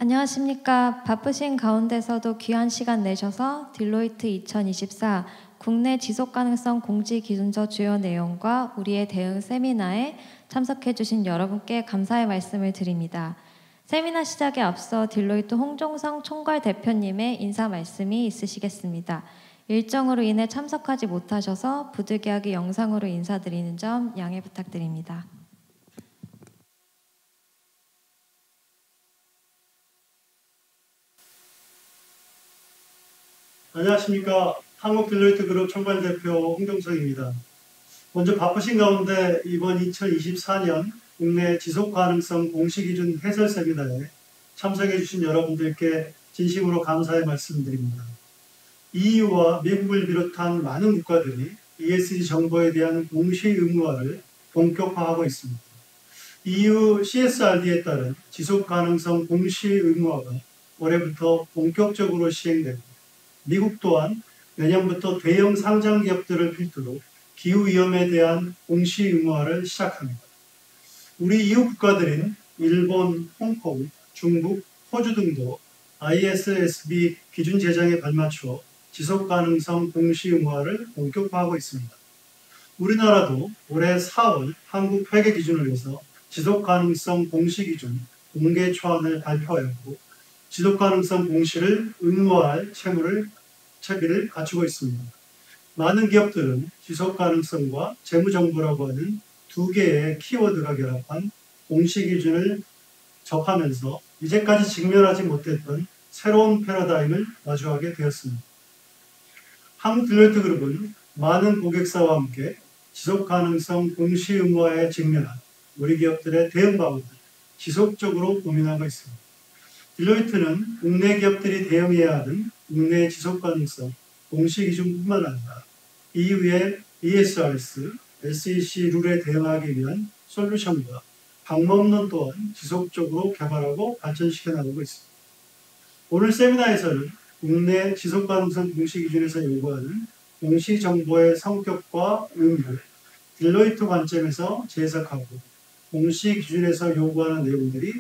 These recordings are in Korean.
안녕하십니까. 바쁘신 가운데서도 귀한 시간 내셔서 딜로이트 2024 국내 지속가능성 공지기준서 주요 내용과 우리의 대응 세미나에 참석해 주신 여러분께 감사의 말씀을 드립니다. 세미나 시작에 앞서 딜로이트 홍종성 총괄 대표님의 인사 말씀이 있으시겠습니다. 일정으로 인해 참석하지 못하셔서 부득이하게 영상으로 인사드리는 점 양해 부탁드립니다. 안녕하십니까. 한국딜로이트그룹 총괄대표 홍종성입니다. 먼저 바쁘신 가운데 이번 2024년 국내 지속가능성 공시기준 해설 세미나에 참석해 주신 여러분들께 진심으로 감사의 말씀드립니다. EU와 미국을 비롯한 많은 국가들이 ESG 정보에 대한 공시 의무화를 본격화하고 있습니다. EU CSRD에 따른 지속가능성 공시 의무화가 올해부터 본격적으로 시행되고 미국 또한 내년부터 대형 상장 기업들을 필두로 기후위험에 대한 공시 의무화를 시작합니다. 우리 EU 국가들인 일본, 홍콩, 중국, 호주 등도 ISSB 기준 제정에 발맞추어 지속가능성 공시 의무화를 본격화하고 있습니다. 우리나라도 올해 4월 한국 회계 기준을 위해서 지속가능성 공시 기준 공개 초안을 발표하였고 지속가능성 공시를 의무화할 체계를 갖추고 있습니다. 많은 기업들은 지속가능성과 재무정보라고 하는 두 개의 키워드가 결합한 공시 기준을 접하면서 이제까지 직면하지 못했던 새로운 패러다임을 마주하게 되었습니다. 한국딜로이트그룹은 많은 고객사와 함께 지속가능성 공시 의무화에 직면한 우리 기업들의 대응 방안을 지속적으로 고민하고 있습니다. 딜로이트는 국내 기업들이 대응해야 하는 국내 지속가능성 공시 기준뿐만 아니라 EU의 ESRS, SEC 룰에 대응하기 위한 솔루션과 방법론 또한 지속적으로 개발하고 발전시켜 나가고 있습니다. 오늘 세미나에서는 국내 지속가능성 공시 기준에서 요구하는 공시 정보의 성격과 의미를 딜로이트 관점에서 재해석하고 공시 기준에서 요구하는 내용들이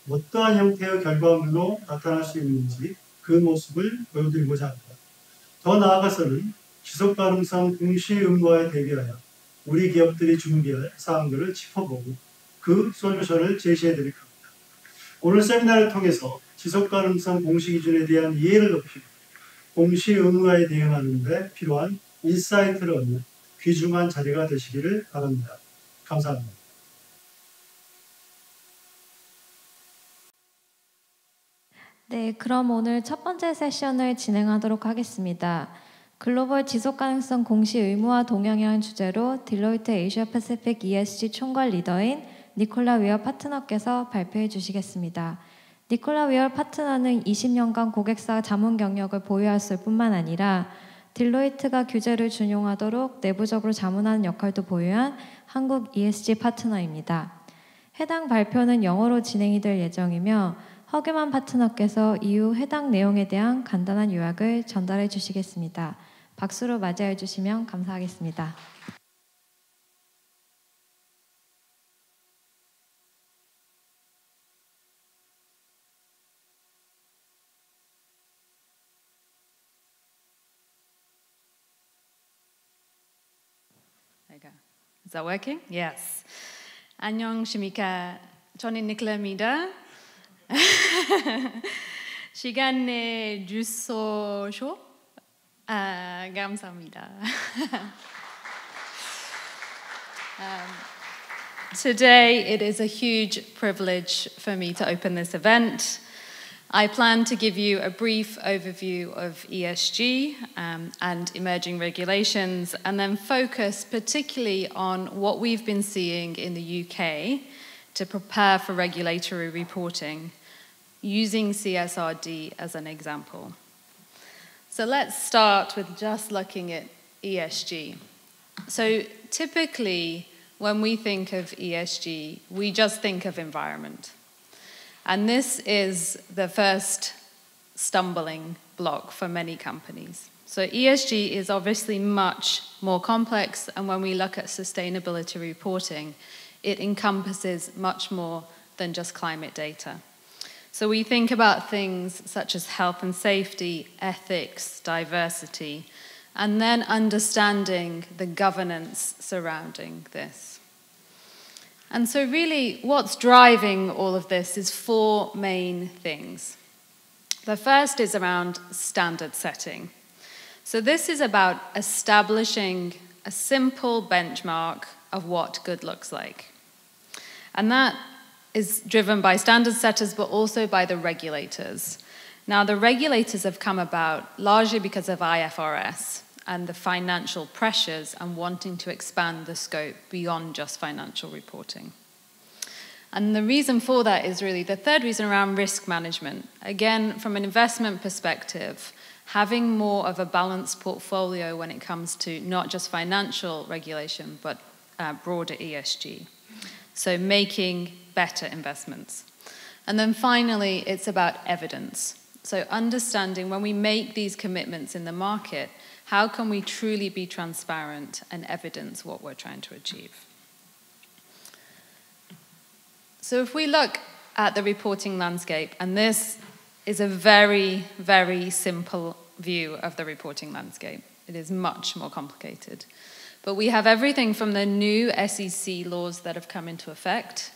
어떠한 형태의 결과물로 나타날 수 있는지 그 모습을 보여드리고자 합니다. 더 나아가서는 지속가능성 공시 의무화에 대비하여 우리 기업들이 준비할 사항들을 짚어보고 그 솔루션을 제시해드릴 겁니다. 오늘 세미나를 통해서 지속가능성 공시 기준에 대한 이해를 높이고 공시 의무화에 대응하는 데 필요한 인사이트를 얻는 귀중한 자리가 되시기를 바랍니다. 감사합니다. 네, 그럼 오늘 첫 번째 세션을 진행하도록 하겠습니다. 글로벌 지속가능성 공시 의무화 동향이라는 주제로 딜로이트 에이시아 패시픽 ESG 총괄 리더인 니콜라 위어 파트너께서 발표해 주시겠습니다. 니콜라 위어 파트너는 20년간 고객사 자문 경력을 보유했을 뿐만 아니라 딜로이트가 규제를 준용하도록 내부적으로 자문하는 역할도 보유한 한국 ESG 파트너입니다. 해당 발표는 영어로 진행이 될 예정이며 허규만 파트너께서 이후 해당 내용에 대한 간단한 요약을 전달해 주시겠습니다. 박수로 맞이해 주시면 감사하겠습니다. There you go. Is that working? Yes. 안녕하십니까. 저는 니콜라입니다. 시간 내주셔서 감사합니다. Today it is a huge privilege for me to open this event. I plan to give you a brief overview of ESG and emerging regulations, and then focus particularly on what we've been seeing in the UK to prepare for regulatory reporting, using CSRD as an example. So let's start with just looking at ESG. So typically, when we think of ESG, we just think of environment. And this is the first stumbling block for many companies. So ESG is obviously much more complex, and when we look at sustainability reporting, it encompasses much more than just climate data. So we think about things such as health and safety, ethics, diversity, and then understanding the governance surrounding this. And so really what's driving all of this is four main things. The first is around standard setting. So this is about establishing a simple benchmark of what good looks like. And that is driven by standard setters, but also by the regulators. Now, the regulators have come about largely because of IFRS and the financial pressures and wanting to expand the scope beyond just financial reporting. And the reason for that is really the third reason around risk management. Again, from an investment perspective, having more of a balanced portfolio when it comes to not just financial regulation, but broader ESG. So making better investments. And then finally, it's about evidence. So understanding when we make these commitments in the market, how can we truly be transparent and evidence what we're trying to achieve? So if we look at the reporting landscape, and this is a very, very simple view of the reporting landscape. It is much more complicated. But we have everything from the new SEC laws that have come into effect,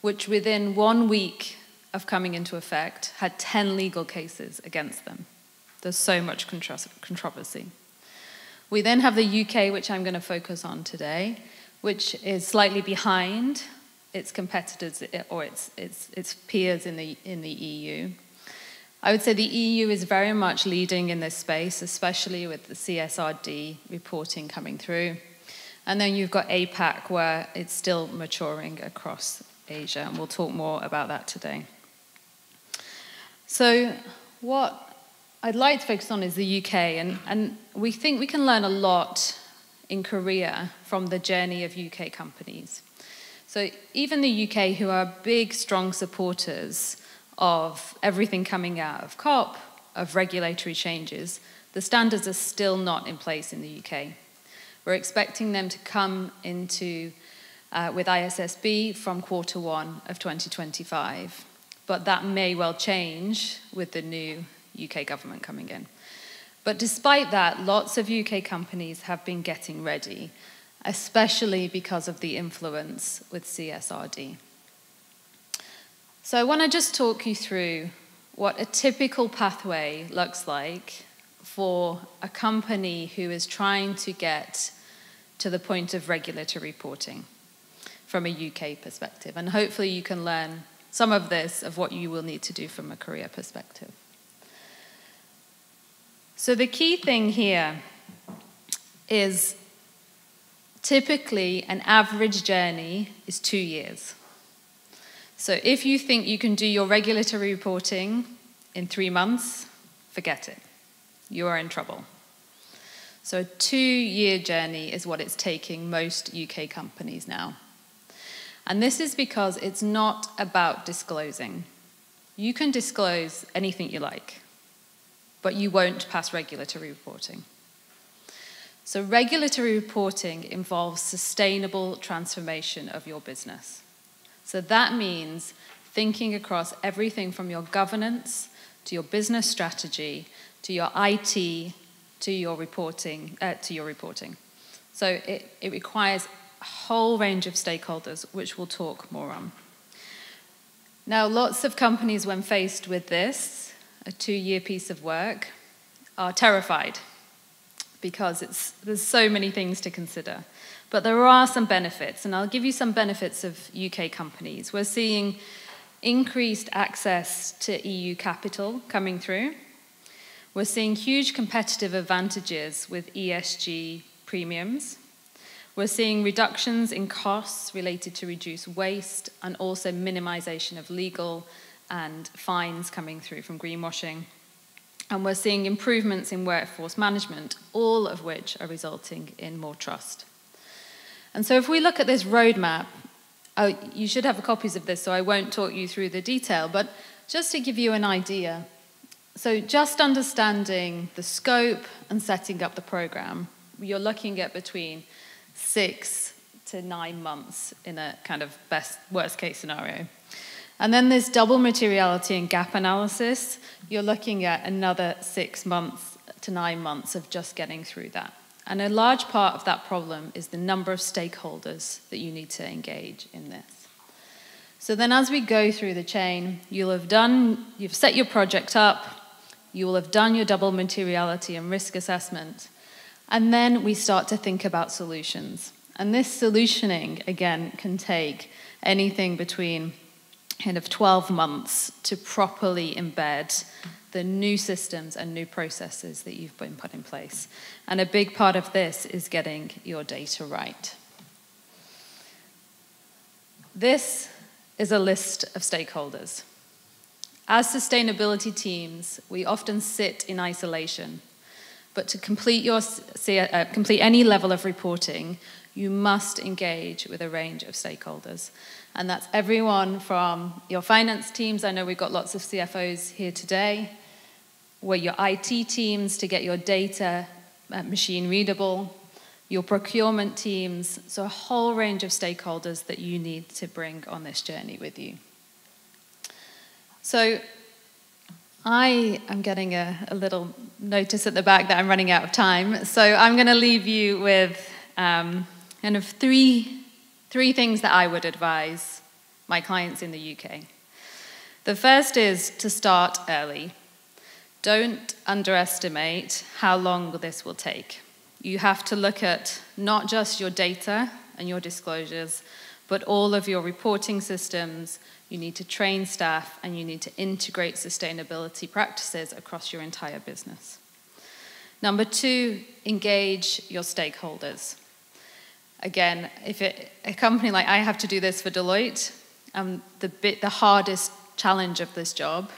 which within 1 week of coming into effect had 10 legal cases against them. There's so much controversy. We then have the UK, which I'm going to focus on today, which is slightly behind its competitors or its peers in the EU. I would say the EU is very much leading in this space, especially with the CSRD reporting coming through. And then you've got APAC, where it's still maturing across Asia, and we'll talk more about that today. So what I'd like to focus on is the UK, and we think we can learn a lot in Korea from the journey of UK companies. So even the UK, who are big, strong supporters of everything coming out of COP, of regulatory changes, the standards are still not in place in the UK. We're expecting them to come into with ISSB from Q1 of 2025, but that may well change with the new UK government coming in. But despite that, lots of UK companies have been getting ready, especially because of the influence with CSRD. So I want to just talk you through what a typical pathway looks like for a company who is trying to get to the point of regulatory reporting from a UK perspective. And hopefully you can learn some of this, of what you will need to do from a Korea perspective. So the key thing here is typically an average journey is 2 years. So if you think you can do your regulatory reporting in 3 months, forget it. You are in trouble. So a 2-year journey is what it's taking most UK companies now. And this is because it's not about disclosing. You can disclose anything you like, but you won't pass regulatory reporting. So regulatory reporting involves sustainable transformation of your business. So that means thinking across everything from your governance to your business strategy to your IT to your reporting. So it requires a whole range of stakeholders, which we'll talk more on. Now, lots of companies, when faced with this, a 2-year piece of work, are terrified because there's so many things to consider. But there are some benefits, and I'll give you some benefits of UK companies. We're seeing increased access to EU capital coming through. We're seeing huge competitive advantages with ESG premiums. We're seeing reductions in costs related to reduced waste and also minimization of legal and fines coming through from greenwashing. And we're seeing improvements in workforce management, all of which are resulting in more trust. And so if we look at this roadmap, you should have copies of this, so I won't talk you through the detail, but just to give you an idea. So just understanding the scope and setting up the program, you're looking at between 6 to 9 months in a kind of worst case scenario. And then this double materiality and gap analysis, you're looking at another 6 months to 9 months of just getting through that. And a large part of that problem is the number of stakeholders that you need to engage in this. So then as we go through the chain, you've set your project up, you will have done your double materiality and risk assessment, and then we start to think about solutions. And this solutioning, again, can take anything between kind of 12 months to properly embed the new systems and new processes that you've been put in place. And a big part of this is getting your data right. This is a list of stakeholders. As sustainability teams, we often sit in isolation, but to complete any level of reporting, you must engage with a range of stakeholders. And that's everyone from your finance teams. I know we've got lots of CFOs here today. Where your IT teams to get your data machine readable, your procurement teams, so a whole range of stakeholders that you need to bring on this journey with you. So I am getting a little notice at the back that I'm running out of time. So I'm going to leave you with kind of three things that I would advise my clients in the UK. The first is to start early. Don't underestimate how long this will take. You have to look at not just your data and your disclosures, but all of your reporting systems. You need to train staff, and you need to integrate sustainability practices across your entire business. Number 2, engage your stakeholders. Again, a company like I have to do this for Deloitte, the hardest challenge of this job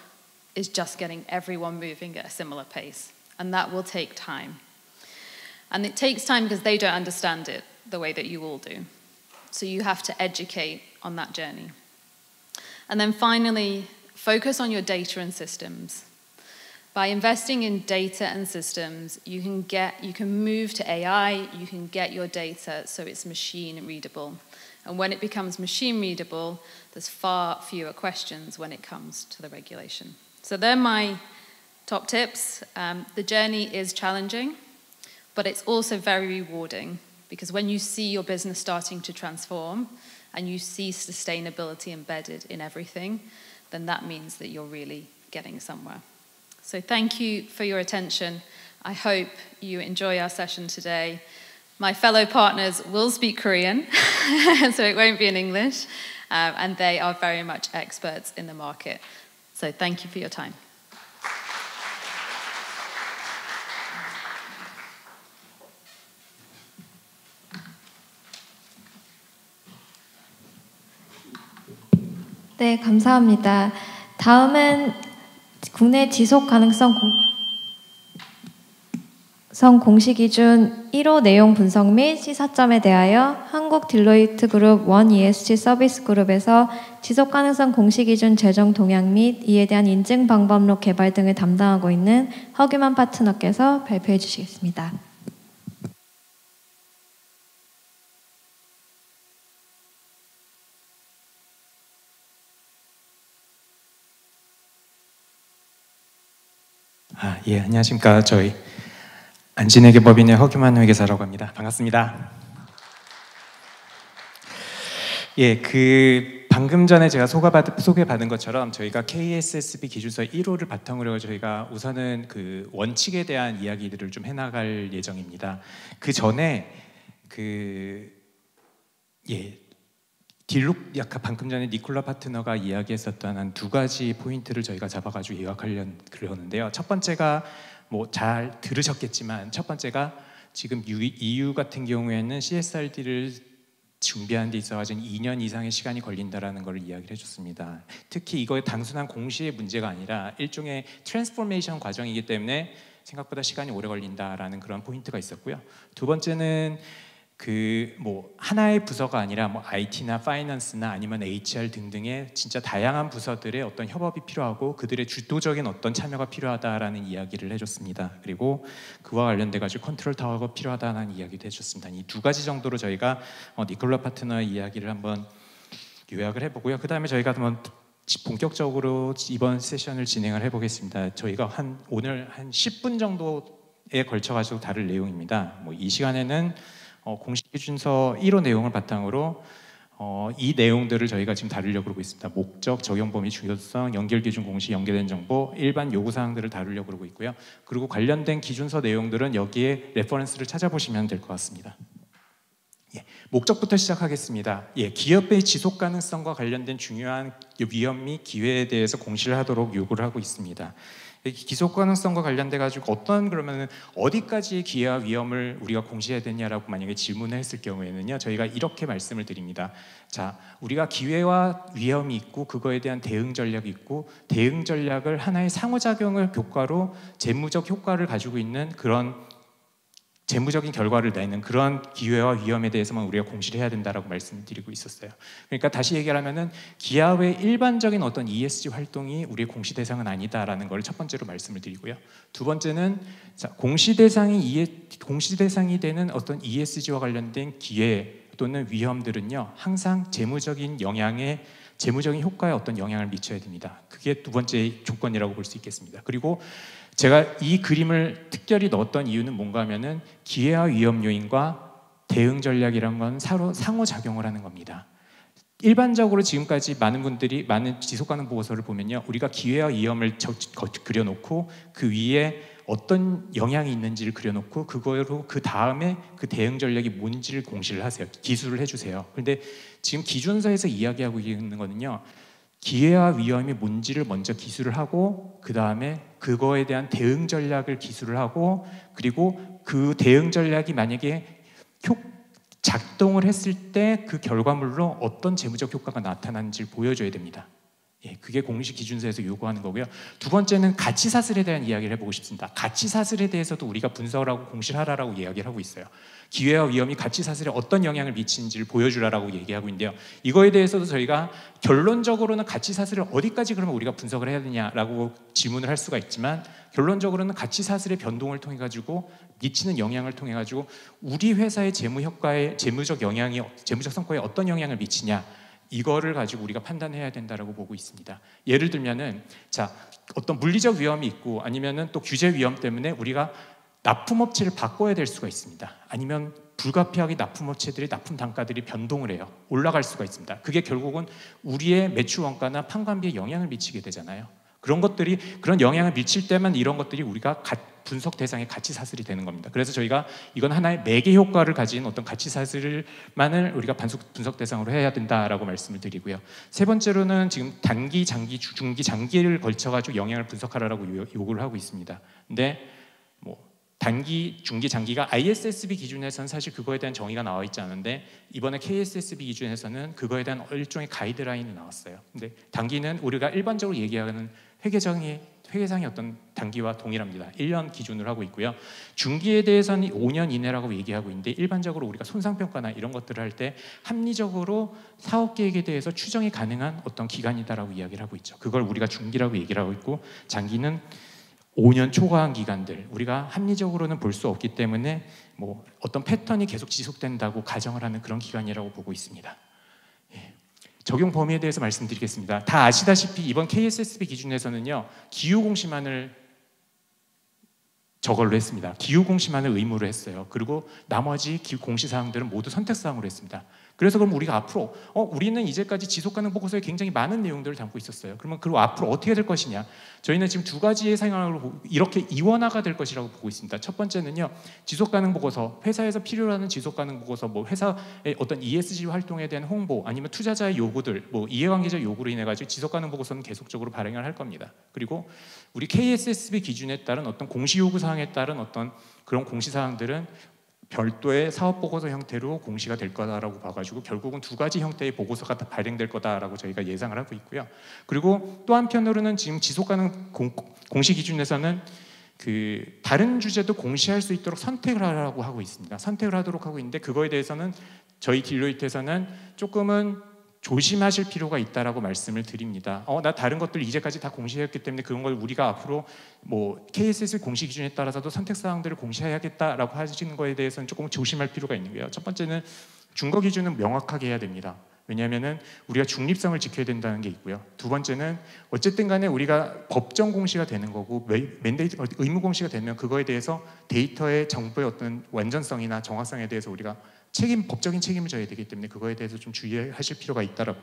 is just getting everyone moving at a similar pace. And that will take time. And it takes time because they don't understand it the way that you all do. So you have to educate on that journey. And then finally, focus on your data and systems. By investing in data and systems, you can move to AI, you can get your data so it's machine readable. And when it becomes machine readable, there's far fewer questions when it comes to the regulation. So they're my top tips. The journey is challenging, but it's also very rewarding, because when you see your business starting to transform and you see sustainability embedded in everything, then that means that you're really getting somewhere. So thank you for your attention. I hope you enjoy our session today. My fellow partners will speak Korean, so it won't be in English, and they are very much experts in the market. So thank you for your time. 네, 감사합니다. 다음은 국내 지속 가능성 공시 기준 1호 내용 분석 및 시사점에 대하여 한국 딜로이트 그룹 원 ESG 서비스 그룹에서 지속 가능성 공시 기준 제정 동향 및 이에 대한 인증 방법론 개발 등을 담당하고 있는 허규만 파트너께서 발표해 주시겠습니다. 예, 안녕하십니까. 저희 안진회계 법인의 허규만 회계사라고 합니다. 반갑습니다. 예, 방금 전에 제가 소개받은 것처럼 저희가 KSSB 기준서 1호를 바탕으로 저희가 우선은 그 원칙에 대한 이야기들을 좀 해나갈 예정입니다. 그 전에 방금 전에 니콜라 파트너가 이야기했었던 한 2가지 포인트를 저희가 잡아가지고 요약하려는 그러는데요. 첫 번째가 뭐 잘 들으셨겠지만 첫 번째가 지금 EU 같은 경우에는 CSRD를 준비하는 데 있어가지고 2년 이상의 시간이 걸린다라는 걸 이야기를 해줬습니다. 특히 이거의 단순한 공시의 문제가 아니라 일종의 트랜스포메이션 과정이기 때문에 생각보다 시간이 오래 걸린다라는 그런 포인트가 있었고요. 두 번째는 하나의 부서가 아니라 IT나 파이낸스나 아니면 HR 등등의 진짜 다양한 부서들의 어떤 협업이 필요하고 그들의 주도적인 어떤 참여가 필요하다라는 이야기를 해줬습니다. 그리고 그와 관련돼 가지고 컨트롤 타워가 필요하다는 이야기도 해줬습니다. 이 2가지 정도로 저희가 니콜라 파트너의 이야기를 한번 요약을 해보고요. 그 다음에 저희가 한번 본격적으로 이번 세션을 진행을 해보겠습니다. 저희가 오늘 한 10분 정도에 걸쳐가지고 다룰 내용입니다. 이 시간에는 공식 기준서 1호 내용을 바탕으로 이 내용들을 저희가 지금 다루려고 그러고 있습니다. 목적, 적용 범위, 중요성, 연결 기준 공식, 연계된 정보, 일반 요구 사항들을 다루려고 그러고 있고요. 그리고 관련된 기준서 내용들은 여기에 레퍼런스를 찾아보시면 될 것 같습니다. 목적부터 시작하겠습니다. 기업의 지속 가능성과 관련된 중요한 위험 및 기회에 대해서 공시를 하도록 요구를 하고 있습니다. 지속 가능성과 관련돼 가지고 그러면은 어디까지의 기회와 위험을 우리가 공시해야 되냐라고 만약에 질문을 했을 경우에는요, 저희가 이렇게 말씀을 드립니다. 자, 우리가 기회와 위험이 있고 그거에 대한 대응 전략이 있고, 대응 전략을 하나의 상호작용을 효과로 재무적 효과를 가지고 있는 그런 재무적인 결과를 내는 그런 기회와 위험에 대해서만 우리가 공시를 해야 된다라고 말씀드리고 있었어요. 그러니까 다시 얘기를 하면은 기업의 일반적인 어떤 ESG 활동이 우리의 공시 대상은 아니다라는 걸 첫 번째로 말씀을 드리고요. 두 번째는 공시 대상이 되는 어떤 ESG와 관련된 기회 또는 위험들은요, 항상 재무적인 효과에 어떤 영향을 미쳐야 됩니다. 그게 두 번째 조건이라고 볼 수 있겠습니다. 그리고 제가 이 그림을 특별히 넣었던 이유는 뭔가 하면은 기회와 위험 요인과 대응 전략이란 건 서로 상호작용을 하는 겁니다. 일반적으로 지금까지 많은 지속가능 보고서를 보면요, 우리가 기회와 위험을 그려놓고 그 위에 어떤 영향이 있는지를 그려놓고 그거로 그 다음에 그 대응 전략이 뭔지를 공시를 하세요. 기술을 해주세요. 그런데 지금 기준서에서 이야기하고 있는 거는요, 기회와 위험이 뭔지를 먼저 기술을 하고 그 다음에 그거에 대한 대응 전략을 기술을 하고, 그리고 그 대응 전략이 만약에 작동을 했을 때 그 결과물로 어떤 재무적 효과가 나타나는지를 보여줘야 됩니다. 그게 공식 기준서에서 요구하는 거고요. 두 번째는 가치 사슬에 대한 이야기를 해보고 싶습니다. 가치 사슬에 대해서도 우리가 분석을 하고 공시를 하라라고 이야기를 하고 있어요. 기회와 위험이 가치 사슬에 어떤 영향을 미치는지를 보여주라라고 얘기하고 있는데요. 이거에 대해서도 저희가 결론적으로는 가치 사슬을 어디까지 그러면 우리가 분석을 해야 되냐라고 질문을 할 수가 있지만, 결론적으로는 가치 사슬의 변동을 통해 가지고 미치는 영향을 통해 가지고 우리 회사의 재무적 성과에 어떤 영향을 미치냐, 이거를 가지고 우리가 판단해야 된다라고 보고 있습니다. 예를 들면은 어떤 물리적 위험이 있고 아니면은 또 규제 위험 때문에 우리가 납품업체를 바꿔야 될 수가 있습니다. 아니면 불가피하게 납품업체들의 납품 단가들이 변동을 해요. 올라갈 수가 있습니다. 그게 결국은 우리의 매출 원가나 판관비에 영향을 미치게 되잖아요. 그런 영향을 미칠 때만 이런 것들이 우리가 분석 대상의 가치 사슬이 되는 겁니다. 그래서 저희가 이건 하나의 매개 효과를 가진 어떤 가치 사슬만을 우리가 분석 대상으로 해야 된다라고 말씀을 드리고요. 세 번째로는 지금 단기, 장기, 중기, 장기를 걸쳐가지고 영향을 분석하라고 요구를 하고 있습니다. 근데 단기, 중기, 장기가 ISSB 기준에서는 사실 그거에 대한 정의가 나와 있지 않은데, 이번에 KSSB 기준에서는 그거에 대한 일종의 가이드라인이 나왔어요. 근데 단기는 우리가 일반적으로 얘기하는 회계상의 어떤 단기와 동일합니다. 1년 기준으로 하고 있고요. 중기에 대해서는 5년 이내라고 얘기하고 있는데, 일반적으로 우리가 손상평가나 이런 것들을 할 때 합리적으로 사업계획에 대해서 추정이 가능한 어떤 기간이다라고 이야기를 하고 있죠. 그걸 우리가 중기라고 얘기를 하고 있고, 장기는 5년 초과한 기간들, 우리가 합리적으로는 볼 수 없기 때문에 어떤 패턴이 계속 지속된다고 가정을 하는 그런 기간이라고 보고 있습니다. 적용 범위에 대해서 말씀드리겠습니다. 다 아시다시피 이번 KSSB 기준에서는요, 기후 공시만을 저걸로 했습니다. 기후 공시만을 의무로 했어요. 그리고 나머지 공시 사항들은 모두 선택 사항으로 했습니다. 그래서 그럼 우리가 앞으로 우리는 이제까지 지속 가능 보고서에 굉장히 많은 내용들을 담고 있었어요. 그러면 그리고 앞으로 어떻게 될 것이냐? 저희는 지금 두 가지의 상황으로 이렇게 이원화가 될 것이라고 보고 있습니다. 첫 번째는요, 지속 가능 보고서, 회사에서 필요로 하는 지속 가능 보고서, 회사의 어떤 ESG 활동에 대한 홍보, 아니면 투자자의 요구들, 이해관계자 요구로 인해 가지고 지속 가능 보고서는 계속적으로 발행을 할 겁니다. 그리고 우리 KSSB 기준에 따른 어떤 공시 요구 사항에 따른 어떤 그런 공시 사항들은 별도의 사업보고서 형태로 공시가 될 거다라고 봐가지고 결국은 두 가지 형태의 보고서가 다 발행될 거다라고 저희가 예상을 하고 있고요. 그리고 또 한편으로는 지금 지속가능 공시 기준에서는 다른 주제도 공시할 수 있도록 선택을 하라고 하고 있습니다. 선택을 하도록 하고 있는데, 그거에 대해서는 저희 딜로이트에서는 조금은 조심하실 필요가 있다라고 말씀을 드립니다. 나 다른 것들 이제까지 다 공시했기 때문에 그런 걸 우리가 앞으로 KSS 공시 기준에 따라서도 선택 사항들을 공시해야겠다라고 하시는 거에 대해서는 조금 조심할 필요가 있는 거예요. 첫 번째는 준거 기준은 명확하게 해야 됩니다. 왜냐하면은 우리가 중립성을 지켜야 된다는 게 있고요. 두 번째는 어쨌든 간에 우리가 법정 공시가 되는 거고 맨데이트 의무 공시가 되면 그거에 대해서 데이터의 정보의 어떤 완전성이나 정확성에 대해서 우리가 법적인 책임을 져야 되기 때문에 그거에 대해서 좀 주의하실 필요가 있다라고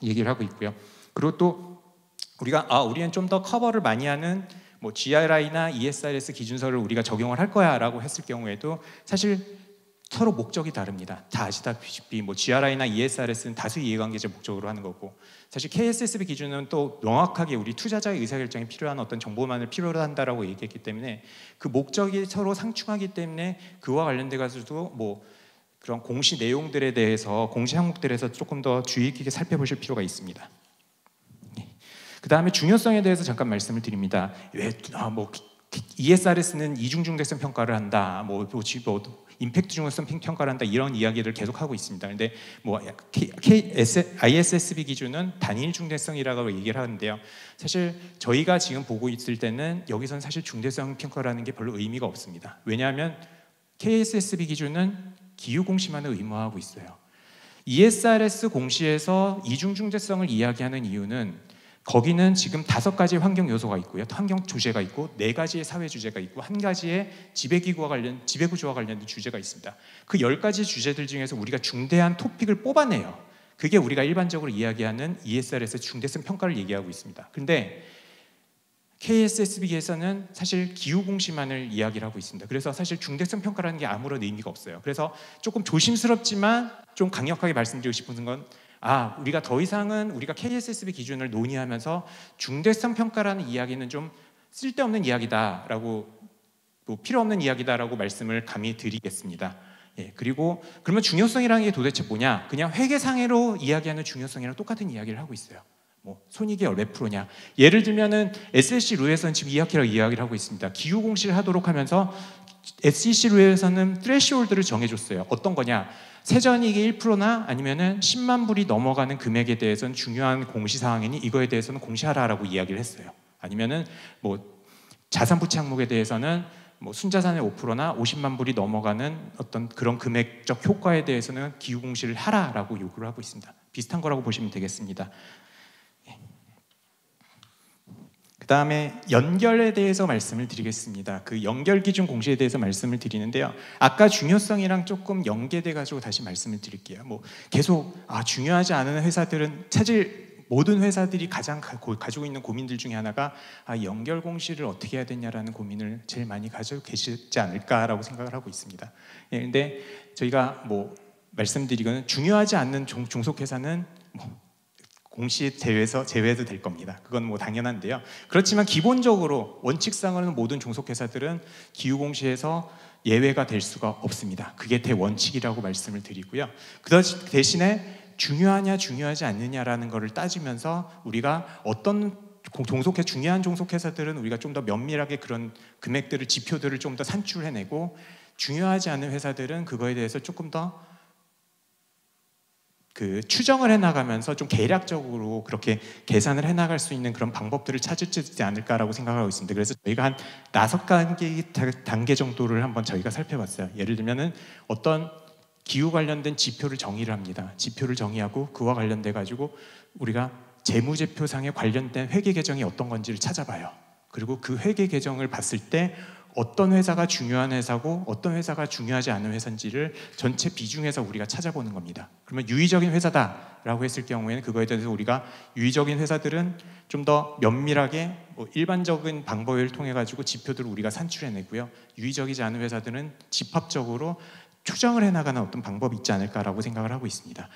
얘기를 하고 있고요. 그리고 또 우리는 좀 더 커버를 많이 하는 뭐 GRI나 ESRS 기준서를 우리가 적용을 할 거야라고 했을 경우에도 사실 서로 목적이 다릅니다. 다 아시다시피 뭐 GRI나 ESRS는 다수 이해관계자 목적으로 하는 거고, 사실 KSSB 기준은 또 명확하게 우리 투자자의 의사결정에 필요한 어떤 정보만을 필요로 한다라고 얘기했기 때문에 그 목적이 서로 상충하기 때문에 그와 관련돼 가지고 뭐 그런 공시 내용들에 대해서 공시 항목들에서 조금 더 주의 깊게 살펴보실 필요가 있습니다. 그 다음에 중요성에 대해서 잠깐 말씀을 드립니다. ESRS는 이중중대성 평가를 한다, 임팩트 중요성 평가를 한다, 이런 이야기를 계속 하고 있습니다. 그런데 ISSB 기준은 단일 중대성이라고 얘기를 하는데요. 사실 저희가 지금 보고 있을 때는 여기서는 사실 중대성 평가라는 게 별로 의미가 없습니다. 왜냐하면 KSSB 기준은 기후 공시만을 의무화하고 있어요. ESRS 공시에서 이중중대성을 이야기하는 이유는 거기는 지금 5가지 환경 요소가 있고요, 환경 주제가 있고 4가지의 사회 주제가 있고 1가지의 지배구조와 관련된 주제가 있습니다. 그 10가지 주제들 중에서 우리가 중대한 토픽을 뽑아내요. 그게 우리가 일반적으로 이야기하는 ESRS 중대성 평가를 얘기하고 있습니다. 그런데 KSSB에서는 사실 기후 공시만을 이야기를 하고 있습니다. 그래서 사실 중대성 평가라는 게 아무런 의미가 없어요. 그래서 조금 조심스럽지만 좀 강력하게 말씀드리고 싶은 건 우리가 더 이상은 우리가 KSSB 기준을 논의하면서 중대성 평가라는 이야기는 좀 쓸데없는 이야기다라고, 필요 없는 이야기다라고 말씀을 감히 드리겠습니다. 그리고 그러면 중요성이라는 게 도대체 뭐냐? 그냥 회계상으로 이야기하는 중요성이랑 똑같은 이야기를 하고 있어요. 손익이 몇 프로냐? 예를 들면은 SEC 룰에서는 지금 이렇게 이야기를 하고 있습니다. 기후 공시를 하도록 하면서 SEC 룰에서는 트레시홀드를 정해줬어요. 어떤 거냐? 세전이익이 1%나 아니면은 10만 불이 넘어가는 금액에 대해서는 중요한 공시 사항이니 이거에 대해서는 공시하라라고 이야기를 했어요. 아니면은 자산 부채 항목에 대해서는 순자산의 5%나 50만 불이 넘어가는 어떤 그런 금액적 효과에 대해서는 기후 공시를 하라라고 요구를 하고 있습니다. 비슷한 거라고 보시면 되겠습니다. 그 다음에 연결에 대해서 말씀을 드리겠습니다. 그 연결 기준 공시에 대해서 말씀을 드리는데요. 아까 중요성이랑 조금 연계돼가지고 다시 말씀을 드릴게요. 계속 중요하지 않은 회사들은 사실 모든 회사들이 가장 가지고 있는 고민들 중에 하나가 연결 공시를 어떻게 해야 되냐라는 고민을 제일 많이 가지고 계시지 않을까라고 생각을 하고 있습니다. 그런데 저희가 말씀드리고는 중요하지 않는 종속회사는 공시 제외도 될 겁니다. 그건 당연한데요. 그렇지만 기본적으로 원칙상으로는 모든 종속회사들은 기후 공시에서 예외가 될 수가 없습니다. 그게 대원칙이라고 말씀을 드리고요. 그 대신에 중요하냐 중요하지 않느냐라는 것을 따지면서 우리가 어떤 중요한 종속회사들은 우리가 좀 더 면밀하게 그런 금액들을 지표들을 좀 더 산출해내고, 중요하지 않은 회사들은 그거에 대해서 조금 더 추정을 해나가면서 좀 계략적으로 그렇게 계산을 해나갈 수 있는 그런 방법들을 찾을지 않을까라고 생각하고 있습니다. 그래서 저희가 한 5단계 정도를 한번 저희가 살펴봤어요. 예를 들면은 어떤 기후 관련된 지표를 정의를 합니다. 지표를 정의하고 그와 관련돼 가지고 우리가 재무제표상에 관련된 회계 계정이 어떤 건지를 찾아봐요. 그리고 그 회계 계정을 봤을 때 어떤 회사가 중요한 회사고 어떤 회사가 중요하지 않은 회사인지를 전체 비중에서 우리가 찾아보는 겁니다. 그러면 유의적인 회사다라고 했을 경우에는 그거에 대해서 우리가 유의적인 회사들은 좀 더 면밀하게 일반적인 방법을 통해 가지고 지표들을 우리가 산출해내고요. 유의적이지 않은 회사들은 집합적으로 추정을 해나가는 어떤 방법이 있지 않을까라고 생각을 하고 있습니다.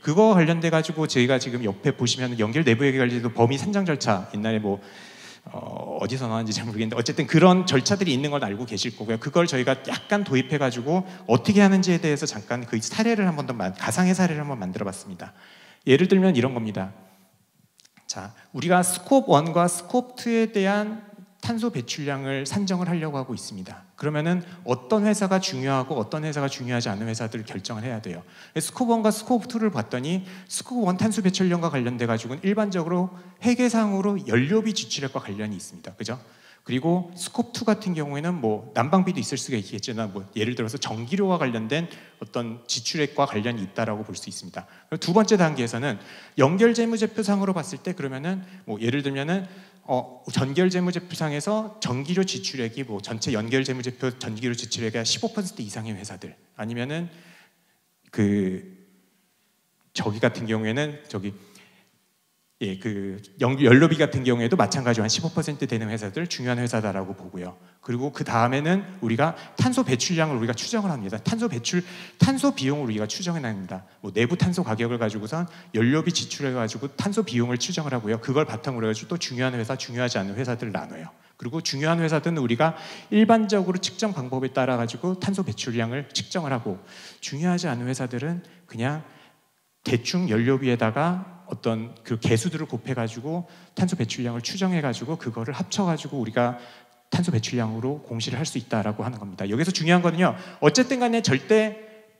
그거와 관련돼 가지고 저희가 지금 옆에 보시면 연결 내부 회계 관리도 범위 산정 절차, 옛날에 어디서 나왔는지 잘 모르겠는데 어쨌든 그런 절차들이 있는 걸 알고 계실 거고요. 그걸 저희가 약간 도입해가지고 어떻게 하는지에 대해서 잠깐 그 사례를 한 번 더 가상의 사례를 한번 만들어봤습니다. 예를 들면 이런 겁니다. 자, 우리가 스콥 1과 스콥 2에 대한 탄소 배출량을 산정을 하려고 하고 있습니다. 그러면은 어떤 회사가 중요하고 어떤 회사가 중요하지 않은 회사들을 결정을 해야 돼요. 스콥 1과 스콥 2를 봤더니 스콥 1 탄소 배출량과 관련돼 가지고는 일반적으로 회계상으로 연료비 지출액과 관련이 있습니다. 그죠? 그리고 스콥 2 같은 경우에는 뭐 난방비도 있을 수가 있겠지만 뭐 예를 들어서 전기료와 관련된 어떤 지출액과 관련이 있다라고 볼 수 있습니다. 두 번째 단계에서는 연결재무제표상으로 봤을 때 그러면은 뭐 예를 들면은 전결재무제표상에서 전기료 지출액이 뭐 전체 연결재무제표 전기료 지출액의 15% 이상의 회사들, 아니면은 저기 같은 경우에는 연료비 같은 경우에도 마찬가지로 한 15% 되는 회사들 중요한 회사다라고 보고요. 그리고 그 다음에는 우리가 탄소 배출량을 우리가 추정을 합니다. 탄소 비용을 우리가 추정해 납니다. 뭐 내부 탄소 가격을 가지고선 연료비 지출해 가지고 탄소 비용을 추정을 하고요. 그걸 바탕으로 해가지고 또 중요한 회사, 중요하지 않은 회사들을 나눠요. 그리고 중요한 회사들은 우리가 일반적으로 측정 방법에 따라 가지고 탄소 배출량을 측정을 하고, 중요하지 않은 회사들은 그냥 대충 연료비에다가 어떤 그 개수들을 곱해가지고 탄소 배출량을 추정해가지고 그거를 합쳐가지고 우리가 탄소 배출량으로 공시를 할 수 있다라고 하는 겁니다. 여기서 중요한 거는요, 어쨌든 간에 절대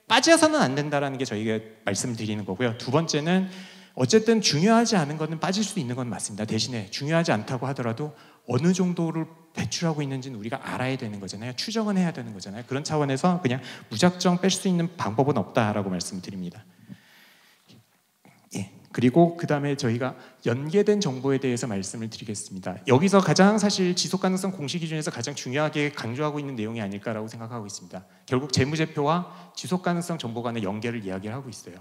빠져서는 안 된다라는 게 저희가 말씀드리는 거고요. 두 번째는 어쨌든 중요하지 않은 거는 빠질 수 있는 건 맞습니다. 대신에 중요하지 않다고 하더라도 어느 정도를 배출하고 있는지는 우리가 알아야 되는 거잖아요. 추정은 해야 되는 거잖아요. 그런 차원에서 그냥 무작정 뺄 수 있는 방법은 없다라고 말씀드립니다. 그리고 그 다음에 저희가 연계된 정보에 대해서 말씀을 드리겠습니다. 여기서 가장 사실 지속가능성 공시 기준에서 가장 중요하게 강조하고 있는 내용이 아닐까라고 생각하고 있습니다. 결국 재무제표와 지속가능성 정보 간의 연계를 이야기를 하고 있어요.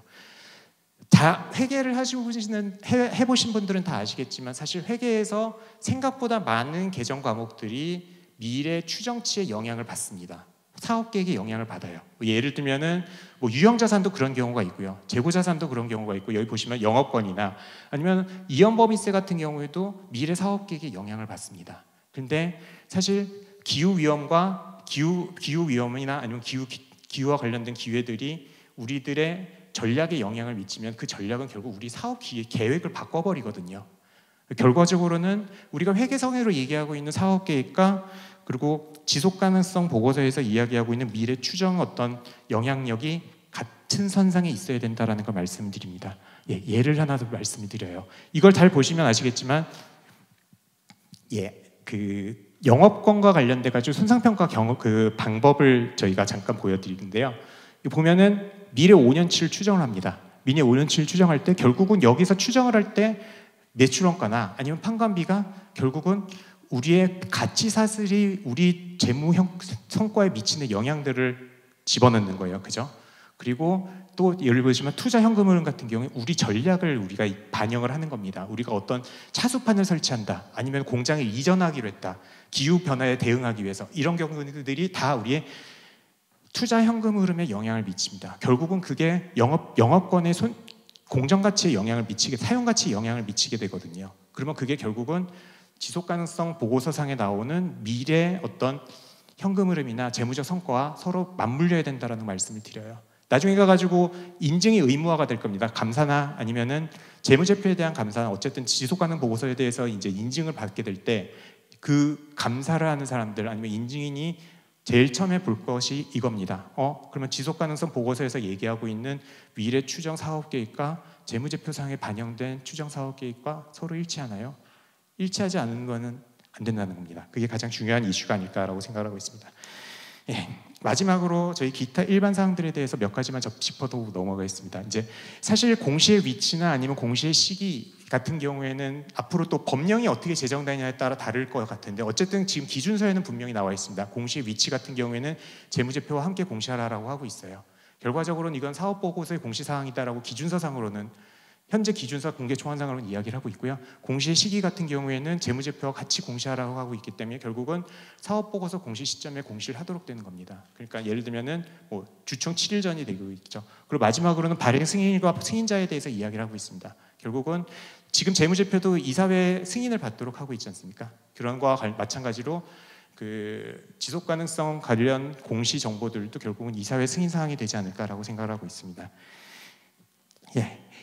다 회계를 해보신 분들은 다 아시겠지만 사실 회계에서 생각보다 많은 계정 과목들이 미래 추정치에 영향을 받습니다. 사업 계획에 영향을 받아요. 예를 들면은 뭐 유형자산도 그런 경우가 있고요, 재고자산도 그런 경우가 있고, 여기 보시면 영업권이나 아니면 이연법인세 같은 경우에도 미래 사업 계획에 영향을 받습니다. 근데 사실 기후 위험이나 아니면 기후와 관련된 기회들이 우리들의 전략에 영향을 미치면 그 전략은 결국 우리 사업 계획을 바꿔버리거든요. 결과적으로는 우리가 회계성으로 얘기하고 있는 사업 계획과 그리고 지속가능성 보고서에서 이야기하고 있는 미래 추정 어떤 영향력이 같은 선상에 있어야 된다라는 걸 말씀드립니다. 예를 하나 더 말씀드려요. 이걸 잘 보시면 아시겠지만, 그 영업권과 관련돼 가지고 손상평가 그 방법을 저희가 잠깐 보여드리는데요. 보면은 미래 5년치를 추정을 합니다. 미래 5년치를 추정할 때 결국은 여기서 추정을 할 때 매출원가나 아니면 판관비가 결국은 우리의 가치 사슬이 우리 재무 성과에 미치는 영향들을 집어넣는 거예요. 그죠? 그리고 또 예를 들면 투자 현금 흐름 같은 경우에 우리 전략을 우리가 반영을 하는 겁니다. 우리가 어떤 차수판을 설치한다, 아니면 공장에 이전하기로 했다, 기후 변화에 대응하기 위해서, 이런 경우들이 다 우리의 투자 현금 흐름에 영향을 미칩니다. 결국은 그게 영업권의 공정 가치에 영향을 미치게, 사용 가치에 영향을 미치게 되거든요. 그러면 그게 결국은 지속가능성 보고서상에 나오는 미래 어떤 현금 흐름이나 재무적 성과와 서로 맞물려야 된다라는 말씀을 드려요. 나중에 가가지고 인증이 의무화가 될 겁니다. 감사나 아니면은 재무제표에 대한 감사나 어쨌든 지속가능 보고서에 대해서 이제 인증을 받게 될 때 그 감사를 하는 사람들 아니면 인증인이 제일 처음에 볼 것이 이겁니다. 그러면 지속가능성 보고서에서 얘기하고 있는 미래 추정 사업계획과 재무제표상에 반영된 추정 사업계획과 서로 일치하나요? 일치하지 않는 것은 안 된다는 겁니다. 그게 가장 중요한 이슈가 아닐까라고 생각하고 있습니다. 마지막으로 저희 기타 일반 사항들에 대해서 몇 가지만 짚어도 넘어가겠습니다. 이제 사실 공시의 위치나 아니면 공시의 시기 같은 경우에는 앞으로 또 법령이 어떻게 제정되냐에 따라 다를 것 같은데, 어쨌든 지금 기준서에는 분명히 나와 있습니다. 공시의 위치 같은 경우에는 재무제표와 함께 공시하라고 하고 있어요. 결과적으로는 이건 사업보고서의 공시사항이다라고 기준서상으로는, 현재 기준서 공개 초안상으로는 이야기를 하고 있고요. 공시의 시기 같은 경우에는 재무제표와 같이 공시하라고 하고 있기 때문에 결국은 사업보고서 공시 시점에 공시를 하도록 되는 겁니다. 그러니까 예를 들면은 뭐 주총 7일 전이 되고 있죠. 그리고 마지막으로는 발행 승인과 승인자에 대해서 이야기를 하고 있습니다. 결국은 지금 재무제표도 이사회 승인을 받도록 하고 있지 않습니까? 그런 거와 마찬가지로 그 지속가능성 관련 공시 정보들도 결국은 이사회 승인 사항이 되지 않을까라고 생각을 하고 있습니다.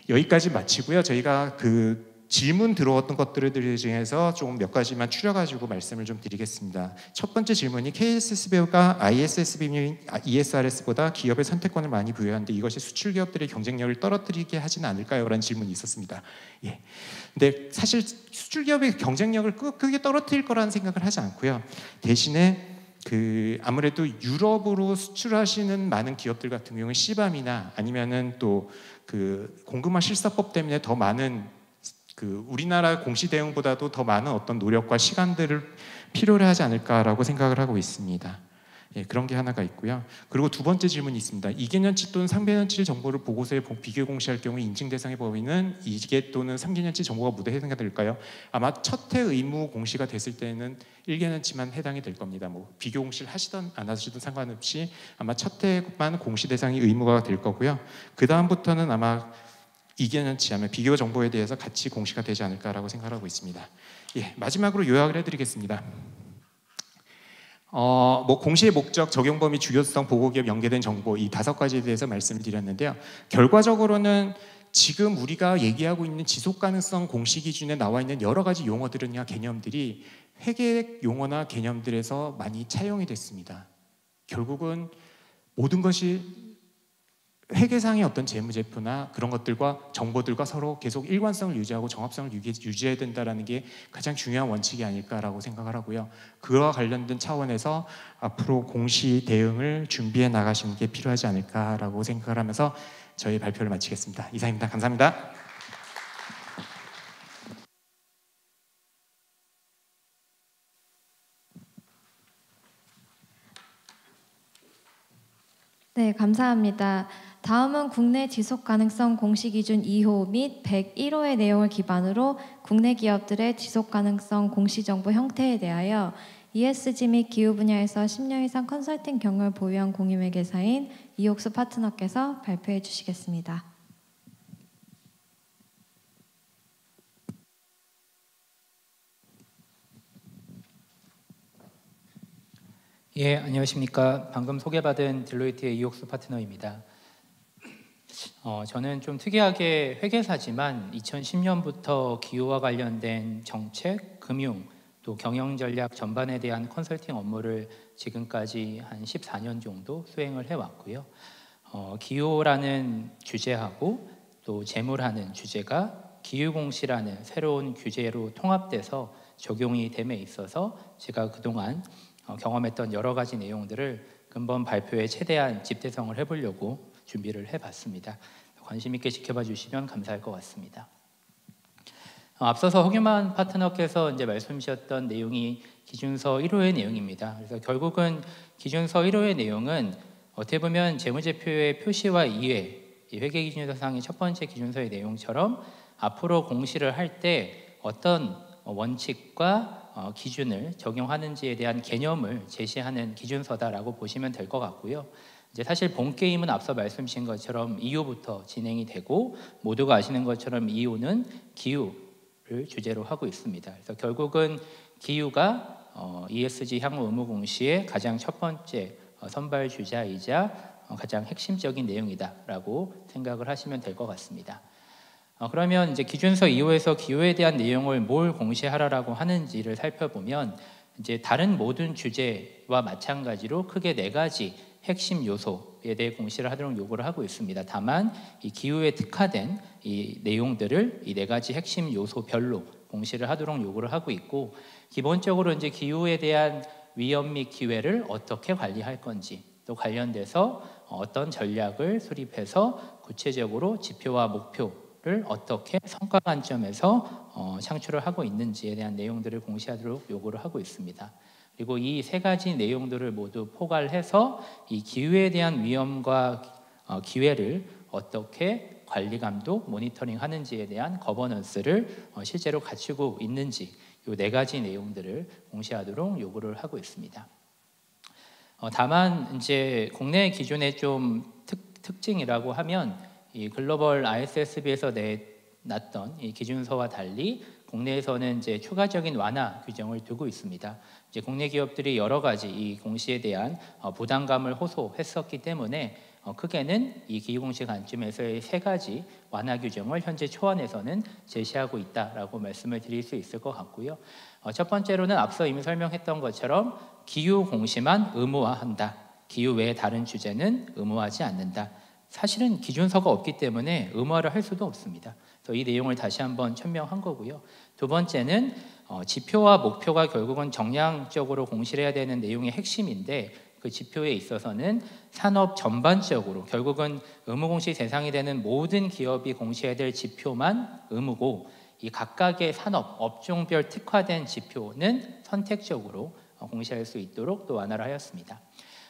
여기까지 마치고요. 저희가 그 질문 들어왔던 것들 중에서 좀 몇 가지만 추려가지고 말씀을 좀 드리겠습니다. 첫 번째 질문이 KSSB가 ISSB, ESRS보다 기업의 선택권을 많이 부여하는데 이것이 수출 기업들의 경쟁력을 떨어뜨리게 하지는 않을까요? 라는 질문이 있었습니다. 예. 근데 사실 수출 기업의 경쟁력을 크게 떨어뜨릴 거라는 생각을 하지 않고요. 대신에 아무래도 유럽으로 수출하시는 많은 기업들 같은 경우는 시밤이나 아니면은 또 공급망 실사법 때문에 더 많은 우리나라 공시 대응보다도 더 많은 어떤 노력과 시간들을 필요로 하지 않을까라고 생각을 하고 있습니다. 예, 그런 게 하나가 있고요. 그리고 두 번째 질문이 있습니다. 이개년치 또는 3개년치 정보를 보고서에 비교 공시할 경우 인증 대상의 범위는 2개 또는 3개년치 정보가 모두 해당이 될까요? 아마 첫 해 의무 공시가 됐을 때는 1개년치만 해당이 될 겁니다. 뭐 비교 공시를 하시든 안 하시든 상관없이 아마 첫 해만 공시 대상이 의무가 될 거고요. 그 다음부터는 아마 2개년치 하면 비교 정보에 대해서 같이 공시가 되지 않을까라고 생각하고 있습니다. 예, 마지막으로 요약을 해드리겠습니다. 공시의 목적, 적용 범위, 주요성, 보고기업 연계된 정보 이 5가지에 대해서 말씀을 드렸는데요. 결과적으로는 지금 우리가 얘기하고 있는 지속가능성 공시 기준에 나와 있는 여러 가지 용어들이나 개념들이 회계 용어나 개념들에서 많이 차용이 됐습니다. 결국은 모든 것이 회계상의 어떤 재무제표나 그런 것들과 정보들과 서로 계속 일관성을 유지하고 정합성을 유지해야 된다는 게 가장 중요한 원칙이 아닐까라고 생각을 하고요. 그와 관련된 차원에서 앞으로 공시 대응을 준비해 나가시는 게 필요하지 않을까라고 생각을 하면서 저희 발표를 마치겠습니다. 이상입니다. 감사합니다. 네, 감사합니다. 다음은 국내 지속가능성 공시기준 2호 및 101호의 내용을 기반으로 국내 기업들의 지속가능성 공시정보 형태에 대하여 ESG 및 기후 분야에서 10년 이상 컨설팅 경험을 보유한 공인회계사인 이옥수 파트너께서 발표해 주시겠습니다. 예, 안녕하십니까. 방금 소개받은 딜로이트의 이옥수 파트너입니다. 저는 좀 특이하게 회계사지만 2010년부터 기후와 관련된 정책, 금융, 또 경영 전략 전반에 대한 컨설팅 업무를 지금까지 한 14년 정도 수행을 해왔고요. 기후라는 주제하고 또 재무라는 주제가 기후공시라는 새로운 규제로 통합돼서 적용이 됨에 있어서 제가 그동안 경험했던 여러 가지 내용들을 근본 발표에 최대한 집대성을 해보려고 준비를 해봤습니다. 관심 있게 지켜봐 주시면 감사할 것 같습니다. 앞서서 허규만 파트너께서 이제 말씀 주셨던 내용이 기준서 1호의 내용입니다. 그래서 결국은 기준서 1호의 내용은 어떻게 보면 재무제표의 표시와 이해, 회계기준서상의 첫 번째 기준서의 내용처럼 앞으로 공시를 할 때 어떤 원칙과 기준을 적용하는지에 대한 개념을 제시하는 기준서다라고 보시면 될 것 같고요. 이제 사실 본 게임은 앞서 말씀 주신 것처럼 2호부터 진행이 되고 모두가 아시는 것처럼 2호는 기후를 주제로 하고 있습니다. 그래서 결국은 기후가 ESG 향후 의무 공시의 가장 첫 번째 선발 주자이자 가장 핵심적인 내용이다라고 생각을 하시면 될 것 같습니다. 그러면 이제 기준서 2호에서 기후에 대한 내용을 뭘 공시하라고 하는지를 살펴보면 이제 다른 모든 주제와 마찬가지로 크게 4가지 핵심 요소에 대해 공시를 하도록 요구를 하고 있습니다. 다만 이 기후에 특화된 이 내용들을 이 4가지 핵심 요소별로 공시를 하도록 요구를 하고 있고, 기본적으로 이제 기후에 대한 위험 및 기회를 어떻게 관리할 건지, 또 관련돼서 어떤 전략을 수립해서 구체적으로 지표와 목표를 어떻게 성과 관점에서 창출을 하고 있는지에 대한 내용들을 공시하도록 요구를 하고 있습니다. 그리고 이 3가지 내용들을 모두 포괄해서 이 기후에 대한 위험과 기회를 어떻게 관리 감독, 모니터링 하는지에 대한 거버넌스를 실제로 갖추고 있는지, 이 4가지 내용들을 공시하도록 요구를 하고 있습니다. 다만 이제 국내 기준의 좀 특징이라고 하면 이 글로벌 ISSB에서 내놨던 이 기준서와 달리 국내에서는 이제 추가적인 완화 규정을 두고 있습니다. 이제 국내 기업들이 여러 가지 이 공시에 대한 부담감을 호소했었기 때문에 크게는 이 기후공시 관점에서의 세 가지 완화 규정을 현재 초안에서는 제시하고 있다라고 말씀을 드릴 수 있을 것 같고요. 첫 번째로는 앞서 이미 설명했던 것처럼 기후공시만 의무화한다. 기후 외의 다른 주제는 의무화하지 않는다. 사실은 기준서가 없기 때문에 의무화를 할 수도 없습니다. 그래서 이 내용을 다시 한번 천명한 거고요. 두 번째는 지표와 목표가 결국은 정량적으로 공시를 해야 되는 내용의 핵심인데 그 지표에 있어서는 산업 전반적으로 결국은 의무공시 대상이 되는 모든 기업이 공시해야 될 지표만 의무고 이 각각의 산업, 업종별 특화된 지표는 선택적으로 공시할 수 있도록 또 완화를 하였습니다.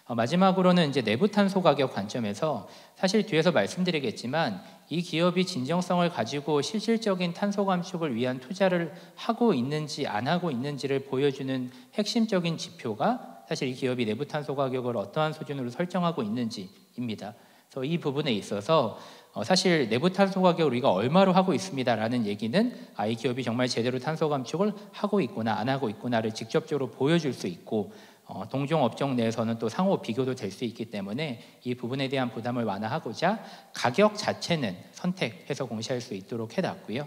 마지막으로는 이제 내부 탄소 가격 관점에서 사실 뒤에서 말씀드리겠지만 이 기업이 진정성을 가지고 실질적인 탄소 감축을 위한 투자를 하고 있는지 안 하고 있는지를 보여주는 핵심적인 지표가 사실 이 기업이 내부 탄소 가격을 어떠한 수준으로 설정하고 있는지입니다. 그래서 이 부분에 있어서 사실 내부 탄소 가격을 우리가 얼마로 하고 있습니다라는 얘기는 이 기업이 정말 제대로 탄소 감축을 하고 있구나 안 하고 있구나를 직접적으로 보여줄 수 있고 동종 업종 내에서는 또 상호 비교도 될 수 있기 때문에 이 부분에 대한 부담을 완화하고자 가격 자체는 선택해서 공시할 수 있도록 해놨고요.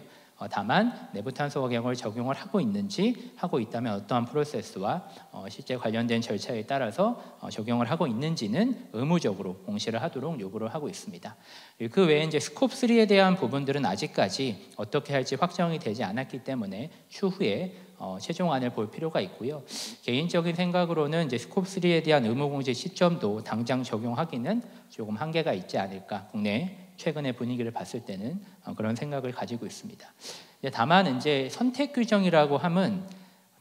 다만 내부 탄소 가격을 적용을 하고 있는지 하고 있다면 어떠한 프로세스와 실제 관련된 절차에 따라서 적용을 하고 있는지는 의무적으로 공시를 하도록 요구를 하고 있습니다. 그 외에 이제 스콥 3에 대한 부분들은 아직까지 어떻게 할지 확정이 되지 않았기 때문에 추후에 최종안을 볼 필요가 있고요. 개인적인 생각으로는 이제 스콥 3에 대한 의무 공시 시점도 당장 적용하기는 조금 한계가 있지 않을까. 국내 최근의 분위기를 봤을 때는 그런 생각을 가지고 있습니다. 다만 이제 선택 규정이라고 하면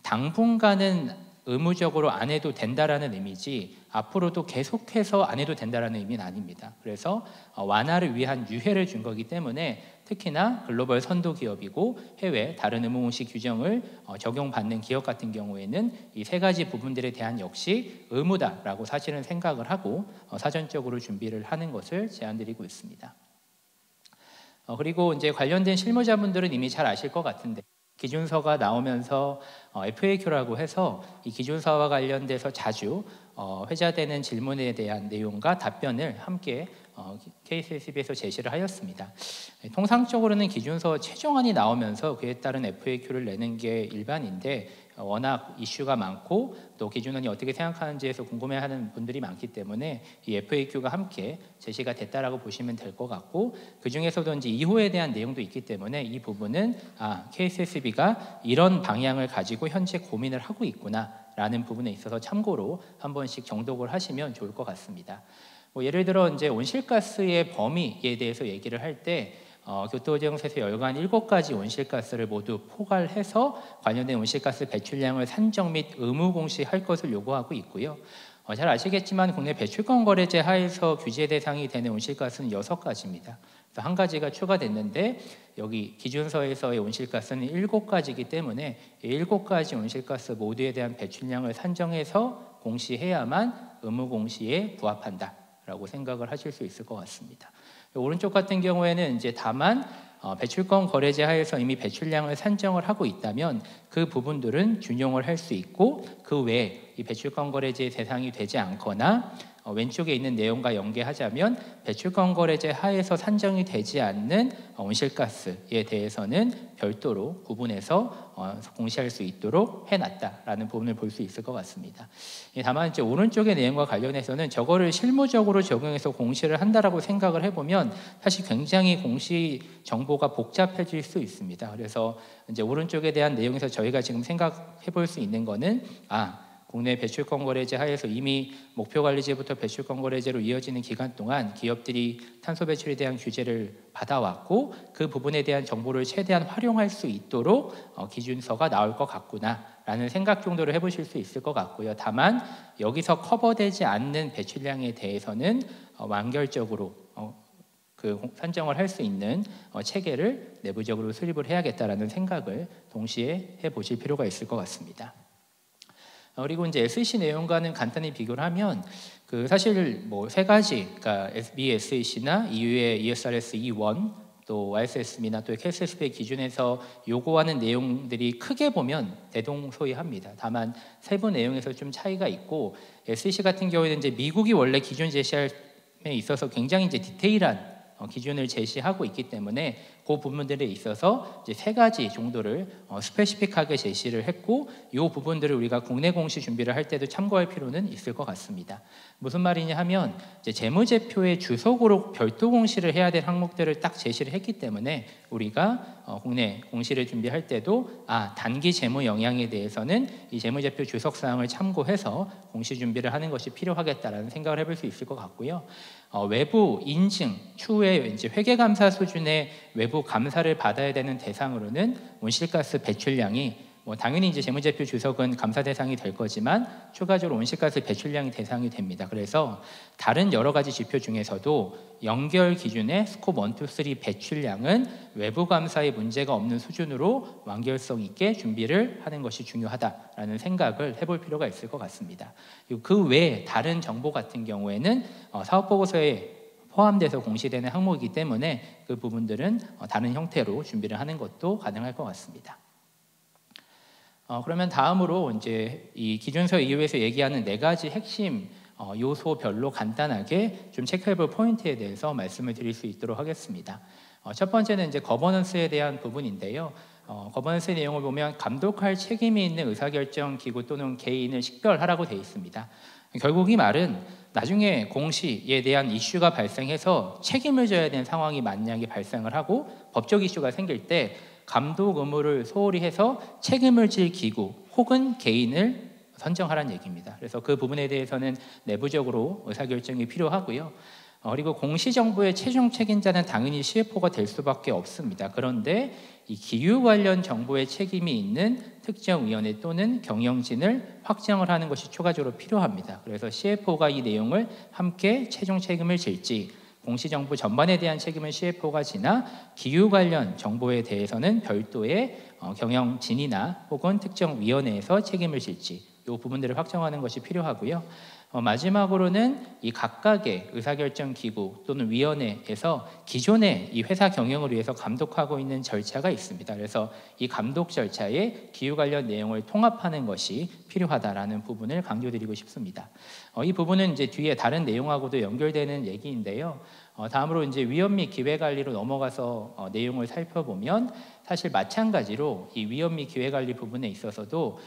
당분간은 의무적으로 안 해도 된다라는 의미지 앞으로도 계속해서 안 해도 된다라는 의미는 아닙니다. 그래서 완화를 위한 유예를 준 거기 때문에 특히나 글로벌 선도 기업이고 해외 다른 의무공시 규정을 적용받는 기업 같은 경우에는 이 세 가지 부분들에 대한 역시 의무다라고 사실은 생각을 하고 사전적으로 준비를 하는 것을 제안드리고 있습니다. 그리고 이제 관련된 실무자분들은 이미 잘 아실 것 같은데 기준서가 나오면서 FAQ라고 해서 이 기준서와 관련돼서 자주 회자되는 질문에 대한 내용과 답변을 함께 KSSB에서 제시를 하였습니다. 통상적으로는 기준서 최종안이 나오면서 그에 따른 FAQ를 내는 게 일반인데 워낙 이슈가 많고 또 기준안이 어떻게 생각하는지에서 궁금해하는 분들이 많기 때문에 이 FAQ가 함께 제시가 됐다라고 보시면 될 것 같고 그 중에서도 이제 이후에 대한 내용도 있기 때문에 이 부분은 KSSB가 이런 방향을 가지고 현재 고민을 하고 있구나라는 부분에 있어서 참고로 한 번씩 정독을 하시면 좋을 것 같습니다. 예를 들어 이제 온실가스의 범위에 대해서 얘기를 할 때 교토정책에서 열관 7가지 온실가스를 모두 포괄해서 관련된 온실가스 배출량을 산정 및 의무 공시할 것을 요구하고 있고요. 잘 아시겠지만 국내 배출권 거래제 하에서 규제 대상이 되는 온실가스는 6가지입니다. 그래서 한 가지가 추가됐는데 여기 기준서에서의 온실가스는 7가지이기 때문에 7가지 온실가스 모두에 대한 배출량을 산정해서 공시해야만 의무 공시에 부합한다라고 생각을 하실 수 있을 것 같습니다. 오른쪽 같은 경우에는 이제 다만 배출권 거래제 하에서 이미 배출량을 산정을 하고 있다면 그 부분들은 준용을 할 수 있고 그 외에 이 배출권 거래제의 대상이 되지 않거나 왼쪽에 있는 내용과 연계하자면 배출권 거래제 하에서 산정이 되지 않는 온실가스에 대해서는 별도로 구분해서 공시할 수 있도록 해놨다라는 부분을 볼 수 있을 것 같습니다. 다만 이제 오른쪽의 내용과 관련해서는 저거를 실무적으로 적용해서 공시를 한다라고 생각을 해보면 사실 굉장히 공시 정보가 복잡해질 수 있습니다. 그래서 이제 오른쪽에 대한 내용에서 저희가 지금 생각해 볼 수 있는 거는 국내 배출권 거래제 하에서 이미 목표관리제부터 배출권 거래제로 이어지는 기간 동안 기업들이 탄소 배출에 대한 규제를 받아왔고 그 부분에 대한 정보를 최대한 활용할 수 있도록 기준서가 나올 것 같구나라는 생각 정도를 해보실 수 있을 것 같고요. 다만 여기서 커버되지 않는 배출량에 대해서는 완결적으로 산정을 할 수 있는 체계를 내부적으로 수립을 해야겠다라는 생각을 동시에 해보실 필요가 있을 것 같습니다. 그리고 이제 SEC 내용과는 간단히 비교를 하면 사실 세 가지, 그러니까 SBSEC나 EU의 ESRS E1 또 YSSM이나 또 KSSB의 기준에서 요구하는 내용들이 크게 보면 대동소이합니다. 다만 세부 내용에서 좀 차이가 있고 SEC 같은 경우에는 이제 미국이 원래 기준 제시할 있어서 굉장히 이제 디테일한 기준을 제시하고 있기 때문에 그 부분들에 있어서 이제 3가지 정도를 스페시픽하게 제시를 했고, 이 부분들을 우리가 국내 공시 준비를 할 때도 참고할 필요는 있을 것 같습니다. 무슨 말이냐 하면 이제 재무제표의 주석으로 별도 공시를 해야 될 항목들을 딱 제시를 했기 때문에 우리가 국내 공시를 준비할 때도 단기 재무 영향에 대해서는 이 재무제표 주석 사항을 참고해서 공시 준비를 하는 것이 필요하겠다라는 생각을 해볼 수 있을 것 같고요. 외부 인증 추후에 이제 회계감사 수준의 외부 감사를 받아야 되는 대상으로는 온실가스 배출량이 당연히 이제 재무제표 주석은 감사 대상이 될 거지만 추가적으로 온실가스 배출량이 대상이 됩니다. 그래서 다른 여러 가지 지표 중에서도 연결 기준의 스콥 1, 2, 3 배출량은 외부 감사에 문제가 없는 수준으로 완결성 있게 준비를 하는 것이 중요하다라는 생각을 해볼 필요가 있을 것 같습니다. 그리고 그 외에 다른 정보 같은 경우에는 사업보고서에 포함돼서 공시되는 항목이기 때문에 그 부분들은 다른 형태로 준비를 하는 것도 가능할 것 같습니다. 그러면 다음으로 이제 이 기준서 이후에서 얘기하는 4가지 핵심 요소별로 간단하게 좀 체크해볼 포인트에 대해서 말씀을 드릴 수 있도록 하겠습니다. 첫 번째는 이제 거버넌스에 대한 부분인데요. 거버넌스 내용을 보면 감독할 책임이 있는 의사결정 기구 또는 개인을 식별하라고 되어 있습니다. 결국 이 말은 나중에 공시에 대한 이슈가 발생해서 책임을 져야 되는 상황이 만약에 발생을 하고 법적 이슈가 생길 때 감독 의무를 소홀히 해서 책임을 질 기구 혹은 개인을 선정하라는 얘기입니다. 그래서 그 부분에 대해서는 내부적으로 의사결정이 필요하고요. 그리고 공시정보의 최종 책임자는 당연히 CFO가 될 수밖에 없습니다. 그런데 이 기후 관련 정보의 책임이 있는 특정위원회 또는 경영진을 확정을 하는 것이 추가적으로 필요합니다. 그래서 CFO가 이 내용을 함께 최종 책임을 질지, 공시정보 전반에 대한 책임은 CFO가 지나 기후 관련 정보에 대해서는 별도의 경영진이나 혹은 특정위원회에서 책임을 질지, 이 부분들을 확정하는 것이 필요하고요. 마지막으로는 이 각각의 의사결정 기구 또는 위원회에서 기존의 이 회사 경영을 위해서 감독하고 있는 절차가 있습니다. 그래서 이 감독 절차에 기후 관련 내용을 통합하는 것이 필요하다라는 부분을 강조드리고 싶습니다. 이 부분은 이제 뒤에 다른 내용하고도 연결되는 얘기인데요. 다음으로 이제 위험 및 기회 관리로 넘어가서 내용을 살펴보면 사실 마찬가지로 이 위험 및 기회 관리 부분에 있어서도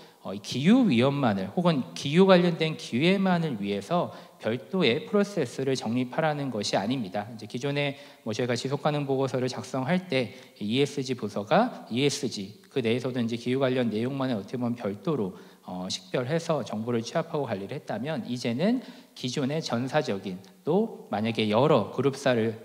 기후 위험만을 혹은 기후 관련된 기회만을 위해서 별도의 프로세스를 정립하라는 것이 아닙니다. 이제 기존에 저희가 지속가능 보고서를 작성할 때 ESG 부서가 ESG 그 내에서도 이제 기후 관련 내용만을 어떻게 보면 별도로 식별해서 정보를 취합하고 관리를 했다면, 이제는 기존의 전사적인 또 만약에 여러 그룹사를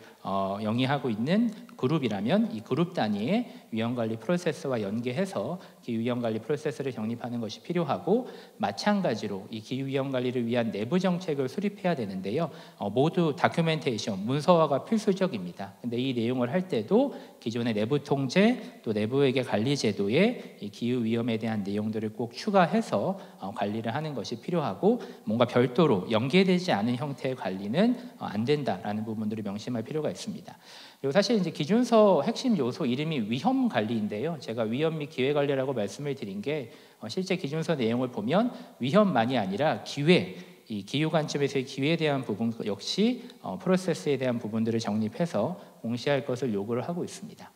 영위하고 있는 그룹이라면 이 그룹 단위의 위험관리 프로세스와 연계해서 기후위험관리 프로세스를 정립하는 것이 필요하고, 마찬가지로 이 기후위험관리를 위한 내부 정책을 수립해야 되는데요. 모두 다큐멘테이션, 문서화가 필수적입니다. 근데 이 내용을 할 때도 기존의 내부 통제 또 내부회계 관리 제도에 이 기후위험에 대한 내용들을 꼭 추가해서 관리를 하는 것이 필요하고, 뭔가 별도로 연계되지 않은 형태의 관리는 안 된다라는 부분들을 명심할 필요가 있습니다. 그리고 사실 이제 기준서 핵심 요소 이름이 위험 관리인데요. 제가 위험 및 기회 관리라고 말씀을 드린 게 실제 기준서 내용을 보면 위험만이 아니라 기회, 이 기후 관점에서의 기회에 대한 부분 역시 프로세스에 대한 부분들을 정립해서 공시할 것을 요구를 하고 있습니다.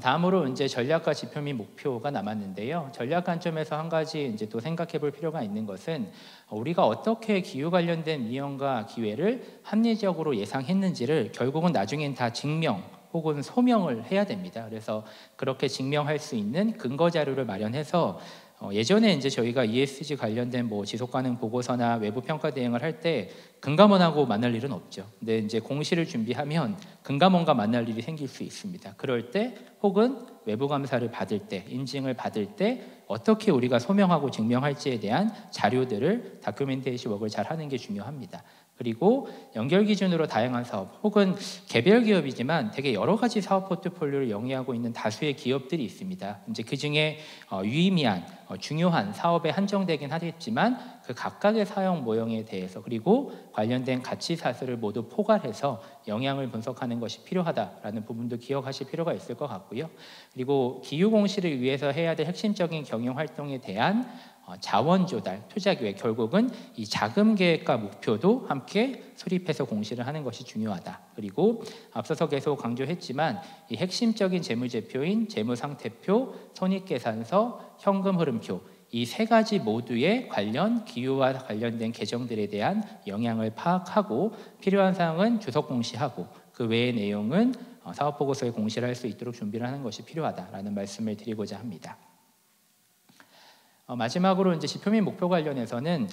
다음으로 이제 전략과 지표 및 목표가 남았는데요. 전략 관점에서 한 가지 이제 또 생각해 볼 필요가 있는 것은 우리가 어떻게 기후 관련된 위험과 기회를 합리적으로 예상했는지를 결국은 나중엔 다 증명 혹은 소명을 해야 됩니다. 그래서 그렇게 증명할 수 있는 근거 자료를 마련해서 예전에 이제 저희가 ESG 관련된 지속 가능 보고서나 외부 평가 대행을 할 때 금감원하고 만날 일은 없죠. 근데 이제 공시를 준비하면 금감원과 만날 일이 생길 수 있습니다. 그럴 때 혹은 외부 감사를 받을 때, 인증을 받을 때 어떻게 우리가 소명하고 증명할지에 대한 자료들을 다큐멘테이션 워크를 잘 하는 게 중요합니다. 그리고 연결 기준으로 다양한 사업 혹은 개별 기업이지만 되게 여러 가지 사업 포트폴리오를 영위하고 있는 다수의 기업들이 있습니다. 이제 그 중에 유의미한 중요한 사업에 한정되긴 하겠지만 그 각각의 사용 모형에 대해서 그리고 관련된 가치 사슬을 모두 포괄해서 영향을 분석하는 것이 필요하다라는 부분도 기억하실 필요가 있을 것 같고요. 그리고 기후 공시를 위해서 해야 될 핵심적인 경영 활동에 대한 자원 조달, 투자 계획, 결국은 이 자금 계획과 목표도 함께 수립해서 공시를 하는 것이 중요하다. 그리고 앞서서 계속 강조했지만 이 핵심적인 재무제표인 재무상태표, 손익계산서, 현금 흐름표 이 세 가지 모두의 관련 기후와 관련된 계정들에 대한 영향을 파악하고 필요한 사항은 주석 공시하고 그 외의 내용은 사업보고서에 공시를 할 수 있도록 준비를 하는 것이 필요하다라는 말씀을 드리고자 합니다. 마지막으로 이제 지표 및 목표 관련해서는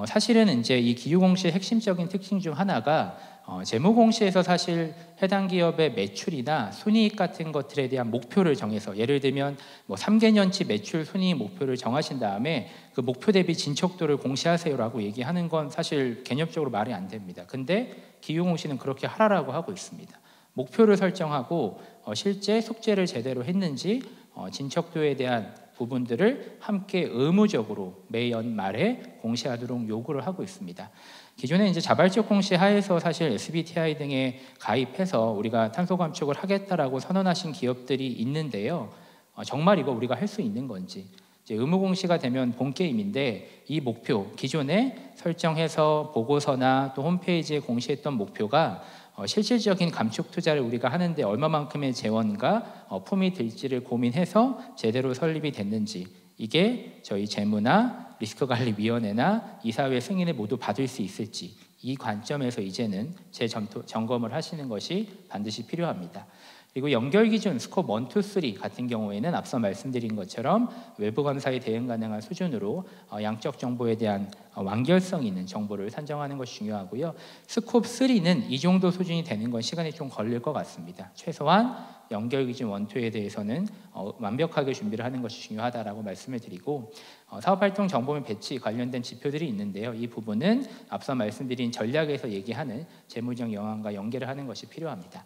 사실은 이제 이 기후 공시의 핵심적인 특징 중 하나가 재무 공시에서 사실 해당 기업의 매출이나 순이익 같은 것들에 대한 목표를 정해서 예를 들면 뭐 3개년치 매출 순이익 목표를 정하신 다음에 그 목표 대비 진척도를 공시하세요라고 얘기하는 건 사실 개념적으로 말이 안 됩니다. 근데 기후 공시는 그렇게 하라라고 하고 있습니다. 목표를 설정하고 실제 숙제를 제대로 했는지 진척도에 대한 부분들을 함께 의무적으로 매 연말에 공시하도록 요구를 하고 있습니다. 기존에 이제 자발적 공시 하에서 사실 SBTi 등에 가입해서 우리가 탄소 감축을 하겠다라고 선언하신 기업들이 있는데요. 정말 이거 우리가 할 수 있는 건지 이제 의무 공시가 되면 본 게임인데 이 목표 기존에 설정해서 보고서나 또 홈페이지에 공시했던 목표가 실질적인 감축 투자를 우리가 하는데 얼마만큼의 재원과 품이 들지를 고민해서 제대로 설립이 됐는지 이게 저희 재무나 리스크관리위원회나 이사회 승인을 모두 받을 수 있을지 이 관점에서 이제는 재점검을 하시는 것이 반드시 필요합니다. 그리고 연결 기준 스코프 1, 2, 3 같은 경우에는 앞서 말씀드린 것처럼 외부 감사에 대응 가능한 수준으로 양적 정보에 대한 완결성 있는 정보를 산정하는 것이 중요하고요. 스코프 3는 이 정도 수준이 되는 건 시간이 좀 걸릴 것 같습니다. 최소한 연결 기준 1, 2에 대해서는 완벽하게 준비를 하는 것이 중요하다라고 말씀을 드리고 사업활동 정보물 배치 관련된 지표들이 있는데요. 이 부분은 앞서 말씀드린 전략에서 얘기하는 재무적 영향과 연계를 하는 것이 필요합니다.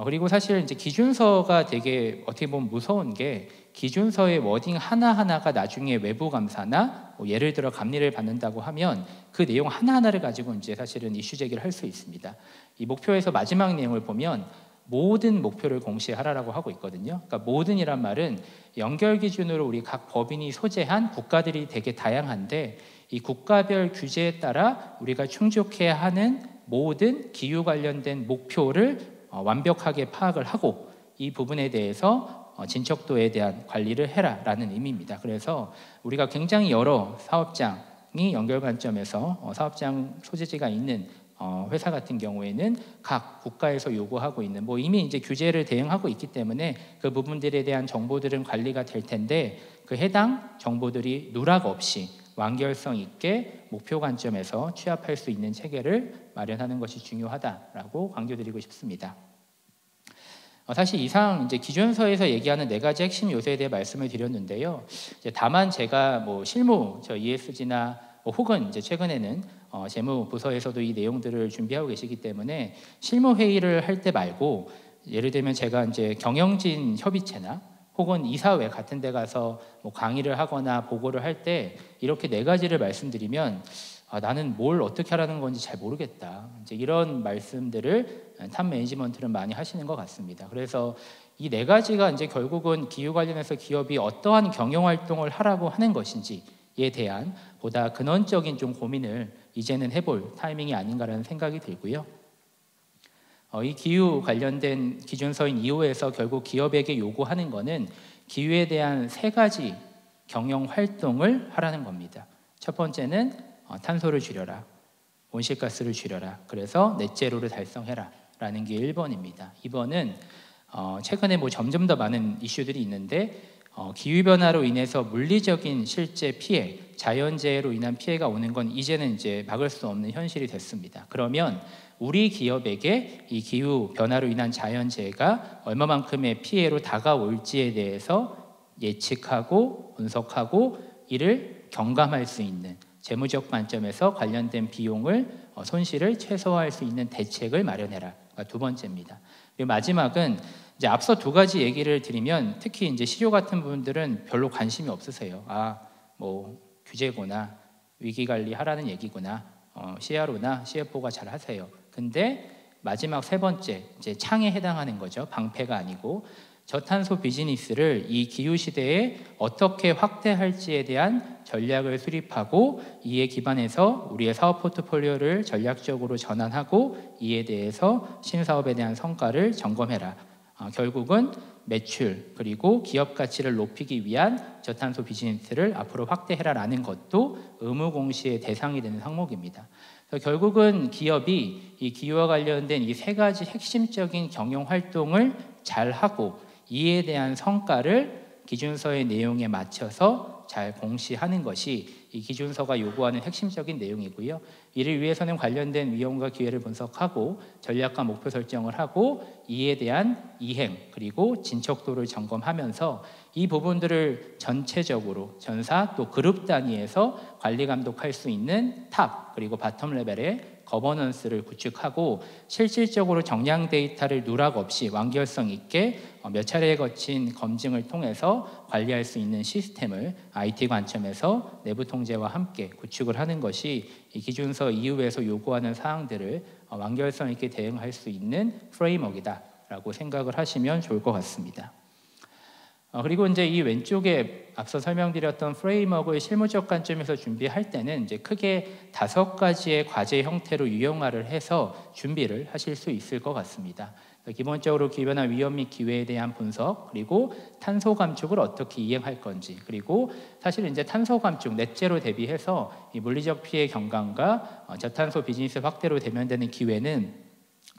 그리고 사실 이제 기준서가 되게 어떻게 보면 무서운 게 기준서의 워딩 하나하나가 나중에 외부 감사나 예를 들어 감리를 받는다고 하면 그 내용 하나하나를 가지고 이제 사실은 이슈 제기를 할 수 있습니다. 이 목표에서 마지막 내용을 보면 모든 목표를 공시하라라고 하고 있거든요. 그러니까 모든이란 말은 연결 기준으로 우리 각 법인이 소재한 국가들이 되게 다양한데 이 국가별 규제에 따라 우리가 충족해야 하는 모든 기후 관련된 목표를 완벽하게 파악을 하고 이 부분에 대해서 진척도에 대한 관리를 해라라는 의미입니다. 그래서 우리가 굉장히 여러 사업장이 연결 관점에서 사업장 소재지가 있는 회사 같은 경우에는 각 국가에서 요구하고 있는 이미 이제 규제를 대응하고 있기 때문에 그 부분들에 대한 정보들은 관리가 될 텐데 그 해당 정보들이 누락 없이 완결성 있게 목표 관점에서 취합할 수 있는 체계를 마련하는 것이 중요하다라고 강조드리고 싶습니다. 사실 이상 이제 기준서에서 얘기하는 4가지 핵심 요소에 대해 말씀을 드렸는데요. 이제 다만 제가 실무 ESG나 혹은 이제 최근에는 재무부서에서도 이 내용들을 준비하고 계시기 때문에 실무 회의를 할 때 말고 예를 들면 제가 이제 경영진 협의체나 혹은 이사회 같은 데 가서 강의를 하거나 보고를 할 때 이렇게 4가지를 말씀드리면 나는 뭘 어떻게 하라는 건지 잘 모르겠다. 이제 이런 말씀들을 탑 매니지먼트는 많이 하시는 것 같습니다. 그래서 이 4가지가 이제 결국은 기후 관련해서 기업이 어떠한 경영 활동을 하라고 하는 것인지에 대한 보다 근원적인 좀 고민을 이제는 해볼 타이밍이 아닌가라는 생각이 들고요. 이 기후 관련된 기준서인 2호에서 결국 기업에게 요구하는 것은 기후에 대한 3가지 경영 활동을 하라는 겁니다. 첫 번째는 탄소를 줄여라, 온실가스를 줄여라. 그래서 넷제로를 달성해라 라는 게 1번입니다. 2번은 최근에 점점 더 많은 이슈들이 있는데 기후변화로 인해서 물리적인 실제 피해, 자연재해로 인한 피해가 오는 건 이제는 이제 막을 수 없는 현실이 됐습니다. 그러면 우리 기업에게 이 기후변화로 인한 자연재해가 얼마만큼의 피해로 다가올지에 대해서 예측하고 분석하고 이를 경감할 수 있는 재무적 관점에서 관련된 비용을 손실을 최소화할 수 있는 대책을 마련해라. 두 번째입니다. 그리고 마지막은 이제 앞서 2가지 얘기를 드리면 특히 이제 시조 같은 분들은 별로 관심이 없으세요. 규제구나, 위기 관리 하라는 얘기구나, CRO나 CFO가 잘 하세요. 근데 마지막 3번째 이제 창에 해당하는 거죠. 방패가 아니고 저탄소 비즈니스를 이 기후시대에 어떻게 확대할지에 대한 전략을 수립하고 이에 기반해서 우리의 사업 포트폴리오를 전략적으로 전환하고 이에 대해서 신사업에 대한 성과를 점검해라. 결국은 매출 그리고 기업 가치를 높이기 위한 저탄소 비즈니스를 앞으로 확대해라라는 것도 의무 공시의 대상이 되는 항목입니다. 결국은 기업이 이 기후와 관련된 이 세 가지 핵심적인 경영 활동을 잘 하고 이에 대한 성과를 기준서의 내용에 맞춰서 잘 공시하는 것이 이 기준서가 요구하는 핵심적인 내용이고요. 이를 위해서는 관련된 위험과 기회를 분석하고 전략과 목표 설정을 하고 이에 대한 이행 그리고 진척도를 점검하면서 이 부분들을 전체적으로 전사 또 그룹 단위에서 관리 감독할 수 있는 탑 그리고 바텀 레벨의 거버넌스를 구축하고 실질적으로 정량 데이터를 누락 없이 완결성 있게 몇 차례에 거친 검증을 통해서 관리할 수 있는 시스템을 IT 관점에서 내부 통제와 함께 구축을 하는 것이 이 기준서 이후에서 요구하는 사항들을 완결성 있게 대응할 수 있는 프레임워크이다라고 생각을 하시면 좋을 것 같습니다. 그리고 이제 이 왼쪽에 앞서 설명드렸던 프레임워크의 실무적 관점에서 준비할 때는 이제 크게 5가지의 과제 형태로 유형화를 해서 준비를 하실 수 있을 것 같습니다. 기본적으로 기후변화 위험 및 기회에 대한 분석, 그리고 탄소 감축을 어떻게 이행할 건지, 그리고 사실 이제 탄소 감축 넷제로 대비해서 이 물리적 피해 경감과 저탄소 비즈니스 확대로 대면되는 기회는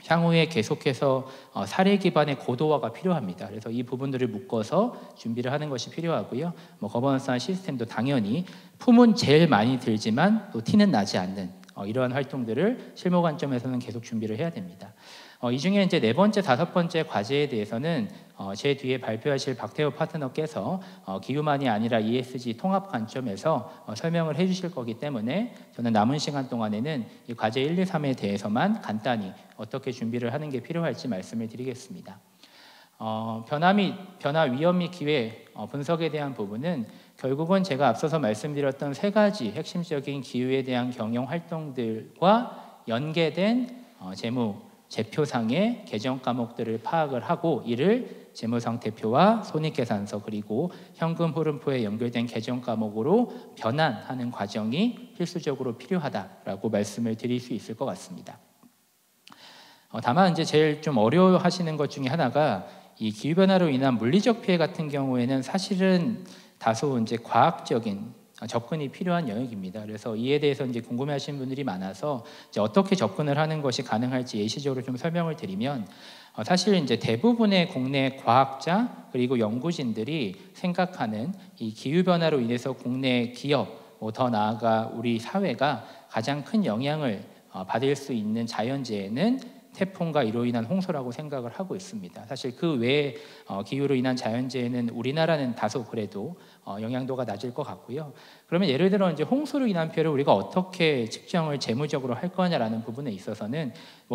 향후에 계속해서 사례 기반의 고도화가 필요합니다. 그래서 이 부분들을 묶어서 준비를 하는 것이 필요하고요. 거버넌스한 시스템도 당연히 품은 제일 많이 들지만 또 티는 나지 않는 이러한 활동들을 실무 관점에서는 계속 준비를 해야 됩니다. 이 중에 이제 4번째, 5번째 과제에 대해서는 제 뒤에 발표하실 박태호 파트너께서 기후만이 아니라 ESG 통합 관점에서 설명을 해주실 거기 때문에 저는 남은 시간 동안에는 이 과제 1, 2, 3에 대해서만 간단히 어떻게 준비를 하는 게 필요할지 말씀을 드리겠습니다. 변화 위험 및 기회 분석에 대한 부분은 결국은 제가 앞서서 말씀드렸던 3가지 핵심적인 기후에 대한 경영 활동들과 연계된 재표상의 개정 과목들을 파악을 하고 이를 재무상태표와 손익계산서 그리고 현금 흐름표에 연결된 개정 과목으로 변환하는 과정이 필수적으로 필요하다라고 말씀을 드릴 수 있을 것 같습니다. 다만 이제 제일 좀 어려워하시는 것 중에 하나가 이 기후 변화로 인한 물리적 피해 같은 경우에는 사실은 다소 이제 과학적인 접근이 필요한 영역입니다. 그래서 이에 대해서 이제 궁금해하시는 분들이 많아서 이제 어떻게 접근을 하는 것이 가능할지 예시적으로 좀 설명을 드리면 사실 이제 대부분의 국내 과학자 그리고 연구진들이 생각하는 이 기후 변화로 인해서 국내 기업 더 나아가 우리 사회가 가장 큰 영향을 받을 수 있는 자연재해는 태풍과 이로 인한 홍수라고 생각을 하고 있습니다. 사실 그 외에 기후로 인한 자연재해는 우리나라는 다소 그래도 영향도가 낮을 것 같고요. 그러면 예를 들어 이제 홍수로 인한 피해를 우리가 어떻게 측정을 재무적으로 할 거냐라는 부분에 있어서는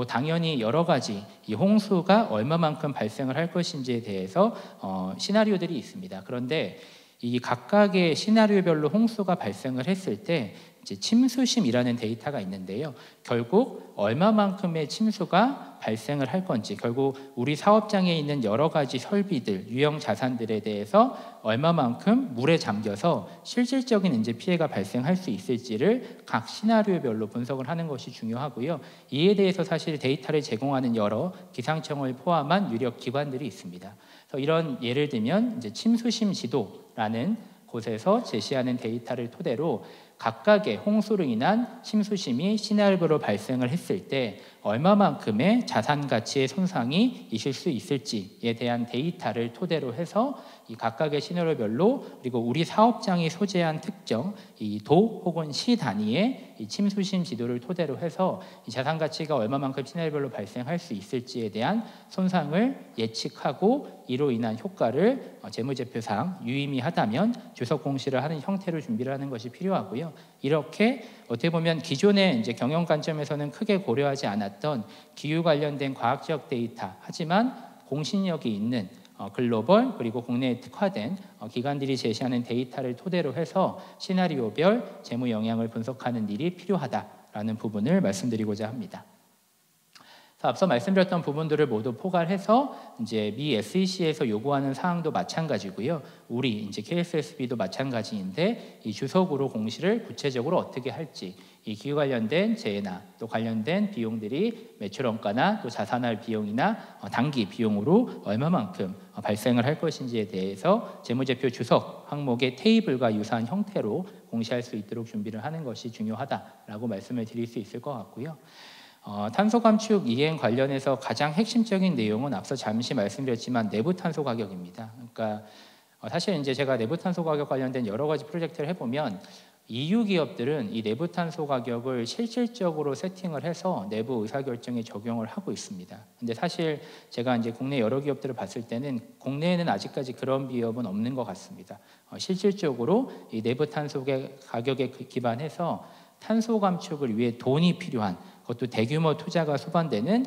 당연히 여러 가지 이 홍수가 얼마만큼 발생을 할 것인지에 대해서 시나리오들이 있습니다. 그런데 이 각각의 시나리오별로 홍수가 발생을 했을 때 이제 침수심이라는 데이터가 있는데요. 결국 얼마만큼의 침수가 발생을 할 건지, 결국 우리 사업장에 있는 여러 가지 설비들, 유형 자산들에 대해서 얼마만큼 물에 잠겨서 실질적인 이제 피해가 발생할 수 있을지를 각 시나리오별로 분석을 하는 것이 중요하고요. 이에 대해서 사실 데이터를 제공하는 여러 기상청을 포함한 유력 기관들이 있습니다. 그래서 이런 예를 들면 이제 침수심 지도라는 곳에서 제시하는 데이터를 토대로 각각의 홍수로 인한 침수심이 시나리오로 발생을 했을 때 얼마만큼의 자산 가치의 손상이 있을 수 있을지에 대한 데이터를 토대로 해서 이 각각의 시나리오별로 그리고 우리 사업장이 소재한 특정 이 도 혹은 시 단위의 이 침수심 지도를 토대로 해서 이 자산 가치가 얼마만큼 시나리오별로 발생할 수 있을지에 대한 손상을 예측하고 이로 인한 효과를 재무제표상 유의미하다면 주석 공시를 하는 형태로 준비를 하는 것이 필요하고요. 이렇게 어떻게 보면 기존의 이제 경영 관점에서는 크게 고려하지 않았던 기후 관련된 과학적 데이터 하지만 공신력이 있는 글로벌 그리고 국내에 특화된 기관들이 제시하는 데이터를 토대로 해서 시나리오별 재무 영향을 분석하는 일이 필요하다라는 부분을 말씀드리고자 합니다. 앞서 말씀드렸던 부분들을 모두 포괄해서 이제 미 SEC에서 요구하는 사항도 마찬가지고요. 우리 이제 KSSB도 마찬가지인데 이 주석으로 공시를 구체적으로 어떻게 할지, 이 기후 관련된 재해나 또 관련된 비용들이 매출 원가나 또 자산할 비용이나 단기 비용으로 얼마만큼 발생을 할 것인지에 대해서 재무제표 주석 항목의 테이블과 유사한 형태로 공시할 수 있도록 준비를 하는 것이 중요하다라고 말씀을 드릴 수 있을 것 같고요. 탄소 감축 이행 관련해서 가장 핵심적인 내용은 앞서 잠시 말씀드렸지만 내부 탄소 가격입니다. 그러니까 사실 이제 제가 내부 탄소 가격 관련된 여러 가지 프로젝트를 해보면 EU 기업들은 이 내부 탄소 가격을 실질적으로 세팅을 해서 내부 의사결정에 적용을 하고 있습니다. 근데 사실 제가 이제 국내 여러 기업들을 봤을 때는 국내에는 아직까지 그런 기업은 없는 것 같습니다. 실질적으로 이 내부 탄소 가격에 기반해서 탄소 감축을 위해 돈이 필요한, 그것도 대규모 투자가 수반되는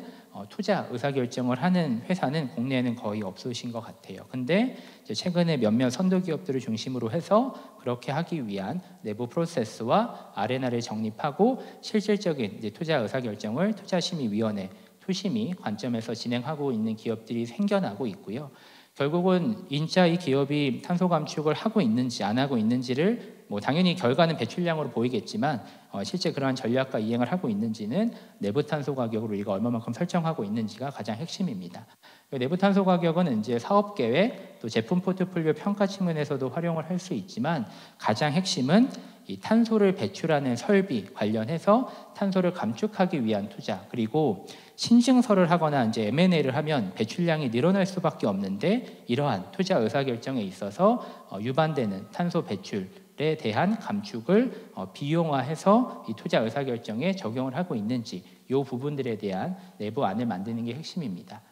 투자 의사결정을 하는 회사는 국내에는 거의 없으신 것 같아요. 근데 이제 최근에 몇몇 선도 기업들을 중심으로 해서 그렇게 하기 위한 내부 프로세스와 아레나를 정립하고 실질적인 이제 투자 의사결정을 투자심의위원회, 투심의 관점에서 진행하고 있는 기업들이 생겨나고 있고요. 결국은 진짜 이 기업이 탄소 감축을 하고 있는지 안 하고 있는지를 뭐 당연히 결과는 배출량으로 보이겠지만 실제 그러한 전략과 이행을 하고 있는지는 내부 탄소 가격으로 우리가 얼마만큼 설정하고 있는지가 가장 핵심입니다. 내부 탄소 가격은 이제 사업 계획 또 제품 포트폴리오 평가 측면에서도 활용을 할 수 있지만 가장 핵심은 이 탄소를 배출하는 설비 관련해서 탄소를 감축하기 위한 투자, 그리고 신증설을 하거나 이제 M&A를 하면 배출량이 늘어날 수밖에 없는데 이러한 투자 의사결정에 있어서 유반되는 탄소 배출에 대한 감축을 비용화해서 이 투자 의사결정에 적용을 하고 있는지 이 부분들에 대한 내부안을 만드는 게 핵심입니다.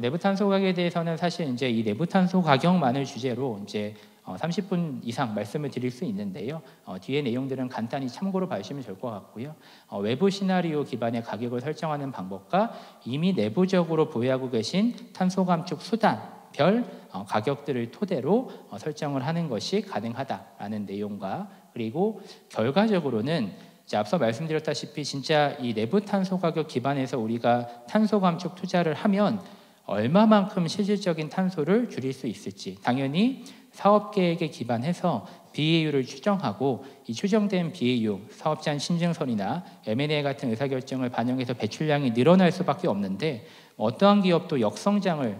내부 탄소 가격에 대해서는 사실 이제 이 내부 탄소 가격만을 주제로 이제 30분 이상 말씀을 드릴 수 있는데요. 뒤에 내용들은 간단히 참고로 봐주시면 좋을 것 같고요. 외부 시나리오 기반의 가격을 설정하는 방법과 이미 내부적으로 보유하고 계신 탄소 감축 수단별 가격들을 토대로 설정을 하는 것이 가능하다라는 내용과, 그리고 결과적으로는 앞서 말씀드렸다시피 진짜 이 내부 탄소 가격 기반에서 우리가 탄소 감축 투자를 하면 얼마만큼 실질적인 탄소를 줄일 수 있을지, 당연히 사업 계획에 기반해서 BAU를 추정하고 이 추정된 BAU, 사업 제한 신증설이나 M&A 같은 의사결정을 반영해서 배출량이 늘어날 수밖에 없는데 어떠한 기업도 역성장을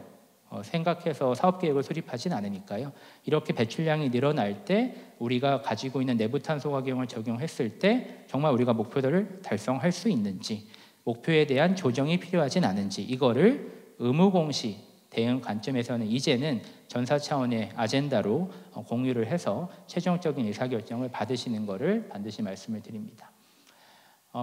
생각해서 사업 계획을 수립하진 않으니까요. 이렇게 배출량이 늘어날 때 우리가 가지고 있는 내부 탄소 가격을 적용했을 때 정말 우리가 목표들을 달성할 수 있는지, 목표에 대한 조정이 필요하진 않은지, 이거를 의무공시 대응 관점에서는 이제는 전사 차원의 아젠다로 공유를 해서 최종적인 의사결정을 받으시는 것을 반드시 말씀을 드립니다.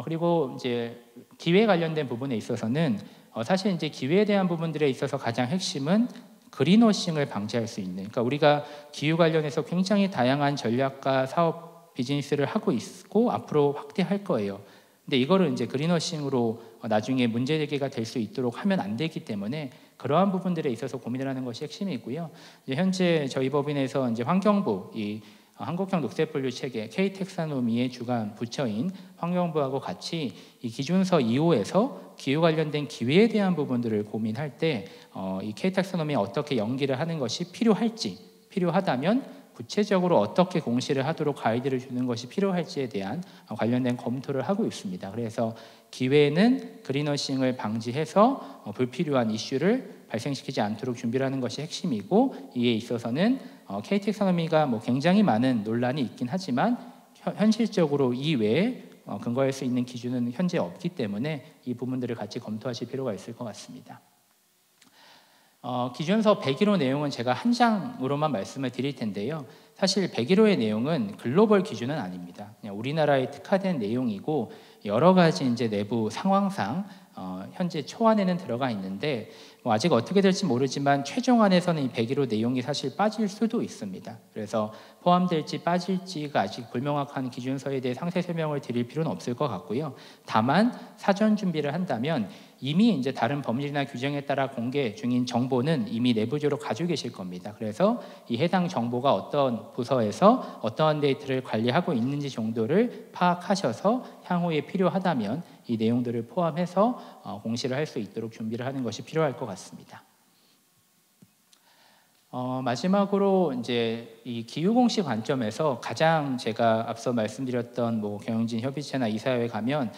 그리고 이제 기회 관련된 부분에 있어서는 사실 이제 기회에 대한 부분들에 있어서 가장 핵심은 그린워싱을 방지할 수 있는, 그러니까 우리가 기후 관련해서 굉장히 다양한 전략과 사업 비즈니스를 하고 있고 앞으로 확대할 거예요. 근데 이거를 이제 그린워싱으로 나중에 문제제기가 될 수 있도록 하면 안 되기 때문에 그러한 부분들에 있어서 고민을 하는 것이 핵심이고요. 이제 현재 저희 법인에서 이제 환경부 이 한국형 녹색분류 체계 K-텍사노미의 주관 부처인 환경부하고 같이 이 기준서 2호에서 기후 관련된 기회에 대한 부분들을 고민할 때 이 K-텍사노미에 어떻게 연기를 하는 것이 필요할지, 필요하다면 구체적으로 어떻게 공시를 하도록 가이드를 주는 것이 필요할지에 대한 관련된 검토를 하고 있습니다. 그래서 기회는 그린워싱을 방지해서 불필요한 이슈를 발생시키지 않도록 준비를 하는 것이 핵심이고, 이에 있어서는 KT엑사노미가 뭐 굉장히 많은 논란이 있긴 하지만 현실적으로 이외에 근거할 수 있는 기준은 현재 없기 때문에 이 부분들을 같이 검토하실 필요가 있을 것 같습니다. 기준서 101호 내용은 제가 한 장으로만 말씀을 드릴 텐데요. 사실 101호의 내용은 글로벌 기준은 아닙니다. 그냥 우리나라에 특화된 내용이고 여러 가지 이제 내부 상황상 현재 초안에는 들어가 있는데 뭐 아직 어떻게 될지 모르지만 최종안에서는 이 101호 내용이 사실 빠질 수도 있습니다. 그래서 포함될지 빠질지가 아직 불명확한 기준서에 대해 상세 설명을 드릴 필요는 없을 것 같고요. 다만 사전 준비를 한다면 이미 이제 다른 법률이나 규정에 따라 공개 중인 정보는 이미 내부적으로 가지고 계실 겁니다. 그래서 이 해당 정보가 어떤 부서에서 어떠한 데이터를 관리하고 있는지 정도를 파악하셔서 향후에 필요하다면 이 내용들을 포함해서 공시를 할 수 있도록 준비를 하는 것이 필요할 것 같습니다. 마지막으로 이제 이 기후공시 관점에서 가장 제가 앞서 말씀드렸던 뭐 경영진 협의체나 이사회에 가면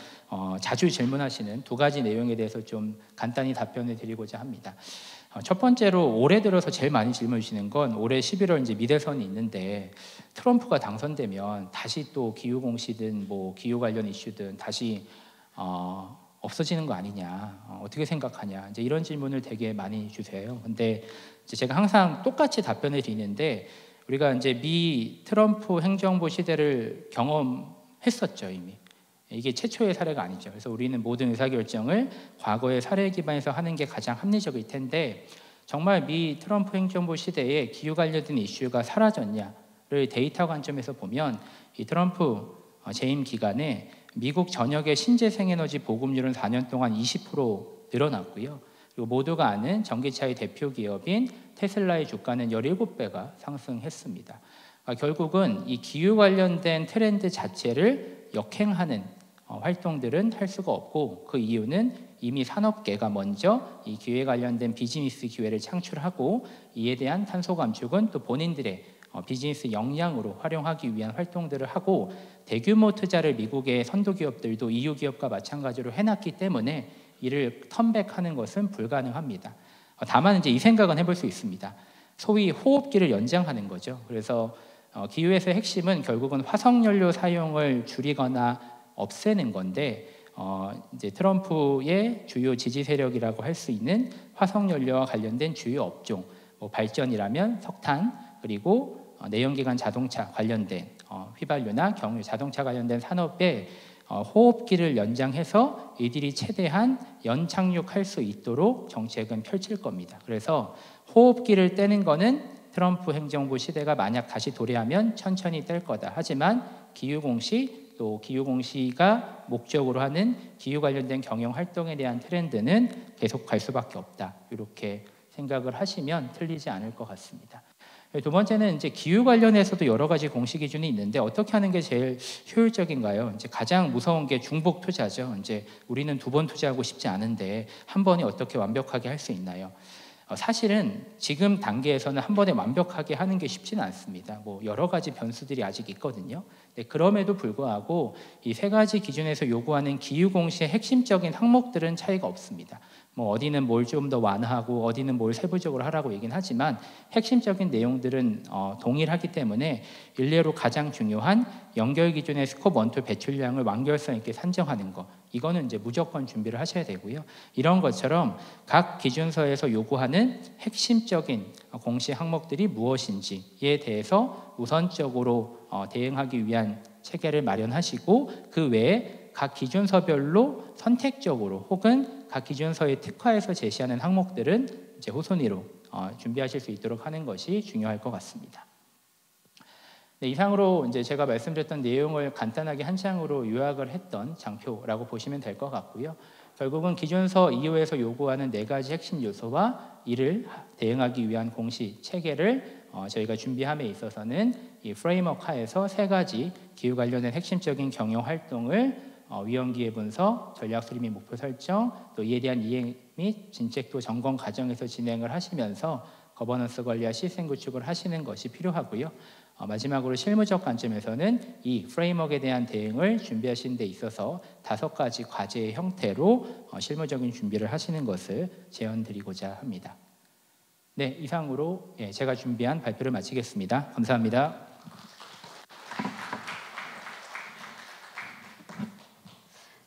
자주 질문하시는 두 가지 내용에 대해서 좀 간단히 답변을 드리고자 합니다. 첫 번째로 올해 들어서 제일 많이 질문 주시는 건 올해 11월 이제 미대선이 있는데 트럼프가 당선되면 다시 또 기후공시든 뭐 기후 관련 이슈든 다시 없어지는 거 아니냐, 어떻게 생각하냐, 이제 이런 질문을 되게 많이 주세요. 근데 이제 제가 항상 똑같이 답변을 드리는데 우리가 이제 미 트럼프 행정부 시대를 경험했었죠 이미. 이게 최초의 사례가 아니죠. 그래서 우리는 모든 의사결정을 과거의 사례에 기반해서 하는 게 가장 합리적일 텐데 정말 미 트럼프 행정부 시대에 기후 관련된 이슈가 사라졌냐를 데이터 관점에서 보면 이 트럼프 재임 기간에 미국 전역의 신재생에너지 보급률은 4년 동안 20% 늘어났고요. 그리고 모두가 아는 전기차의 대표 기업인 테슬라의 주가는 17배가 상승했습니다. 결국은 이 기후 관련된 트렌드 자체를 역행하는 활동들은 할 수가 없고 그 이유는 이미 산업계가 먼저 이 기후에 관련된 비즈니스 기회를 창출하고 이에 대한 탄소 감축은 또 본인들의 비즈니스 역량으로 활용하기 위한 활동들을 하고 대규모 투자를 미국의 선도 기업들도 EU 기업과 마찬가지로 해놨기 때문에 이를 턴백하는 것은 불가능합니다. 다만 이제 이 생각은 해볼 수 있습니다. 소위 호흡기를 연장하는 거죠. 그래서 기후에서의 핵심은 결국은 화석연료 사용을 줄이거나 없애는 건데 이제 트럼프의 주요 지지 세력이라고 할 수 있는 화석연료와 관련된 주요 업종, 뭐 발전이라면 석탄 그리고 내연기관 자동차 관련된 휘발유나 경유 자동차 관련된 산업에 호흡기를 연장해서 이들이 최대한 연착륙할 수 있도록 정책은 펼칠 겁니다. 그래서 호흡기를 떼는 거는 트럼프 행정부 시대가 만약 다시 도래하면 천천히 뗄 거다. 하지만 기후공시 또 기후공시가 목적으로 하는 기후 관련된 경영 활동에 대한 트렌드는 계속 갈 수밖에 없다. 이렇게 생각을 하시면 틀리지 않을 것 같습니다. 두 번째는 이제 기후 관련해서도 여러 가지 공시 기준이 있는데 어떻게 하는 게 제일 효율적인가요? 이제 가장 무서운 게 중복 투자죠. 이제 우리는 2번 투자하고 싶지 않은데 한 번에 어떻게 완벽하게 할 수 있나요? 사실은 지금 단계에서는 한 번에 완벽하게 하는 게 쉽지는 않습니다. 뭐 여러 가지 변수들이 아직 있거든요. 그럼에도 불구하고 이 세 가지 기준에서 요구하는 기후 공시의 핵심적인 항목들은 차이가 없습니다. 뭐 어디는 뭘 좀 더 완화하고 어디는 뭘 세부적으로 하라고 얘기는 하지만 핵심적인 내용들은 동일하기 때문에 일례로 가장 중요한 연결 기준의 스콥 1, 2 배출량을 완결성 있게 산정하는 거, 이거는 이제 무조건 준비를 하셔야 되고요. 이런 것처럼 각 기준서에서 요구하는 핵심적인 공시 항목들이 무엇인지에 대해서 우선적으로 대응하기 위한 체계를 마련하시고 그 외에 각 기준서별로 선택적으로 혹은 각 기준서에 특화해서 제시하는 항목들은 이제 후순위로 준비하실 수 있도록 하는 것이 중요할 것 같습니다. 네, 이상으로 이제 제가 말씀드렸던 내용을 간단하게 한 장으로 요약을 했던 장표라고 보시면 될 것 같고요. 결국은 기준서 2호에서 요구하는 4가지 핵심 요소와 이를 대응하기 위한 공시 체계를 저희가 준비함에 있어서는 이 프레임워크 하에서 3가지 기후 관련된 핵심적인 경영 활동을 위험기회 분석, 전략 수립 및 목표 설정, 또 이에 대한 이행 및 진척도 점검 과정에서 진행을 하시면서 거버넌스 관리와 시스템 구축을 하시는 것이 필요하고요. 마지막으로 실무적 관점에서는 이 프레임워크에 대한 대응을 준비하시는 데 있어서 5가지 과제의 형태로 실무적인 준비를 하시는 것을 제언드리고자 합니다. 네, 이상으로 제가 준비한 발표를 마치겠습니다. 감사합니다.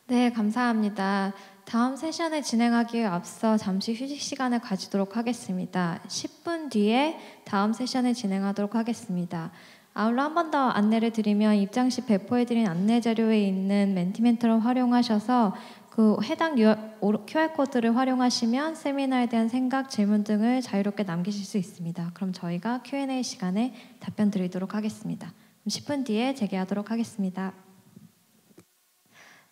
네, 감사합니다. 다음 세션을 진행하기에 앞서 잠시 휴식 시간을 가지도록 하겠습니다. 10분 뒤에 다음 세션을 진행하도록 하겠습니다. 아울러 한 번 더 안내를 드리면 입장 시 배포해드린 안내 자료에 있는 멘티멘트를 활용하셔서 그 해당 QR코드를 활용하시면 세미나에 대한 생각, 질문 등을 자유롭게 남기실 수 있습니다. 그럼 저희가 Q&A 시간에 답변 드리도록 하겠습니다. 10분 뒤에 재개하도록 하겠습니다.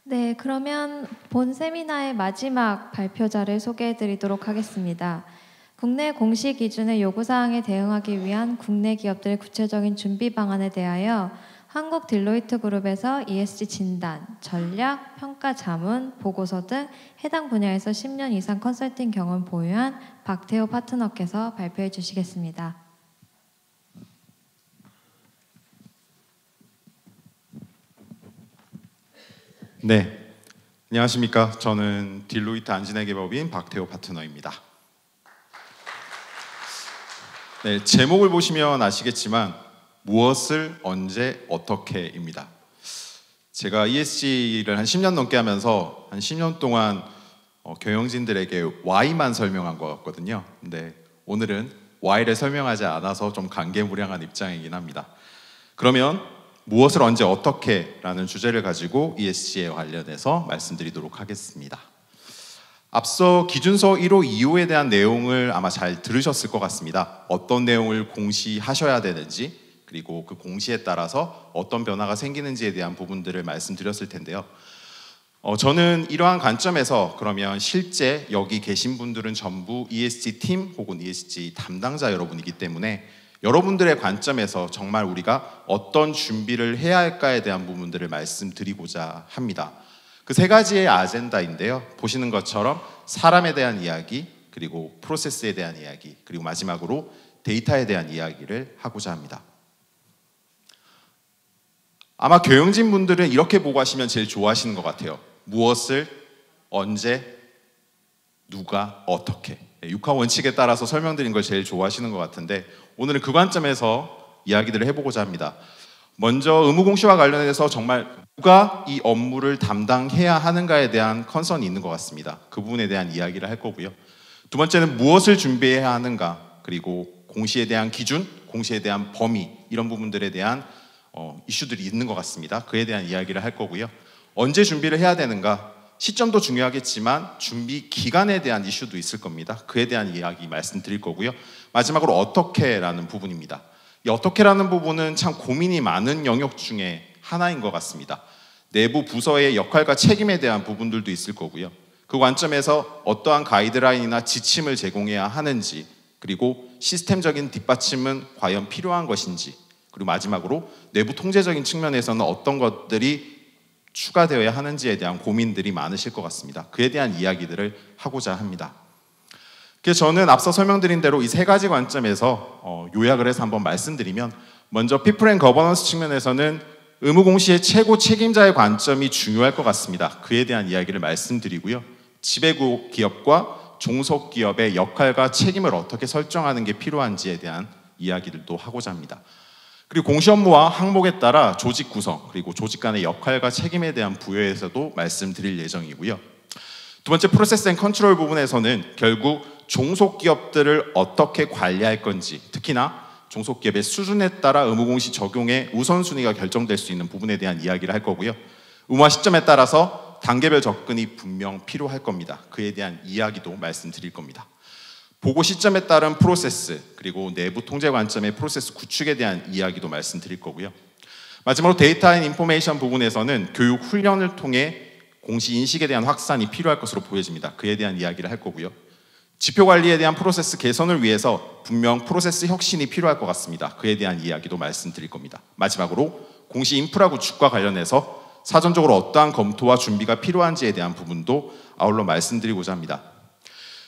네, 그러면 본 세미나의 마지막 발표자를 소개해 드리도록 하겠습니다. 국내 공시 기준의 요구사항에 대응하기 위한 국내 기업들의 구체적인 준비 방안에 대하여 한국 딜로이트 그룹에서 ESG 진단, 전략, 평가 자문, 보고서 등 해당 분야에서 10년 이상 컨설팅 경험 보유한 박태호 파트너께서 발표해 주시겠습니다. 네, 안녕하십니까. 저는 딜로이트 안진회계 법인 박태호 파트너입니다. 네, 제목을 보시면 아시겠지만 무엇을 언제 어떻게입니다. 제가 ESG를 한 10년 넘게 하면서 한 10년 동안 경영진들에게 Y만 설명한 것 같거든요. 근데 오늘은 Y를 설명하지 않아서 좀 감개무량한 입장이긴 합니다. 그러면 무엇을 언제 어떻게 라는 주제를 가지고 ESG에 관련해서 말씀드리도록 하겠습니다. 앞서 기준서 1호 2호에 대한 내용을 아마 잘 들으셨을 것 같습니다. 어떤 내용을 공시하셔야 되는지, 그리고 그 공시에 따라서 어떤 변화가 생기는지에 대한 부분들을 말씀드렸을 텐데요. 저는 이러한 관점에서 그러면 실제 여기 계신 분들은 전부 ESG 팀 혹은 ESG 담당자 여러분이기 때문에 여러분들의 관점에서 정말 우리가 어떤 준비를 해야 할까에 대한 부분들을 말씀드리고자 합니다. 그 세 가지의 아젠다인데요. 보시는 것처럼 사람에 대한 이야기, 그리고 프로세스에 대한 이야기, 그리고 마지막으로 데이터에 대한 이야기를 하고자 합니다. 아마 경영진 분들은 이렇게 보고 하시면 제일 좋아하시는 것 같아요. 무엇을, 언제, 누가, 어떻게. 6화 원칙에 따라서 설명드린 걸 제일 좋아하시는 것 같은데 오늘은 그 관점에서 이야기들을 해보고자 합니다. 먼저 의무공시와 관련해서 정말 누가 이 업무를 담당해야 하는가에 대한 컨선이 있는 것 같습니다. 그 부분에 대한 이야기를 할 거고요. 두 번째는 무엇을 준비해야 하는가, 그리고 공시에 대한 기준, 공시에 대한 범위, 이런 부분들에 대한 이슈들이 있는 것 같습니다. 그에 대한 이야기를 할 거고요. 언제 준비를 해야 되는가, 시점도 중요하겠지만 준비 기간에 대한 이슈도 있을 겁니다. 그에 대한 이야기 말씀드릴 거고요. 마지막으로 어떻게라는 부분입니다. 이 어떻게라는 부분은 참 고민이 많은 영역 중에 하나인 것 같습니다. 내부 부서의 역할과 책임에 대한 부분들도 있을 거고요. 그 관점에서 어떠한 가이드라인이나 지침을 제공해야 하는지, 그리고 시스템적인 뒷받침은 과연 필요한 것인지, 그리고 마지막으로 내부 통제적인 측면에서는 어떤 것들이 추가되어야 하는지에 대한 고민들이 많으실 것 같습니다. 그에 대한 이야기들을 하고자 합니다. 그래서 저는 앞서 설명드린 대로 이 세 가지 관점에서 요약을 해서 한번 말씀드리면, 먼저 피플 앤 거버넌스 측면에서는 의무공시의 최고 책임자의 관점이 중요할 것 같습니다. 그에 대한 이야기를 말씀드리고요. 지배구 기업과 종속기업의 역할과 책임을 어떻게 설정하는 게 필요한지에 대한 이야기들도 하고자 합니다. 그리고 공시 업무와 항목에 따라 조직 구성, 그리고 조직 간의 역할과 책임에 대한 부여에서도 말씀드릴 예정이고요. 두 번째 프로세스 앤 컨트롤 부분에서는 결국 종속기업들을 어떻게 관리할 건지, 특히나 종속기업의 수준에 따라 의무공시 적용의 우선순위가 결정될 수 있는 부분에 대한 이야기를 할 거고요. 의무화 시점에 따라서 단계별 접근이 분명 필요할 겁니다. 그에 대한 이야기도 말씀드릴 겁니다. 보고 시점에 따른 프로세스, 그리고 내부 통제 관점의 프로세스 구축에 대한 이야기도 말씀드릴 거고요. 마지막으로 데이터 앤 인포메이션 부분에서는 교육 훈련을 통해 공시 인식에 대한 확산이 필요할 것으로 보여집니다. 그에 대한 이야기를 할 거고요. 지표 관리에 대한 프로세스 개선을 위해서 분명 프로세스 혁신이 필요할 것 같습니다. 그에 대한 이야기도 말씀드릴 겁니다. 마지막으로 공시 인프라 구축과 관련해서 사전적으로 어떠한 검토와 준비가 필요한지에 대한 부분도 아울러 말씀드리고자 합니다.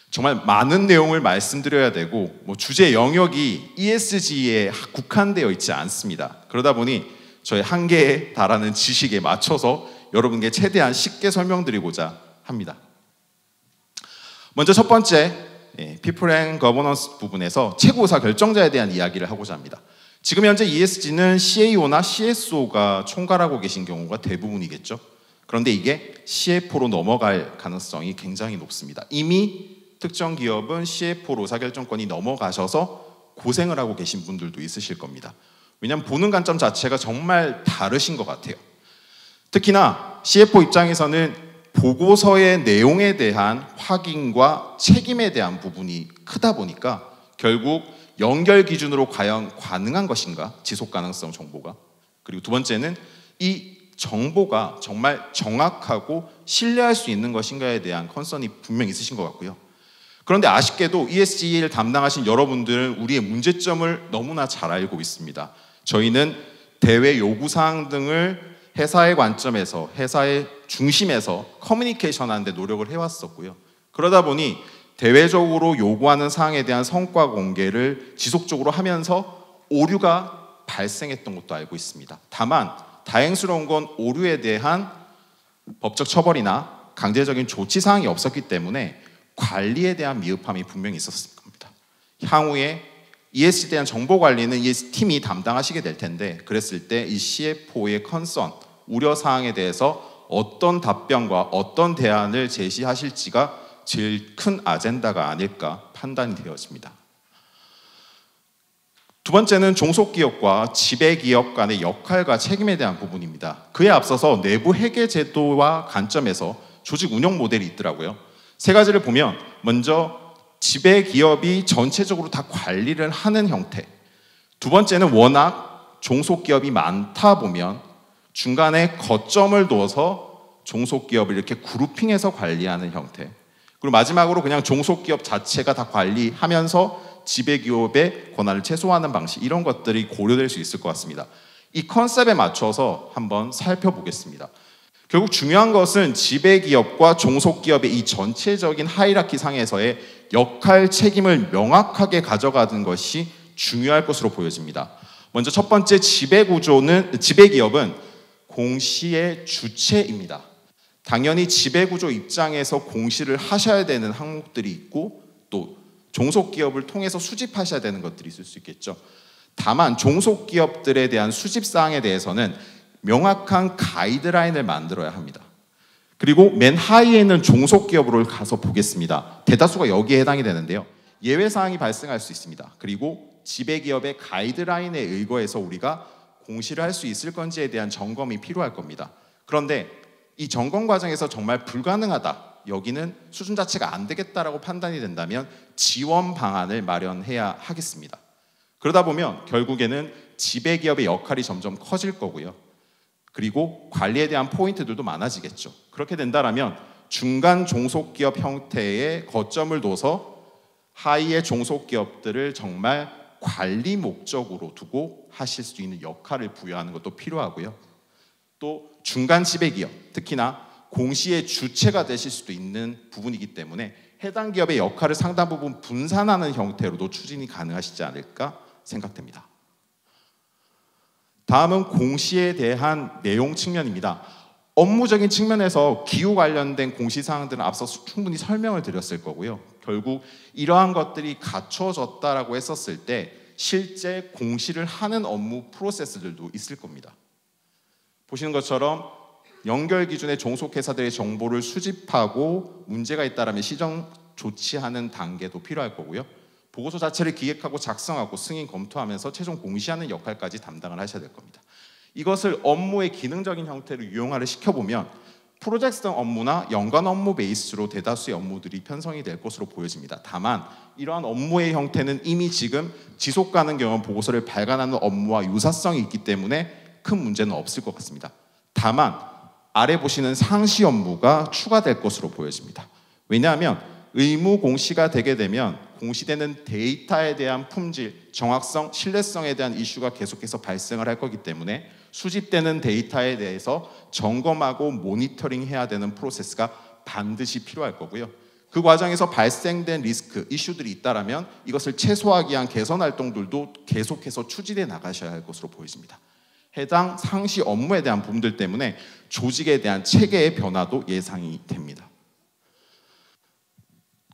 정말 많은 내용을 말씀드려야 되고 주제 영역이 ESG에 국한되어 있지 않습니다. 그러다 보니 저희 한계에 달하는 지식에 맞춰서 여러분께 최대한 쉽게 설명드리고자 합니다. 먼저 첫 번째, People and Governance 부분에서 최고의사 결정자에 대한 이야기를 하고자 합니다. 지금 현재 ESG는 CAO나 CSO가 총괄하고 계신 경우가 대부분이겠죠. 그런데 이게 CFO로 넘어갈 가능성이 굉장히 높습니다. 이미 특정 기업은 CFO로 의사결정권이 넘어가셔서 고생을 하고 계신 분들도 있으실 겁니다. 왜냐하면 보는 관점 자체가 정말 다르신 것 같아요. 특히나 CFO 입장에서는 보고서의 내용에 대한 확인과 책임에 대한 부분이 크다 보니까 결국 연결 기준으로 과연 가능한 것인가, 지속 가능성 정보가. 그리고 두 번째는 이 정보가 정말 정확하고 신뢰할 수 있는 것인가에 대한 컨선이 분명히 있으신 것 같고요. 그런데 아쉽게도 ESG를 담당하신 여러분들은 우리의 문제점을 너무나 잘 알고 있습니다. 저희는 대외 요구사항 등을 회사의 관점에서, 회사의 중심에서 커뮤니케이션하는 데 노력을 해왔었고요. 그러다 보니 대외적으로 요구하는 사항에 대한 성과 공개를 지속적으로 하면서 오류가 발생했던 것도 알고 있습니다. 다만 다행스러운 건 오류에 대한 법적 처벌이나 강제적인 조치 사항이 없었기 때문에 관리에 대한 미흡함이 분명히 있었을 겁니다. 향후에 ESG에 대한 정보 관리는 ESG 팀이 담당하시게 될 텐데, 그랬을 때 이 CFO의 컨선, 우려 사항에 대해서 어떤 답변과 어떤 대안을 제시하실지가 제일 큰 아젠다가 아닐까 판단이 되어집니다. 두 번째는 종속기업과 지배기업 간의 역할과 책임에 대한 부분입니다. 그에 앞서서 내부 회계 제도와 관점에서 조직 운영 모델이 있더라고요. 세 가지를 보면, 먼저 지배기업이 전체적으로 다 관리를 하는 형태. 두 번째는 워낙 종속기업이 많다 보면 중간에 거점을 둬서 종속기업을 이렇게 그룹핑해서 관리하는 형태. 그리고 마지막으로 그냥 종속기업 자체가 다 관리하면서 지배기업의 권한을 최소화하는 방식, 이런 것들이 고려될 수 있을 것 같습니다. 이 컨셉에 맞춰서 한번 살펴보겠습니다. 결국 중요한 것은 지배기업과 종속기업의 이 전체적인 하이라키 상에서의 역할, 책임을 명확하게 가져가는 것이 중요할 것으로 보여집니다. 먼저 첫 번째, 지배기업은 공시의 주체입니다. 당연히 지배구조 입장에서 공시를 하셔야 되는 항목들이 있고, 또 종속기업을 통해서 수집하셔야 되는 것들이 있을 수 있겠죠. 다만 종속기업들에 대한 수집사항에 대해서는 명확한 가이드라인을 만들어야 합니다. 그리고 맨 하위에 있는 종속기업으로 가서 보겠습니다. 대다수가 여기에 해당이 되는데요. 예외사항이 발생할 수 있습니다. 그리고 지배기업의 가이드라인에 의거해서 우리가 공시를 할 수 있을 건지에 대한 점검이 필요할 겁니다. 그런데 이 점검 과정에서 정말 불가능하다, 여기는 수준 자체가 안 되겠다라고 판단이 된다면 지원 방안을 마련해야 하겠습니다. 그러다 보면 결국에는 지배기업의 역할이 점점 커질 거고요. 그리고 관리에 대한 포인트들도 많아지겠죠. 그렇게 된다면 중간 종속기업 형태의 거점을 둬서 하위의 종속기업들을 정말 관리 목적으로 두고 하실 수 있는 역할을 부여하는 것도 필요하고요. 또 중간 지배기업, 특히나 공시의 주체가 되실 수도 있는 부분이기 때문에 해당 기업의 역할을 상당 부분 분산하는 형태로도 추진이 가능하시지 않을까 생각됩니다. 다음은 공시에 대한 내용 측면입니다. 업무적인 측면에서 기후 관련된 공시사항들은 앞서 충분히 설명을 드렸을 거고요. 결국 이러한 것들이 갖춰졌다라고 했었을 때 실제 공시를 하는 업무 프로세스들도 있을 겁니다. 보시는 것처럼 연결 기준의 종속회사들의 정보를 수집하고 문제가 있다면 시정 조치하는 단계도 필요할 거고요. 보고서 자체를 기획하고 작성하고 승인 검토하면서 최종 공시하는 역할까지 담당을 하셔야 될 겁니다. 이것을 업무의 기능적인 형태로 유용화를 시켜보면 프로젝트성 업무나 연관 업무 베이스로 대다수의 업무들이 편성이 될 것으로 보여집니다. 다만 이러한 업무의 형태는 이미 지금 지속 가능 경험 보고서를 발간하는 업무와 유사성이 있기 때문에 큰 문제는 없을 것 같습니다. 다만 아래 보시는 상시 업무가 추가될 것으로 보여집니다. 왜냐하면 의무 공시가 되게 되면 공시되는 데이터에 대한 품질, 정확성, 신뢰성에 대한 이슈가 계속해서 발생을 할 거기 때문에 수집되는 데이터에 대해서 점검하고 모니터링해야 되는 프로세스가 반드시 필요할 거고요. 그 과정에서 발생된 리스크, 이슈들이 있다면 이것을 최소화하기 위한 개선 활동들도 계속해서 추진해 나가셔야 할 것으로 보여집니다. 해당 상시 업무에 대한 부분들 때문에 조직에 대한 체계의 변화도 예상이 됩니다.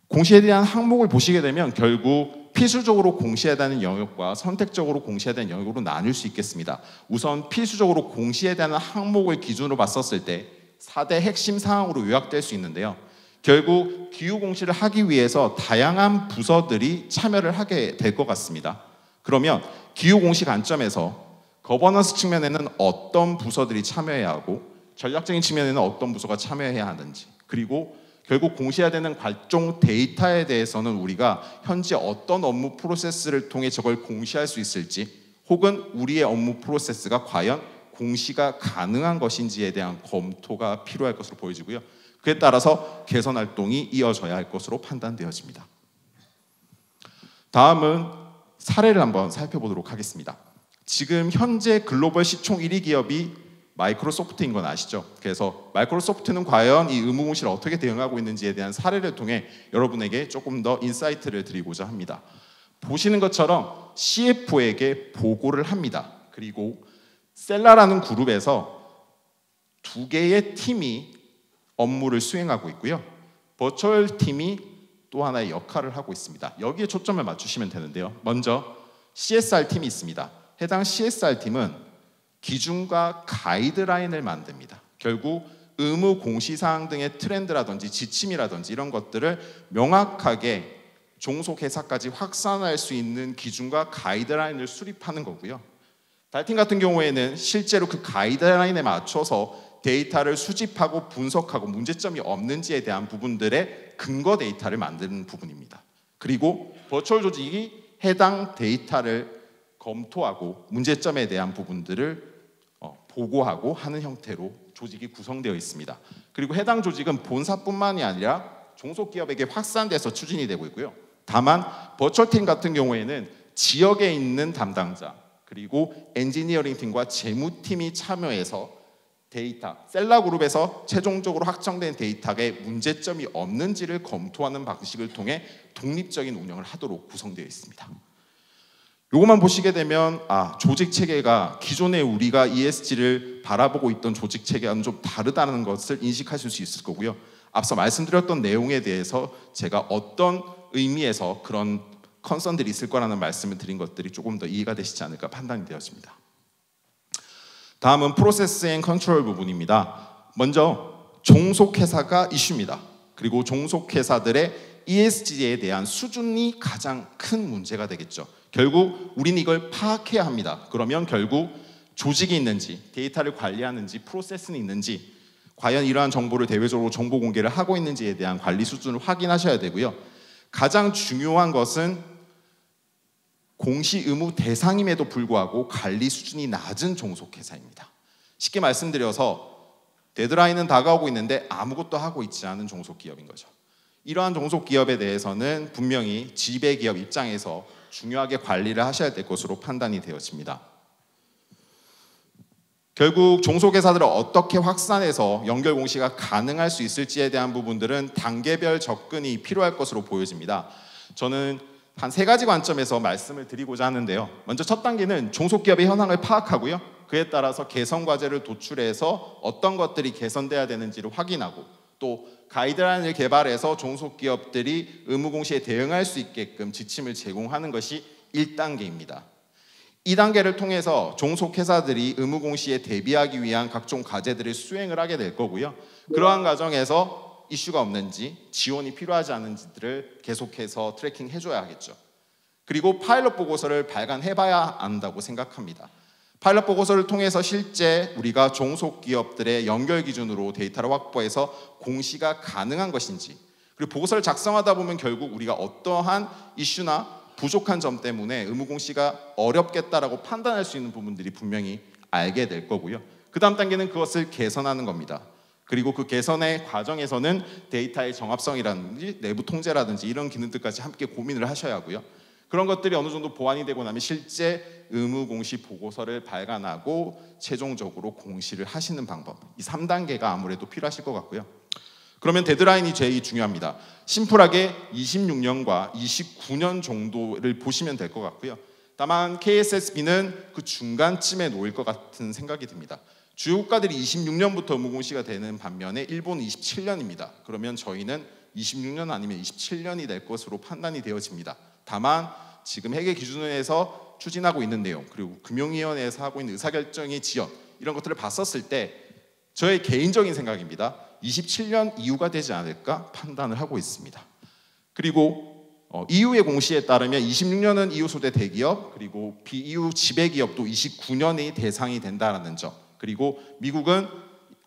공시에 대한 항목을 보시게 되면 결국 필수적으로 공시해야 되는 영역과 선택적으로 공시해야 되는 영역으로 나눌 수 있겠습니다. 우선 필수적으로 공시해야 되는 항목을 기준으로 봤었을 때 4대 핵심 사항으로 요약될 수 있는데요. 결국 기후 공시를 하기 위해서 다양한 부서들이 참여를 하게 될 것 같습니다. 그러면 기후 공시 관점에서 거버넌스 측면에는 어떤 부서들이 참여해야 하고 전략적인 측면에는 어떤 부서가 참여해야 하는지, 그리고 결국 공시해야 되는 각종 데이터에 대해서는 우리가 현재 어떤 업무 프로세스를 통해 저걸 공시할 수 있을지, 혹은 우리의 업무 프로세스가 과연 공시가 가능한 것인지에 대한 검토가 필요할 것으로 보여지고요. 그에 따라서 개선 활동이 이어져야 할 것으로 판단되어집니다. 다음은 사례를 한번 살펴보도록 하겠습니다. 지금 현재 글로벌 시총 1위 기업이 마이크로소프트인 건 아시죠? 그래서 마이크로소프트는 과연 이 의무공시를 어떻게 대응하고 있는지에 대한 사례를 통해 여러분에게 조금 더 인사이트를 드리고자 합니다. 보시는 것처럼 CFO에게 보고를 합니다. 그리고 셀라라는 그룹에서 2개의 팀이 업무를 수행하고 있고요. 버추얼 팀이 또 하나의 역할을 하고 있습니다. 여기에 초점을 맞추시면 되는데요. 먼저 CSR 팀이 있습니다. 해당 CSR 팀은 기준과 가이드라인을 만듭니다. 결국 의무 공시사항 등의 트렌드라든지 지침이라든지 이런 것들을 명확하게 종속회사까지 확산할 수 있는 기준과 가이드라인을 수립하는 거고요. 달팀 같은 경우에는 실제로 그 가이드라인에 맞춰서 데이터를 수집하고 분석하고 문제점이 없는지에 대한 부분들의 근거 데이터를 만드는 부분입니다. 그리고 버추얼 조직이 해당 데이터를 검토하고 문제점에 대한 부분들을 보고하고 하는 형태로 조직이 구성되어 있습니다. 그리고 해당 조직은 본사뿐만이 아니라 종속기업에게 확산돼서 추진이 되고 있고요. 다만 버추얼팀 같은 경우에는 지역에 있는 담당자 그리고 엔지니어링 팀과 재무팀이 참여해서 데이터, 셀라그룹에서 최종적으로 확정된 데이터에 문제점이 없는지를 검토하는 방식을 통해 독립적인 운영을 하도록 구성되어 있습니다. 이것만 보시게 되면 조직 체계가 기존에 우리가 ESG를 바라보고 있던 조직 체계와는 좀 다르다는 것을 인식하실 수 있을 거고요. 앞서 말씀드렸던 내용에 대해서 제가 어떤 의미에서 그런 컨선들이 있을 거라는 말씀을 드린 것들이 조금 더 이해가 되시지 않을까 판단이 되었습니다. 다음은 프로세스 앤 컨트롤 부분입니다. 먼저 종속회사가 이슈입니다. 그리고 종속회사들의 ESG에 대한 수준이 가장 큰 문제가 되겠죠. 결국 우리는 이걸 파악해야 합니다. 그러면 결국 조직이 있는지, 데이터를 관리하는지, 프로세스는 있는지, 과연 이러한 정보를 대외적으로 정보 공개를 하고 있는지에 대한 관리 수준을 확인하셔야 되고요. 가장 중요한 것은 공시 의무 대상임에도 불구하고 관리 수준이 낮은 종속회사입니다. 쉽게 말씀드려서 데드라인은 다가오고 있는데 아무것도 하고 있지 않은 종속기업인 거죠. 이러한 종속기업에 대해서는 분명히 지배기업 입장에서 중요하게 관리를 하셔야 될 것으로 판단이 되어집니다. 결국 종속회사들을 어떻게 확산해서 연결 공시가 가능할 수 있을지에 대한 부분들은 단계별 접근이 필요할 것으로 보여집니다. 저는 한 3가지 관점에서 말씀을 드리고자 하는데요. 먼저 첫 단계는 종속기업의 현황을 파악하고요. 그에 따라서 개선 과제를 도출해서 어떤 것들이 개선돼야 되는지를 확인하고 또 가이드라인을 개발해서 종속기업들이 의무공시에 대응할 수 있게끔 지침을 제공하는 것이 1단계입니다. 2단계를 통해서 종속회사들이 의무공시에 대비하기 위한 각종 과제들을 수행을 하게 될 거고요. 그러한 과정에서 이슈가 없는지, 지원이 필요하지 않은지들을 계속해서 트래킹 해줘야 하겠죠. 그리고 파일럿 보고서를 발간해봐야 한다고 생각합니다. 파일럿 보고서를 통해서 실제 우리가 종속기업들의 연결 기준으로 데이터를 확보해서 공시가 가능한 것인지, 그리고 보고서를 작성하다 보면 결국 우리가 어떠한 이슈나 부족한 점 때문에 의무공시가 어렵겠다라고 판단할 수 있는 부분들이 분명히 알게 될 거고요. 그 다음 단계는 그것을 개선하는 겁니다. 그리고 그 개선의 과정에서는 데이터의 정합성이라든지 내부 통제라든지 이런 기능들까지 함께 고민을 하셔야 하고요. 그런 것들이 어느 정도 보완이 되고 나면 실제 의무공시 보고서를 발간하고 최종적으로 공시를 하시는 방법, 이 3단계가 아무래도 필요하실 것 같고요. 그러면 데드라인이 제일 중요합니다. 심플하게 26년과 29년 정도를 보시면 될 것 같고요. 다만 KSSB는 그 중간쯤에 놓일 것 같은 생각이 듭니다. 주요 국가들이 26년부터 의무공시가 되는 반면에 일본은 27년입니다. 그러면 저희는 26년 아니면 27년이 될 것으로 판단이 되어집니다. 다만 지금 회계 기준에서 추진하고 있는 내용, 그리고 금융위원회에서 하고 있는 의사결정의 지연, 이런 것들을 봤었을 때 저의 개인적인 생각입니다. 27년 이후가 되지 않을까 판단을 하고 있습니다. 그리고 EU의 공시에 따르면 26년은 EU 소대 대기업, 그리고 비EU 지배기업도 29년이 대상이 된다는 점, 그리고 미국은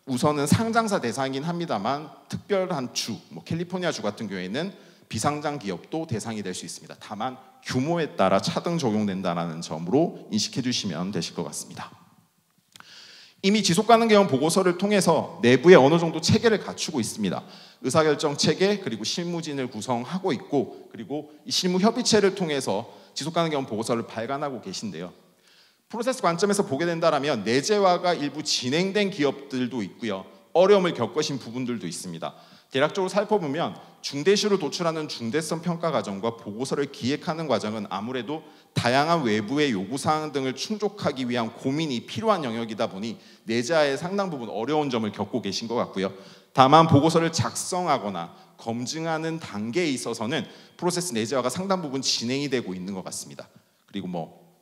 우선은 상장사 대상이긴 합니다만 특별한 주, 캘리포니아 주 같은 경우에는 비상장 기업도 대상이 될 수 있습니다. 다만 규모에 따라 차등 적용된다는 점으로 인식해 주시면 되실 것 같습니다. 이미 지속가능개혁 보고서를 통해서 내부에 어느 정도 체계를 갖추고 있습니다. 의사결정 체계, 그리고 실무진을 구성하고 있고, 그리고 이 실무협의체를 통해서 지속가능개혁 보고서를 발간하고 계신데요. 프로세스 관점에서 보게 된다면 내재화가 일부 진행된 기업들도 있고요. 어려움을 겪으신 부분들도 있습니다. 대략적으로 살펴보면 중대시로 도출하는 중대성 평가 과정과 보고서를 기획하는 과정은 아무래도 다양한 외부의 요구사항 등을 충족하기 위한 고민이 필요한 영역이다 보니 내재화의 상당 부분 어려운 점을 겪고 계신 것 같고요. 다만 보고서를 작성하거나 검증하는 단계에 있어서는 프로세스 내재화가 상당 부분 진행이 되고 있는 것 같습니다. 그리고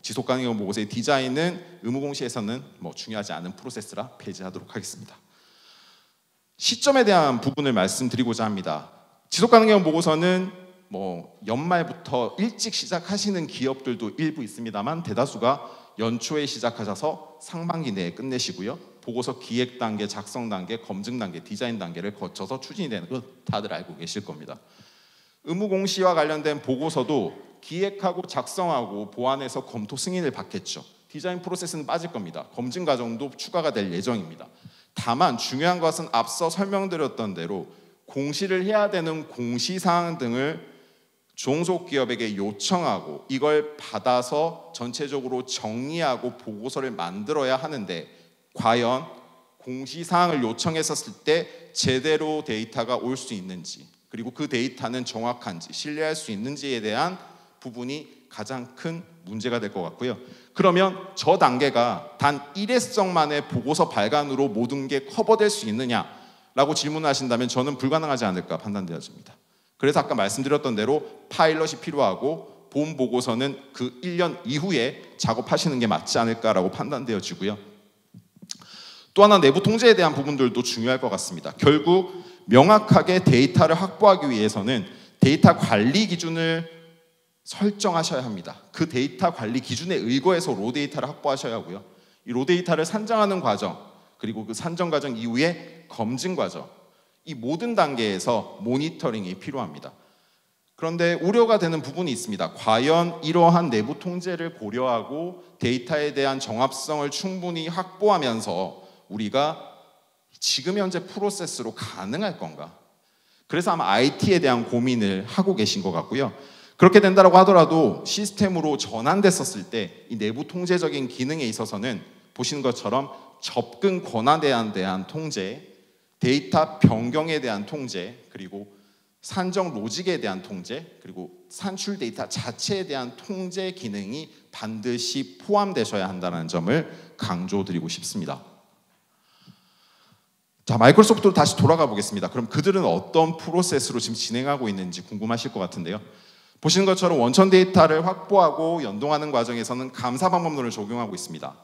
지속 가능형 보고서의 디자인은 의무공시에서는 중요하지 않은 프로세스라 폐지하도록 하겠습니다. 시점에 대한 부분을 말씀드리고자 합니다. 지속 가능형 보고서는 연말부터 일찍 시작하시는 기업들도 일부 있습니다만 대다수가 연초에 시작하셔서 상반기 내에 끝내시고요. 보고서 기획 단계, 작성 단계, 검증 단계, 디자인 단계를 거쳐서 추진이 되는 것 다들 알고 계실 겁니다. 의무공시와 관련된 보고서도 기획하고 작성하고 보완해서 검토 승인을 받겠죠. 디자인 프로세스는 빠질 겁니다. 검증 과정도 추가가 될 예정입니다. 다만 중요한 것은 앞서 설명드렸던 대로 공시를 해야 되는 공시사항 등을 종속기업에게 요청하고 이걸 받아서 전체적으로 정리하고 보고서를 만들어야 하는데 과연 공시사항을 요청했었을 때 제대로 데이터가 올 수 있는지 그리고 그 데이터는 정확한지 신뢰할 수 있는지에 대한 부분이 가장 큰 문제가 될 것 같고요. 그러면 저 단계가 단 일회성만의 보고서 발간으로 모든 게 커버될 수 있느냐라고 질문하신다면 저는 불가능하지 않을까 판단되어집니다. 그래서 아까 말씀드렸던 대로 파일럿이 필요하고 본 보고서는 그 1년 이후에 작업하시는 게 맞지 않을까라고 판단되어지고요. 또 하나 내부 통제에 대한 부분들도 중요할 것 같습니다. 결국 명확하게 데이터를 확보하기 위해서는 데이터 관리 기준을 설정하셔야 합니다. 그 데이터 관리 기준에 의거해서 로 데이터를 확보하셔야 하고요. 이 로 데이터를 산정하는 과정 그리고 그 산정 과정 이후에 검증 과정 이 모든 단계에서 모니터링이 필요합니다. 그런데 우려가 되는 부분이 있습니다. 과연 이러한 내부 통제를 고려하고 데이터에 대한 정합성을 충분히 확보하면서 우리가 지금 현재 프로세스로 가능할 건가? 그래서 아마 IT에 대한 고민을 하고 계신 것 같고요. 그렇게 된다고 하더라도 시스템으로 전환됐었을 때 이 내부 통제적인 기능에 있어서는 보시는 것처럼 접근 권한에 대한 통제, 데이터 변경에 대한 통제, 그리고 산정 로직에 대한 통제, 그리고 산출 데이터 자체에 대한 통제 기능이 반드시 포함되셔야 한다는 점을 강조드리고 싶습니다. 자, 마이크로소프트로 다시 돌아가 보겠습니다. 그럼 그들은 어떤 프로세스로 지금 진행하고 있는지 궁금하실 것 같은데요. 보시는 것처럼 원천 데이터를 확보하고 연동하는 과정에서는 감사 방법론을 적용하고 있습니다.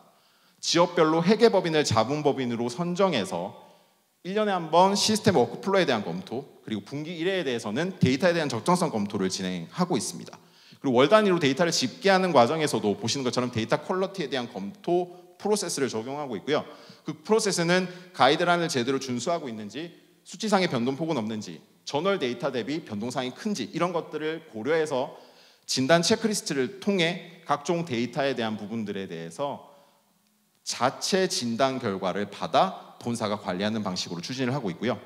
지역별로 회계법인을 자문법인으로 선정해서 1년에 한 번 시스템 워크플로우에 대한 검토, 그리고 분기 1회에 대해서는 데이터에 대한 적정성 검토를 진행하고 있습니다. 그리고 월 단위로 데이터를 집계하는 과정에서도 보시는 것처럼 데이터 퀄리티에 대한 검토 프로세스를 적용하고 있고요. 그 프로세스는 가이드라인을 제대로 준수하고 있는지, 수치상의 변동폭은 없는지, 전월 데이터 대비 변동사항이 큰지 이런 것들을 고려해서 진단 체크리스트를 통해 각종 데이터에 대한 부분들에 대해서 자체 진단 결과를 받아 본사가 관리하는 방식으로 추진을 하고 있고요.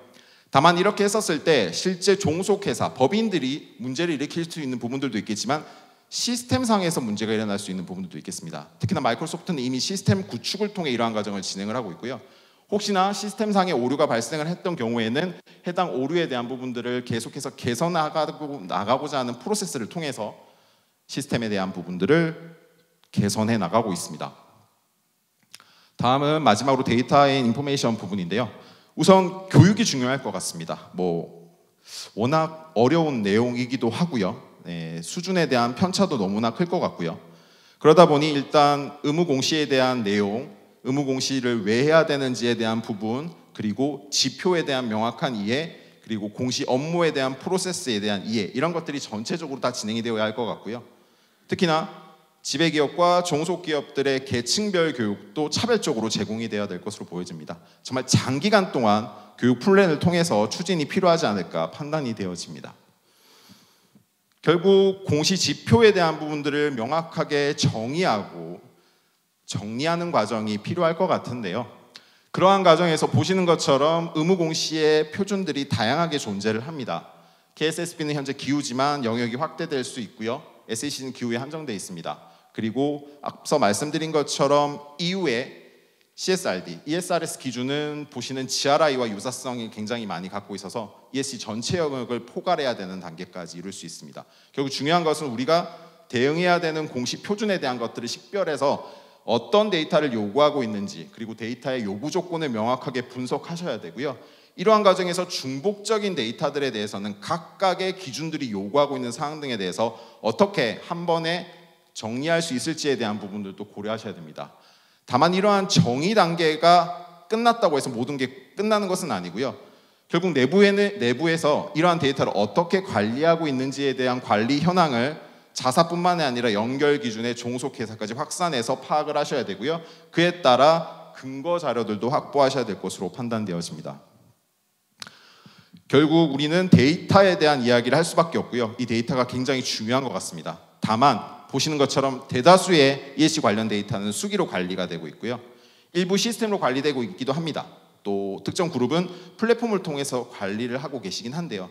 다만 이렇게 했었을 때 실제 종속회사, 법인들이 문제를 일으킬 수 있는 부분들도 있겠지만 시스템상에서 문제가 일어날 수 있는 부분들도 있겠습니다. 특히나 마이크로소프트는 이미 시스템 구축을 통해 이러한 과정을 진행을 하고 있고요. 혹시나 시스템상의 오류가 발생을 했던 경우에는 해당 오류에 대한 부분들을 계속해서 나가고자 하는 프로세스를 통해서 시스템에 대한 부분들을 개선해 나가고 있습니다. 다음은 마지막으로 데이터 앤 인포메이션 부분인데요. 우선 교육이 중요할 것 같습니다. 워낙 어려운 내용이기도 하고요. 수준에 대한 편차도 너무나 클 것 같고요. 그러다 보니 일단 의무공시에 대한 내용, 의무공시를 왜 해야 되는지에 대한 부분, 그리고 지표에 대한 명확한 이해, 그리고 공시 업무에 대한 프로세스에 대한 이해, 이런 것들이 전체적으로 다 진행이 되어야 할 것 같고요. 특히나 지배기업과 종속기업들의 계층별 교육도 차별적으로 제공이 되어야 될 것으로 보여집니다. 정말 장기간 동안 교육 플랜을 통해서 추진이 필요하지 않을까 판단이 되어집니다. 결국 공시 지표에 대한 부분들을 명확하게 정의하고 정리하는 과정이 필요할 것 같은데요. 그러한 과정에서 보시는 것처럼 의무공시의 표준들이 다양하게 존재를 합니다. KSSB는 현재 기후지만 영역이 확대될 수 있고요. SAC는 기후에 한정되어 있습니다. 그리고 앞서 말씀드린 것처럼 이후에 CSRD, ESRS 기준은 보시는 GRI와 유사성이 굉장히 많이 갖고 있어서 ESG 전체 영역을 포괄해야 되는 단계까지 이룰 수 있습니다. 결국 중요한 것은 우리가 대응해야 되는 공식 표준에 대한 것들을 식별해서 어떤 데이터를 요구하고 있는지, 그리고 데이터의 요구 조건을 명확하게 분석하셔야 되고요. 이러한 과정에서 중복적인 데이터들에 대해서는 각각의 기준들이 요구하고 있는 사항 등에 대해서 어떻게 한 번에 정리할 수 있을지에 대한 부분들도 고려하셔야 됩니다. 다만 이러한 정의 단계가 끝났다고 해서 모든 게 끝나는 것은 아니고요. 결국 내부에서 이러한 데이터를 어떻게 관리하고 있는지에 대한 관리 현황을 자사뿐만 아니라 연결 기준의 종속 회사까지 확산해서 파악을 하셔야 되고요. 그에 따라 근거 자료들도 확보하셔야 될 것으로 판단되어집니다. 결국 우리는 데이터에 대한 이야기를 할 수밖에 없고요. 이 데이터가 굉장히 중요한 것 같습니다. 다만 보시는 것처럼 대다수의 ESG 관련 데이터는 수기로 관리가 되고 있고요. 일부 시스템으로 관리되고 있기도 합니다. 또 특정 그룹은 플랫폼을 통해서 관리를 하고 계시긴 한데요.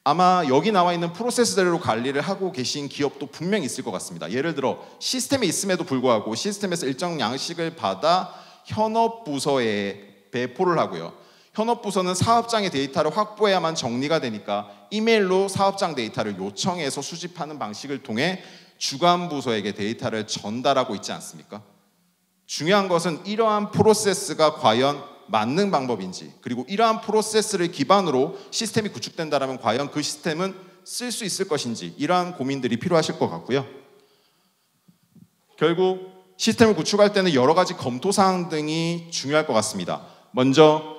아마 여기 나와 있는 프로세스대로 관리를 하고 계신 기업도 분명히 있을 것 같습니다. 예를 들어 시스템에 있음에도 불구하고 시스템에서 일정 양식을 받아 현업부서에 배포를 하고요. 현업부서는 사업장의 데이터를 확보해야만 정리가 되니까 이메일로 사업장 데이터를 요청해서 수집하는 방식을 통해 주관부서에게 데이터를 전달하고 있지 않습니까? 중요한 것은 이러한 프로세스가 과연 맞는 방법인지, 그리고 이러한 프로세스를 기반으로 시스템이 구축된다면 과연 그 시스템은 쓸 수 있을 것인지, 이러한 고민들이 필요하실 것 같고요. 결국 시스템을 구축할 때는 여러 가지 검토 사항 등이 중요할 것 같습니다. 먼저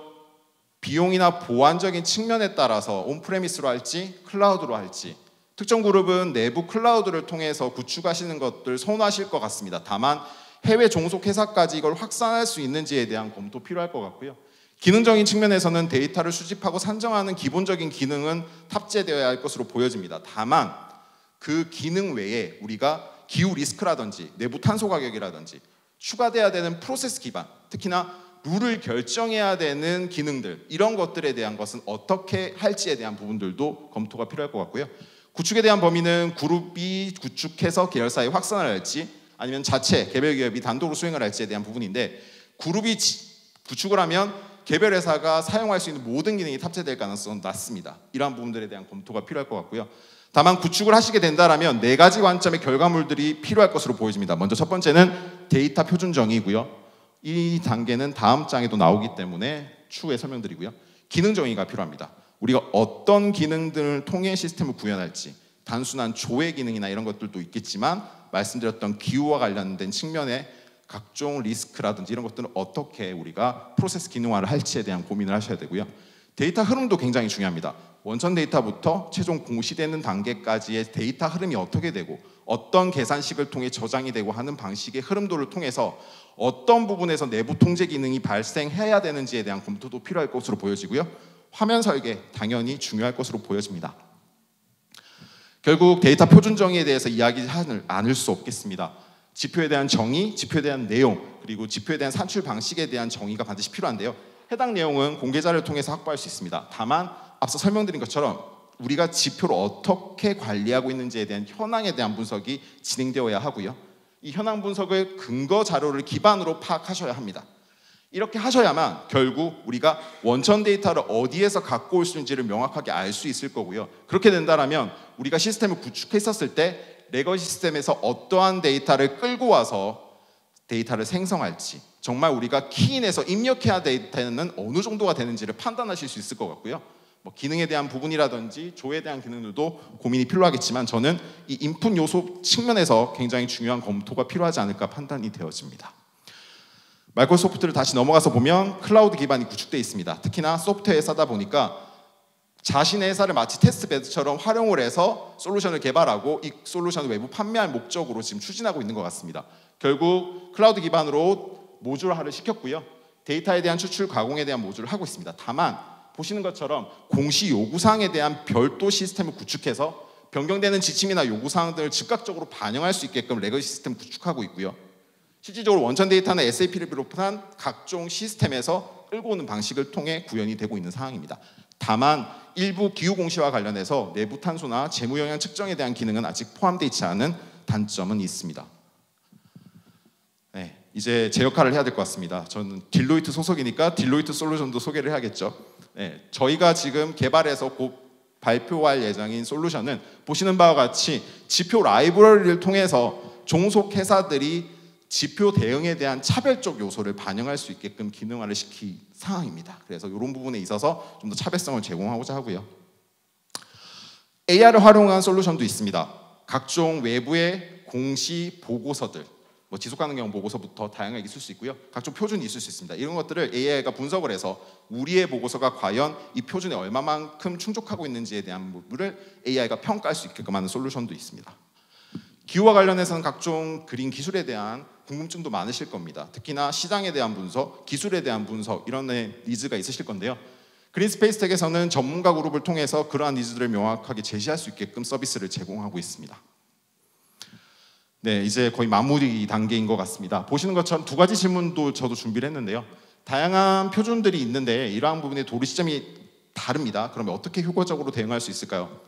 비용이나 보안적인 측면에 따라서 온프레미스로 할지 클라우드로 할지, 특정 그룹은 내부 클라우드를 통해서 구축하시는 것들 선호하실 것 같습니다. 다만 해외 종속 회사까지 이걸 확산할 수 있는지에 대한 검토 필요할 것 같고요. 기능적인 측면에서는 데이터를 수집하고 산정하는 기본적인 기능은 탑재되어야 할 것으로 보여집니다. 다만 그 기능 외에 우리가 기후 리스크라든지 내부 탄소 가격이라든지 추가돼야 되는 프로세스 기반, 특히나 룰을 결정해야 되는 기능들, 이런 것들에 대한 것은 어떻게 할지에 대한 부분들도 검토가 필요할 것 같고요. 구축에 대한 범위는 그룹이 구축해서 계열사에 확산을 할지 아니면 자체 개별 기업이 단독으로 수행을 할지에 대한 부분인데, 그룹이 구축을 하면 개별 회사가 사용할 수 있는 모든 기능이 탑재될 가능성은 낮습니다. 이러한 부분들에 대한 검토가 필요할 것 같고요. 다만 구축을 하시게 된다면 4가지 관점의 결과물들이 필요할 것으로 보여집니다. 먼저 첫 번째는 데이터 표준 정의고요. 이 단계는 다음 장에도 나오기 때문에 추후에 설명드리고요. 기능 정의가 필요합니다. 우리가 어떤 기능들을 통해 시스템을 구현할지, 단순한 조회 기능이나 이런 것들도 있겠지만 말씀드렸던 기후와 관련된 측면의 각종 리스크라든지 이런 것들은 어떻게 우리가 프로세스 기능화를 할지에 대한 고민을 하셔야 되고요. 데이터 흐름도 굉장히 중요합니다. 원천 데이터부터 최종 공시되는 단계까지의 데이터 흐름이 어떻게 되고 어떤 계산식을 통해 저장이 되고 하는 방식의 흐름도를 통해서 어떤 부분에서 내부 통제 기능이 발생해야 되는지에 대한 검토도 필요할 것으로 보여지고요. 화면 설계 당연히 중요할 것으로 보여집니다. 결국 데이터 표준 정의에 대해서 이야기하지 않을 수 없겠습니다. 지표에 대한 정의, 지표에 대한 내용, 그리고 지표에 대한 산출 방식에 대한 정의가 반드시 필요한데요. 해당 내용은 공개 자료를 통해서 확보할 수 있습니다. 다만 앞서 설명드린 것처럼 우리가 지표를 어떻게 관리하고 있는지에 대한 현황에 대한 분석이 진행되어야 하고요. 이 현황 분석을 근거 자료를 기반으로 파악하셔야 합니다. 이렇게 하셔야만 결국 우리가 원천 데이터를 어디에서 갖고 올 수 있는지를 명확하게 알 수 있을 거고요. 그렇게 된다면 우리가 시스템을 구축했었을 때 레거시 시스템에서 어떠한 데이터를 끌고 와서 데이터를 생성할지, 정말 우리가 키인해서 입력해야 되는 어느 정도가 되는지를 판단하실 수 있을 것 같고요. 기능에 대한 부분이라든지 조회에 대한 기능들도 고민이 필요하겠지만 저는 이 인풋 요소 측면에서 굉장히 중요한 검토가 필요하지 않을까 판단이 되어집니다. 마이크로소프트를 다시 넘어가서 보면 클라우드 기반이 구축되어 있습니다. 특히나 소프트웨어 회사다 보니까 자신의 회사를 마치 테스트베드처럼 활용을 해서 솔루션을 개발하고 이 솔루션을 외부 판매할 목적으로 지금 추진하고 있는 것 같습니다. 결국 클라우드 기반으로 모듈화를 시켰고요. 데이터에 대한 추출, 가공에 대한 모듈을 하고 있습니다. 다만 보시는 것처럼 공시 요구사항에 대한 별도 시스템을 구축해서 변경되는 지침이나 요구사항들을 즉각적으로 반영할 수 있게끔 레거시 시스템 구축하고 있고요. 실질적으로 원천 데이터나 SAP를 비롯한 각종 시스템에서 끌고 오는 방식을 통해 구현이 되고 있는 상황입니다. 다만 일부 기후 공시와 관련해서 내부 탄소나 재무 영향 측정에 대한 기능은 아직 포함되어 있지 않은 단점은 있습니다. 이제 제 역할을 해야 될 것 같습니다. 저는 딜로이트 소속이니까 딜로이트 솔루션도 소개를 해야겠죠. 네, 저희가 지금 개발해서 곧 발표할 예정인 솔루션은 보시는 바와 같이 지표 라이브러리를 통해서 종속 회사들이 지표 대응에 대한 차별적 요소를 반영할 수 있게끔 기능화를 시킨 상황입니다. 그래서 이런 부분에 있어서 좀 더 차별성을 제공하고자 하고요. AR을 활용한 솔루션도 있습니다. 각종 외부의 공시 보고서들, 뭐 지속가능형 보고서부터 다양하게 있을 수 있고요. 각종 표준이 있을 수 있습니다. 이런 것들을 AI가 분석을 해서 우리의 보고서가 과연 이 표준에 얼마만큼 충족하고 있는지에 대한 부분을 AI가 평가할 수 있게끔 하는 솔루션도 있습니다. 기후와 관련해서는 각종 그린 기술에 대한 궁금증도 많으실 겁니다. 특히나 시장에 대한 분석, 기술에 대한 분석 이런 니즈가 있으실 건데요. 그린스페이스텍에서는 전문가 그룹을 통해서 그러한 니즈들을 명확하게 제시할 수 있게끔 서비스를 제공하고 있습니다. 네, 이제 거의 마무리 단계인 것 같습니다. 보시는 것처럼 두 가지 질문도 저도 준비를 했는데요. 다양한 표준들이 있는데 이러한 부분의 도리 시점이 다릅니다. 그러면 어떻게 효과적으로 대응할 수 있을까요?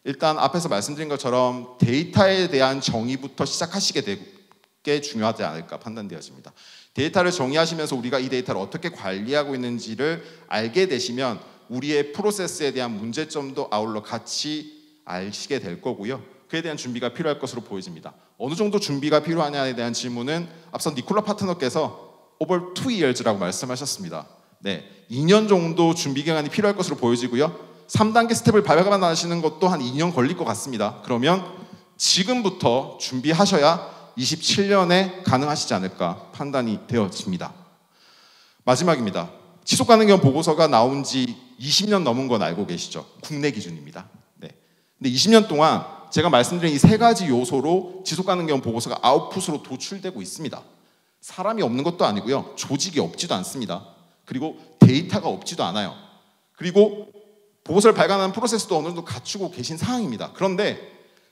일단 앞에서 말씀드린 것처럼 데이터에 대한 정의부터 시작하시게 되게 중요하지 않을까 판단되어집니다. 데이터를 정의하시면서 우리가 이 데이터를 어떻게 관리하고 있는지를 알게 되시면 우리의 프로세스에 대한 문제점도 아울러 같이 아시게 될 거고요. 그에 대한 준비가 필요할 것으로 보여집니다. 어느 정도 준비가 필요하냐에 대한 질문은 앞서 니콜라 파트너께서 over 2years라고 말씀하셨습니다. 네, 2년 정도 준비 기간이 필요할 것으로 보여지고요. 3단계 스텝을 밟아나가시는 것도 한 2년 걸릴 것 같습니다. 그러면 지금부터 준비하셔야 27년에 가능하시지 않을까 판단이 되어집니다. 마지막입니다. 지속가능형 보고서가 나온 지 20년 넘은 건 알고 계시죠? 국내 기준입니다. 네. 근데 20년 동안 제가 말씀드린 이 세 가지 요소로 지속가능형 보고서가 아웃풋으로 도출되고 있습니다. 사람이 없는 것도 아니고요. 조직이 없지도 않습니다. 그리고 데이터가 없지도 않아요. 그리고 보고서를 발간하는 프로세스도 어느 정도 갖추고 계신 상황입니다. 그런데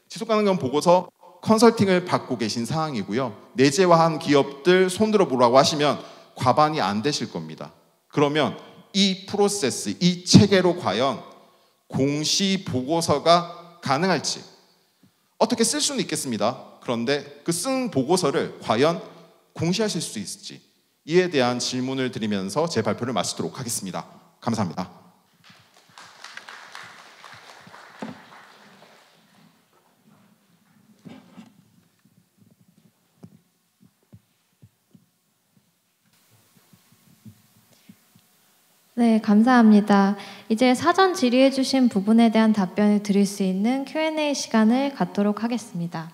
지속가능형 보고서 컨설팅을 받고 계신 상황이고요. 내재화한 기업들 손들어 보라고 하시면 과반이 안 되실 겁니다. 그러면 이 프로세스, 이 체계로 과연 공시 보고서가 가능할지 어떻게 쓸 수는 있겠습니다. 그런데 그 쓴 보고서를 과연 공시하실 수 있을지 이에 대한 질문을 드리면서 제 발표를 마치도록 하겠습니다. 감사합니다. 네, 감사합니다. 이제 사전 질의해 주신 부분에 대한 답변을 드릴 수 있는 Q&A 시간을 갖도록 하겠습니다.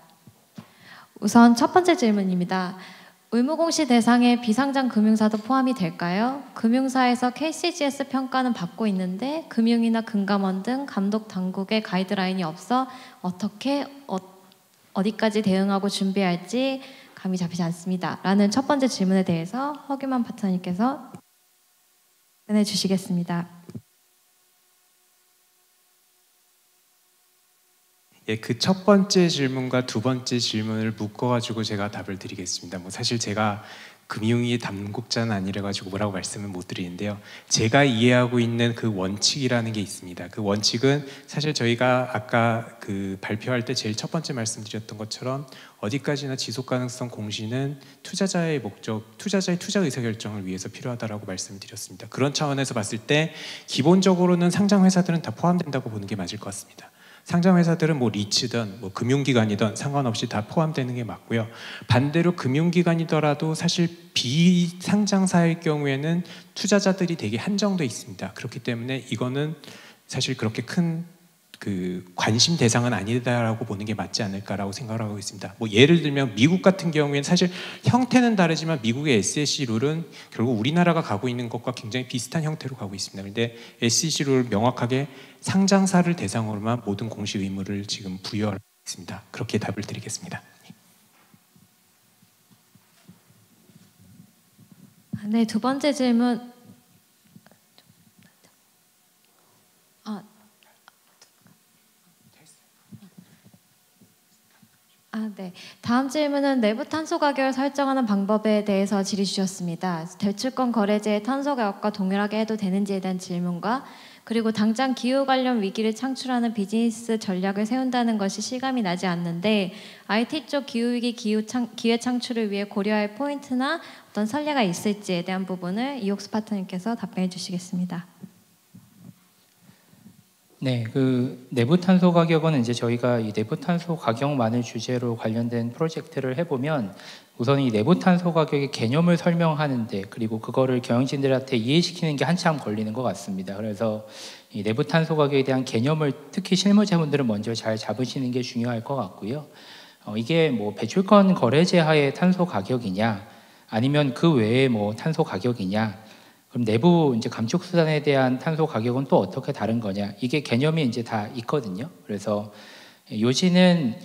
우선 첫 번째 질문입니다. 의무공시 대상의 비상장 금융사도 포함이 될까요? 금융사에서 KCGS 평가는 받고 있는데 금융이나 금감원 등 감독 당국의 가이드라인이 없어 어떻게 어디까지 대응하고 준비할지 감이 잡히지 않습니다. 라는 첫 번째 질문에 대해서 허규만 파트너님께서 답변해 주시겠습니다. 예, 그 첫 번째 질문과 두 번째 질문을 묶어가지고 제가 답을 드리겠습니다. 뭐 사실 제가 금융위 당국자는 아니라가지고 뭐라고 말씀은 못 드리는데요. 제가 이해하고 있는 그 원칙이라는 게 있습니다. 그 원칙은 사실 저희가 아까 그 발표할 때 제일 첫 번째 말씀드렸던 것처럼 어디까지나 지속가능성 공시는 투자자의 목적, 투자자의 투자 의사결정을 위해서 필요하다라고 말씀드렸습니다. 그런 차원에서 봤을 때 기본적으로는 상장 회사들은 다 포함된다고 보는 게 맞을 것 같습니다. 상장 회사들은 뭐 리츠든 뭐 금융기관이든 상관없이 다 포함되는 게 맞고요. 반대로 금융기관이더라도 사실 비상장사일 경우에는 투자자들이 되게 한정돼 있습니다. 그렇기 때문에 이거는 사실 그렇게 큰 그 관심 대상은 아니다라고 보는 게 맞지 않을까라고 생각을 하고 있습니다. 뭐 예를 들면 미국 같은 경우에는 사실 형태는 다르지만 미국의 SEC 룰은 결국 우리나라가 가고 있는 것과 굉장히 비슷한 형태로 가고 있습니다. 그런데 SEC 룰 명확하게 상장사를 대상으로만 모든 공시 의무를 지금 부여하고 있습니다. 그렇게 답을 드리겠습니다. 네, 두 번째 질문. 네. 다음 질문은 내부 탄소 가격을 설정하는 방법에 대해서 질의 주셨습니다. 대출권 거래제의 탄소 가격과 동일하게 해도 되는지에 대한 질문과 그리고 당장 기후 관련 위기를 창출하는 비즈니스 전략을 세운다는 것이 실감이 나지 않는데 IT 쪽 기후위기 기회 창출을 위해 고려할 포인트나 어떤 선례가 있을지에 대한 부분을 이옥수 파트너님께서 답변해 주시겠습니다. 네, 그 내부 탄소 가격은 이제 저희가 이 내부 탄소 가격만을 주제로 관련된 프로젝트를 해보면 우선 이 내부 탄소 가격의 개념을 설명하는데 그리고 그거를 경영진들한테 이해시키는 게 한참 걸리는 것 같습니다. 그래서 이 내부 탄소 가격에 대한 개념을 특히 실무자분들은 먼저 잘 잡으시는 게 중요할 것 같고요. 이게 뭐 배출권 거래제 하의 탄소 가격이냐 아니면 그 외에 뭐 탄소 가격이냐 그럼 내부 이제 감축 수단에 대한 탄소 가격은 또 어떻게 다른 거냐? 이게 개념이 이제 다 있거든요. 그래서 요지는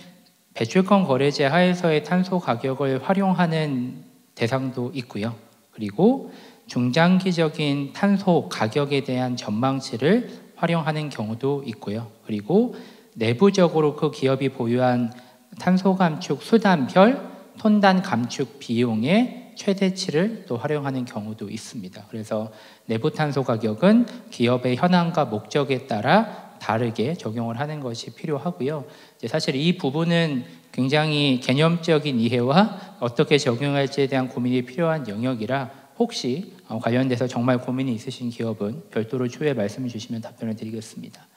배출권 거래제 하에서의 탄소 가격을 활용하는 대상도 있고요. 그리고 중장기적인 탄소 가격에 대한 전망치를 활용하는 경우도 있고요. 그리고 내부적으로 그 기업이 보유한 탄소 감축 수단별 톤단 감축 비용의 최대치를 또 활용하는 경우도 있습니다. 그래서 내부 탄소 가격은 기업의 현황과 목적에 따라 다르게 적용을 하는 것이 필요하고요. 이제 사실 이 부분은 굉장히 개념적인 이해와 어떻게 적용할지에 대한 고민이 필요한 영역이라 혹시 관련돼서 정말 고민이 있으신 기업은 별도로 추후에 말씀을 주시면 답변을 드리겠습니다.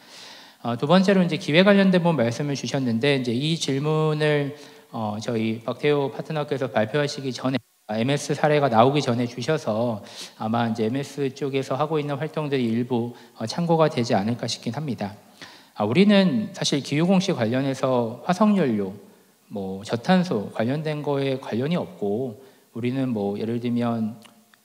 두 번째로 이제 기회 관련된 부분 말씀을 주셨는데 이제 이 질문을 저희 박태호 파트너께서 발표하시기 전에 MS 사례가 나오기 전에 주셔서 아마 이제 MS 쪽에서 하고 있는 활동들이 일부 참고가 되지 않을까 싶긴 합니다. 우리는 사실 기후공시 관련해서 화석연료, 뭐 저탄소 관련된 거에 관련이 없고 우리는 뭐 예를 들면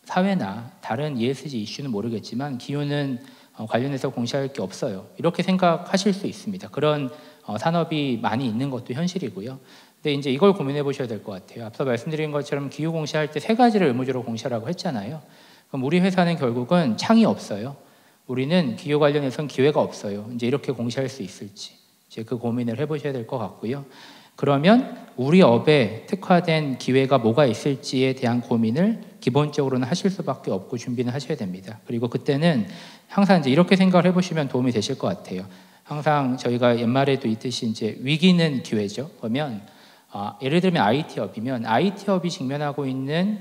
사회나 다른 ESG 이슈는 모르겠지만 기후는 관련해서 공시할 게 없어요. 이렇게 생각하실 수 있습니다. 그런 산업이 많이 있는 것도 현실이고요. 근데 이제 이걸 고민해 보셔야 될 것 같아요. 앞서 말씀드린 것처럼 기후 공시할 때 3가지를 의무적으로 공시하라고 했잖아요. 그럼 우리 회사는 결국은 창이 없어요. 우리는 기후 관련해서는 기회가 없어요. 이제 이렇게 공시할 수 있을지 이제 그 고민을 해보셔야 될 것 같고요. 그러면 우리 업에 특화된 기회가 뭐가 있을지에 대한 고민을 기본적으로는 하실 수밖에 없고 준비는 하셔야 됩니다. 그리고 그때는 항상 이제 이렇게 생각을 해보시면 도움이 되실 것 같아요. 항상 저희가 옛말에도 있듯이 이제 위기는 기회죠. 그러면 예를 들면 IT업이면 IT업이 직면하고 있는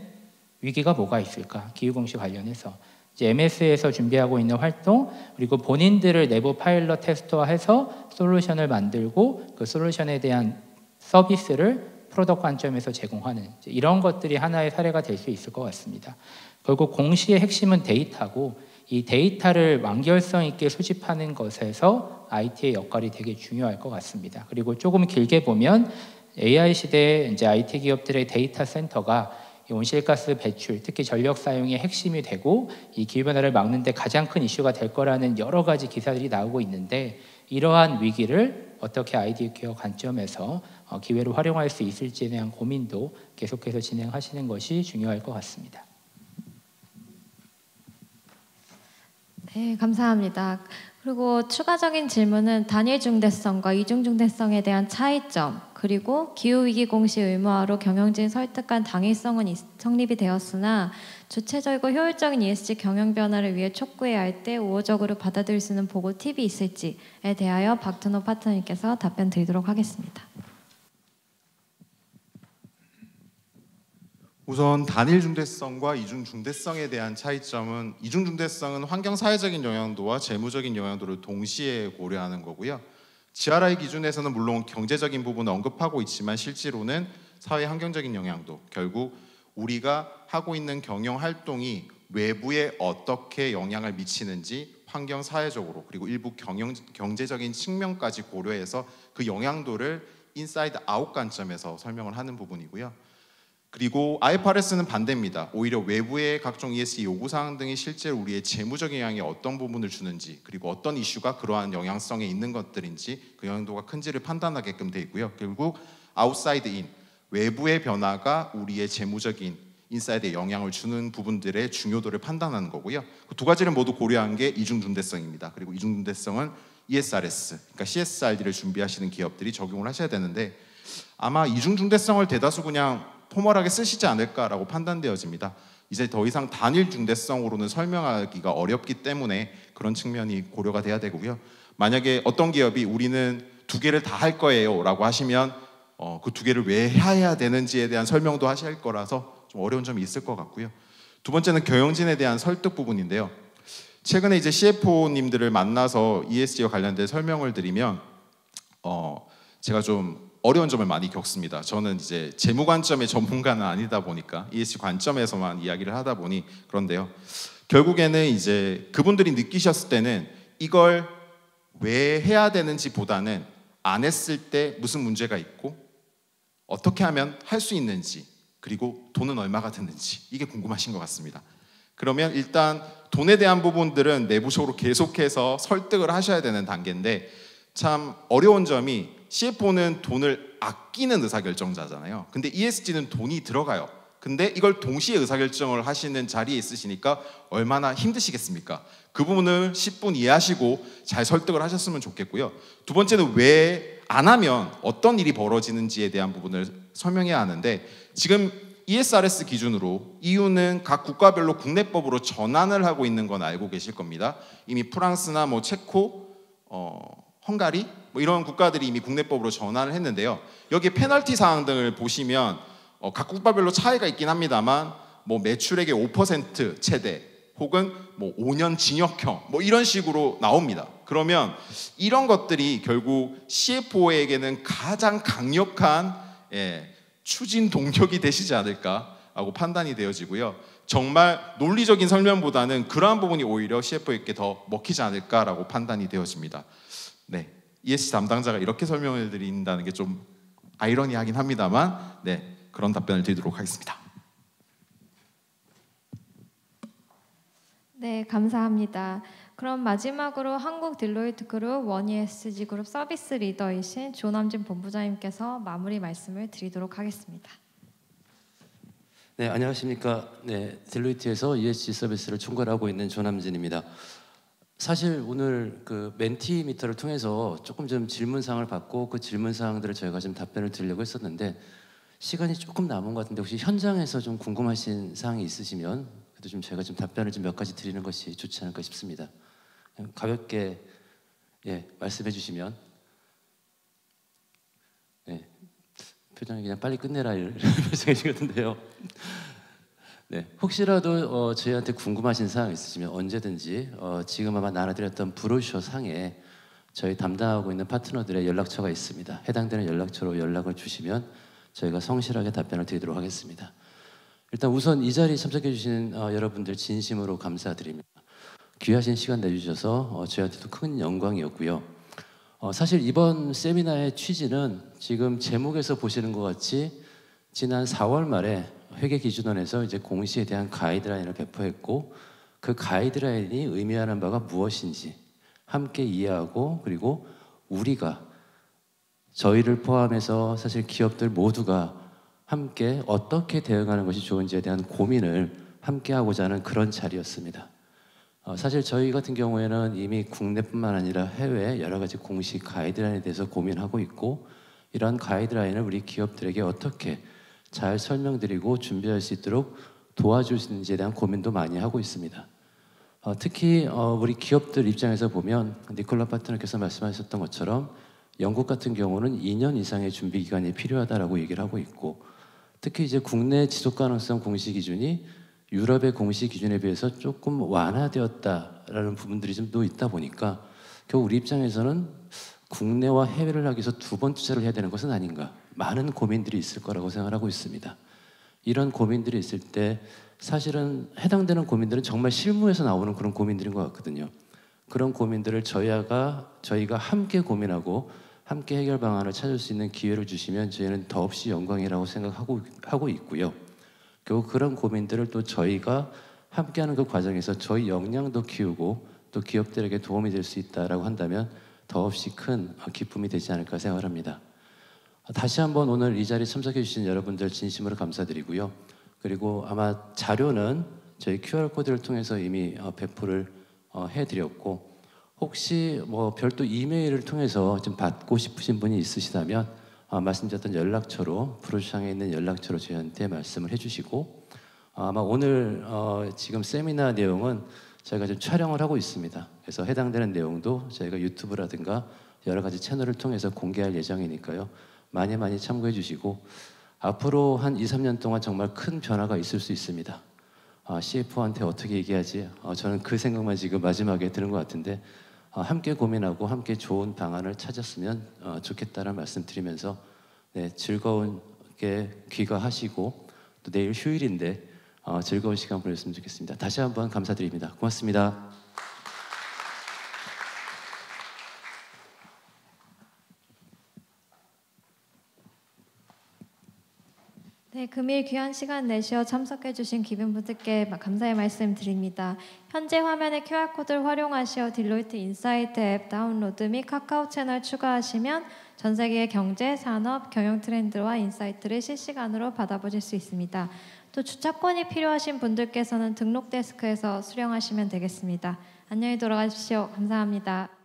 위기가 뭐가 있을까? 기후공시 관련해서 이제 MS에서 준비하고 있는 활동 그리고 본인들을 내부 파일럿 테스터화해서 솔루션을 만들고 그 솔루션에 대한 서비스를 프로덕트 관점에서 제공하는 이런 것들이 하나의 사례가 될 수 있을 것 같습니다. 결국 공시의 핵심은 데이터고 이 데이터를 완결성 있게 수집하는 것에서 IT의 역할이 되게 중요할 것 같습니다. 그리고 조금 길게 보면 AI 시대에 이제 IT 기업들의 데이터 센터가 온실가스 배출, 특히 전력 사용의 핵심이 되고 이 기후변화를 막는 데 가장 큰 이슈가 될 거라는 여러 가지 기사들이 나오고 있는데 이러한 위기를 어떻게 IT 기업 관점에서 기회로 활용할 수 있을지에 대한 고민도 계속해서 진행하시는 것이 중요할 것 같습니다. 네, 감사합니다. 그리고 추가적인 질문은 단일 중대성과 이중 중대성에 대한 차이점 그리고 기후위기 공시 의무화로 경영진 설득한 당위성은 성립이 되었으나 주체적이고 효율적인 ESG 경영 변화를 위해 촉구해야 할 때 우호적으로 받아들일 수 있는 보고 팁이 있을지에 대하여 박준호 파트너님께서 답변 드리도록 하겠습니다. 우선 단일 중대성과 이중 중대성에 대한 차이점은 이중 중대성은 환경 사회적인 영향도와 재무적인 영향도를 동시에 고려하는 거고요. GRI 기준에서는 물론 경제적인 부분을 언급하고 있지만 실제로는 사회 환경적인 영향도, 결국 우리가 하고 있는 경영 활동이 외부에 어떻게 영향을 미치는지 환경 사회적으로 그리고 일부 경제적인 측면까지 고려해서 그 영향도를 인사이드 아웃 관점에서 설명을 하는 부분이고요. 그리고 IFRS는 반대입니다. 오히려 외부의 각종 ESG 요구사항 등이 실제로 우리의 재무적인 영향에 어떤 부분을 주는지 그리고 어떤 이슈가 그러한 영향성에 있는 것들인지 그 영향도가 큰지를 판단하게끔 돼 있고요. 결국 아웃사이드 인, 외부의 변화가 우리의 재무적인 인사이드에 영향을 주는 부분들의 중요도를 판단하는 거고요. 그 두 가지를 모두 고려한 게 이중중대성입니다. 그리고 이중중대성은 ESRS, 그러니까 CSRD를 준비하시는 기업들이 적용을 하셔야 되는데 아마 이중중대성을 대다수 그냥 포멀하게 쓰시지 않을까라고 판단되어집니다. 이제 더 이상 단일 중대성으로는 설명하기가 어렵기 때문에 그런 측면이 고려가 돼야 되고요. 만약에 어떤 기업이 우리는 2개를 다 할 거예요 라고 하시면 그 2개를 왜 해야 되는지에 대한 설명도 하실 거라서 좀 어려운 점이 있을 것 같고요. 두 번째는 경영진에 대한 설득 부분인데요. 최근에 이제 CFO님들을 만나서 ESG와 관련된 설명을 드리면 제가 좀 어려운 점을 많이 겪습니다. 저는 이제 재무 관점의 전문가는 아니다 보니까 ESG 관점에서만 이야기를 하다 보니 그런데요. 결국에는 이제 그분들이 느끼셨을 때는 이걸 왜 해야 되는지 보다는 안 했을 때 무슨 문제가 있고 어떻게 하면 할 수 있는지 그리고 돈은 얼마가 드는지 이게 궁금하신 것 같습니다. 그러면 일단 돈에 대한 부분들은 내부적으로 계속해서 설득을 하셔야 되는 단계인데 참 어려운 점이 CFO는 돈을 아끼는 의사결정자잖아요. 근데 ESG는 돈이 들어가요. 근데 이걸 동시에 의사결정을 하시는 자리에 있으시니까 얼마나 힘드시겠습니까? 그 부분을 10분 이해하시고 잘 설득을 하셨으면 좋겠고요. 두 번째는 왜 안 하면 어떤 일이 벌어지는지에 대한 부분을 설명해야 하는데 지금 ESRS 기준으로 EU는 각 국가별로 국내법으로 전환을 하고 있는 건 알고 계실 겁니다. 이미 프랑스나 뭐 체코, 헝가리 뭐 이런 국가들이 이미 국내법으로 전환을 했는데요. 여기 페널티 사항 등을 보시면 각 국가별로 차이가 있긴 합니다만 뭐 매출액의 5% 최대 혹은 뭐 5년 징역형 뭐 이런 식으로 나옵니다. 그러면 이런 것들이 결국 CFO에게는 가장 강력한 추진 동력이 되시지 않을까라고 판단이 되어지고요. 정말 논리적인 설명보다는 그러한 부분이 오히려 CFO에게 더 먹히지 않을까라고 판단이 되어집니다. 네, ESG 담당자가 이렇게 설명을 드린다는 게 좀 아이러니하긴 합니다만 네, 그런 답변을 드리도록 하겠습니다. 네, 감사합니다. 그럼 마지막으로 한국 딜로이트 그룹 원 ESG 그룹 서비스 리더이신 조남진 본부장님께서 마무리 말씀을 드리도록 하겠습니다. 네, 안녕하십니까. 네, 딜로이트에서 ESG 서비스를 총괄하고 있는 조남진입니다. 사실 오늘 그 멘티미터를 통해서 조금 좀 질문사항을 받고 그 질문사항들을 저희가 좀 답변을 드리려고 했었는데 시간이 조금 남은 것 같은데 혹시 현장에서 좀 궁금하신 사항이 있으시면 그래도 좀 제가 좀 답변을 좀 몇 가지 드리는 것이 좋지 않을까 싶습니다. 가볍게 말씀해 주시면 표정이 그냥 빨리 끝내라 이런 표정이시거든요. 네, 혹시라도 저희한테 궁금하신 사항 있으시면 언제든지 지금 아마 나눠드렸던 브로셔 상에 저희 담당하고 있는 파트너들의 연락처가 있습니다. 해당되는 연락처로 연락을 주시면 저희가 성실하게 답변을 드리도록 하겠습니다. 일단 우선 이 자리에 참석해 주신 여러분들 진심으로 감사드립니다. 귀하신 시간 내주셔서 저희한테도 큰 영광이었고요. 사실 이번 세미나의 취지는 지금 제목에서 보시는 것 같이 지난 4월 말에 회계기준원에서 이제 공시에 대한 가이드라인을 배포했고 그 가이드라인이 의미하는 바가 무엇인지 함께 이해하고 그리고 우리가 저희를 포함해서 사실 기업들 모두가 함께 어떻게 대응하는 것이 좋은지에 대한 고민을 함께 하고자 하는 그런 자리였습니다. 사실 저희 같은 경우에는 이미 국내뿐만 아니라 해외 여러 가지 공식 가이드라인에 대해서 고민하고 있고 이러한 가이드라인을 우리 기업들에게 어떻게 잘 설명드리고 준비할 수 있도록 도와줄 수 있는지에 대한 고민도 많이 하고 있습니다. 특히 우리 기업들 입장에서 보면 니콜라 파트너께서 말씀하셨던 것처럼 영국 같은 경우는 2년 이상의 준비 기간이 필요하다라고 얘기를 하고 있고 특히 이제 국내 지속 가능성 공시 기준이 유럽의 공시 기준에 비해서 조금 완화되었다라는 부분들이 좀 또 있다 보니까 결국 우리 입장에서는 국내와 해외를 하기 위해서 두 번 투자를 해야 되는 것은 아닌가 많은 고민들이 있을 거라고 생각하고 있습니다. 이런 고민들이 있을 때 사실은 해당되는 고민들은 정말 실무에서 나오는 그런 고민들인 것 같거든요. 그런 고민들을 저희가 함께 고민하고 함께 해결 방안을 찾을 수 있는 기회를 주시면 저희는 더없이 영광이라고 생각하고 있고요. 결국 그런 고민들을 또 저희가 함께하는 그 과정에서 저희 역량도 키우고 또 기업들에게 도움이 될 수 있다라고 한다면 더없이 큰 기쁨이 되지 않을까 생각을 합니다. 다시 한번 오늘 이 자리에 참석해 주신 여러분들 진심으로 감사드리고요. 그리고 아마 자료는 저희 QR코드를 통해서 이미 배포를 해드렸고 혹시 뭐 별도 이메일을 통해서 좀 받고 싶으신 분이 있으시다면 말씀드렸던 연락처로 브로시장에 있는 연락처로 저희한테 말씀을 해주시고 아마 오늘 지금 세미나 내용은 저희가 지금 촬영을 하고 있습니다. 그래서 해당되는 내용도 저희가 유튜브라든가 여러 가지 채널을 통해서 공개할 예정이니까요. 많이 참고해 주시고 앞으로 한 2, 3년 동안 정말 큰 변화가 있을 수 있습니다. CFO한테 어떻게 얘기하지? 저는 그 생각만 지금 마지막에 드는 것 같은데 함께 고민하고 함께 좋은 방안을 찾았으면 좋겠다는 말씀 드리면서 네, 즐거운게 귀가하시고 또 내일 휴일인데 즐거운 시간 보냈으면 좋겠습니다. 다시 한번 감사드립니다. 고맙습니다. 네, 금일 귀한 시간 내시어 참석해주신 기빈분들께 감사의 말씀 드립니다. 현재 화면의 QR코드를 활용하시어 딜로이트 인사이트 앱 다운로드 및 카카오 채널 추가하시면 전 세계의 경제, 산업, 경영 트렌드와 인사이트를 실시간으로 받아보실 수 있습니다. 또 주차권이 필요하신 분들께서는 등록 데스크에서 수령하시면 되겠습니다. 안녕히 돌아가십시오. 감사합니다.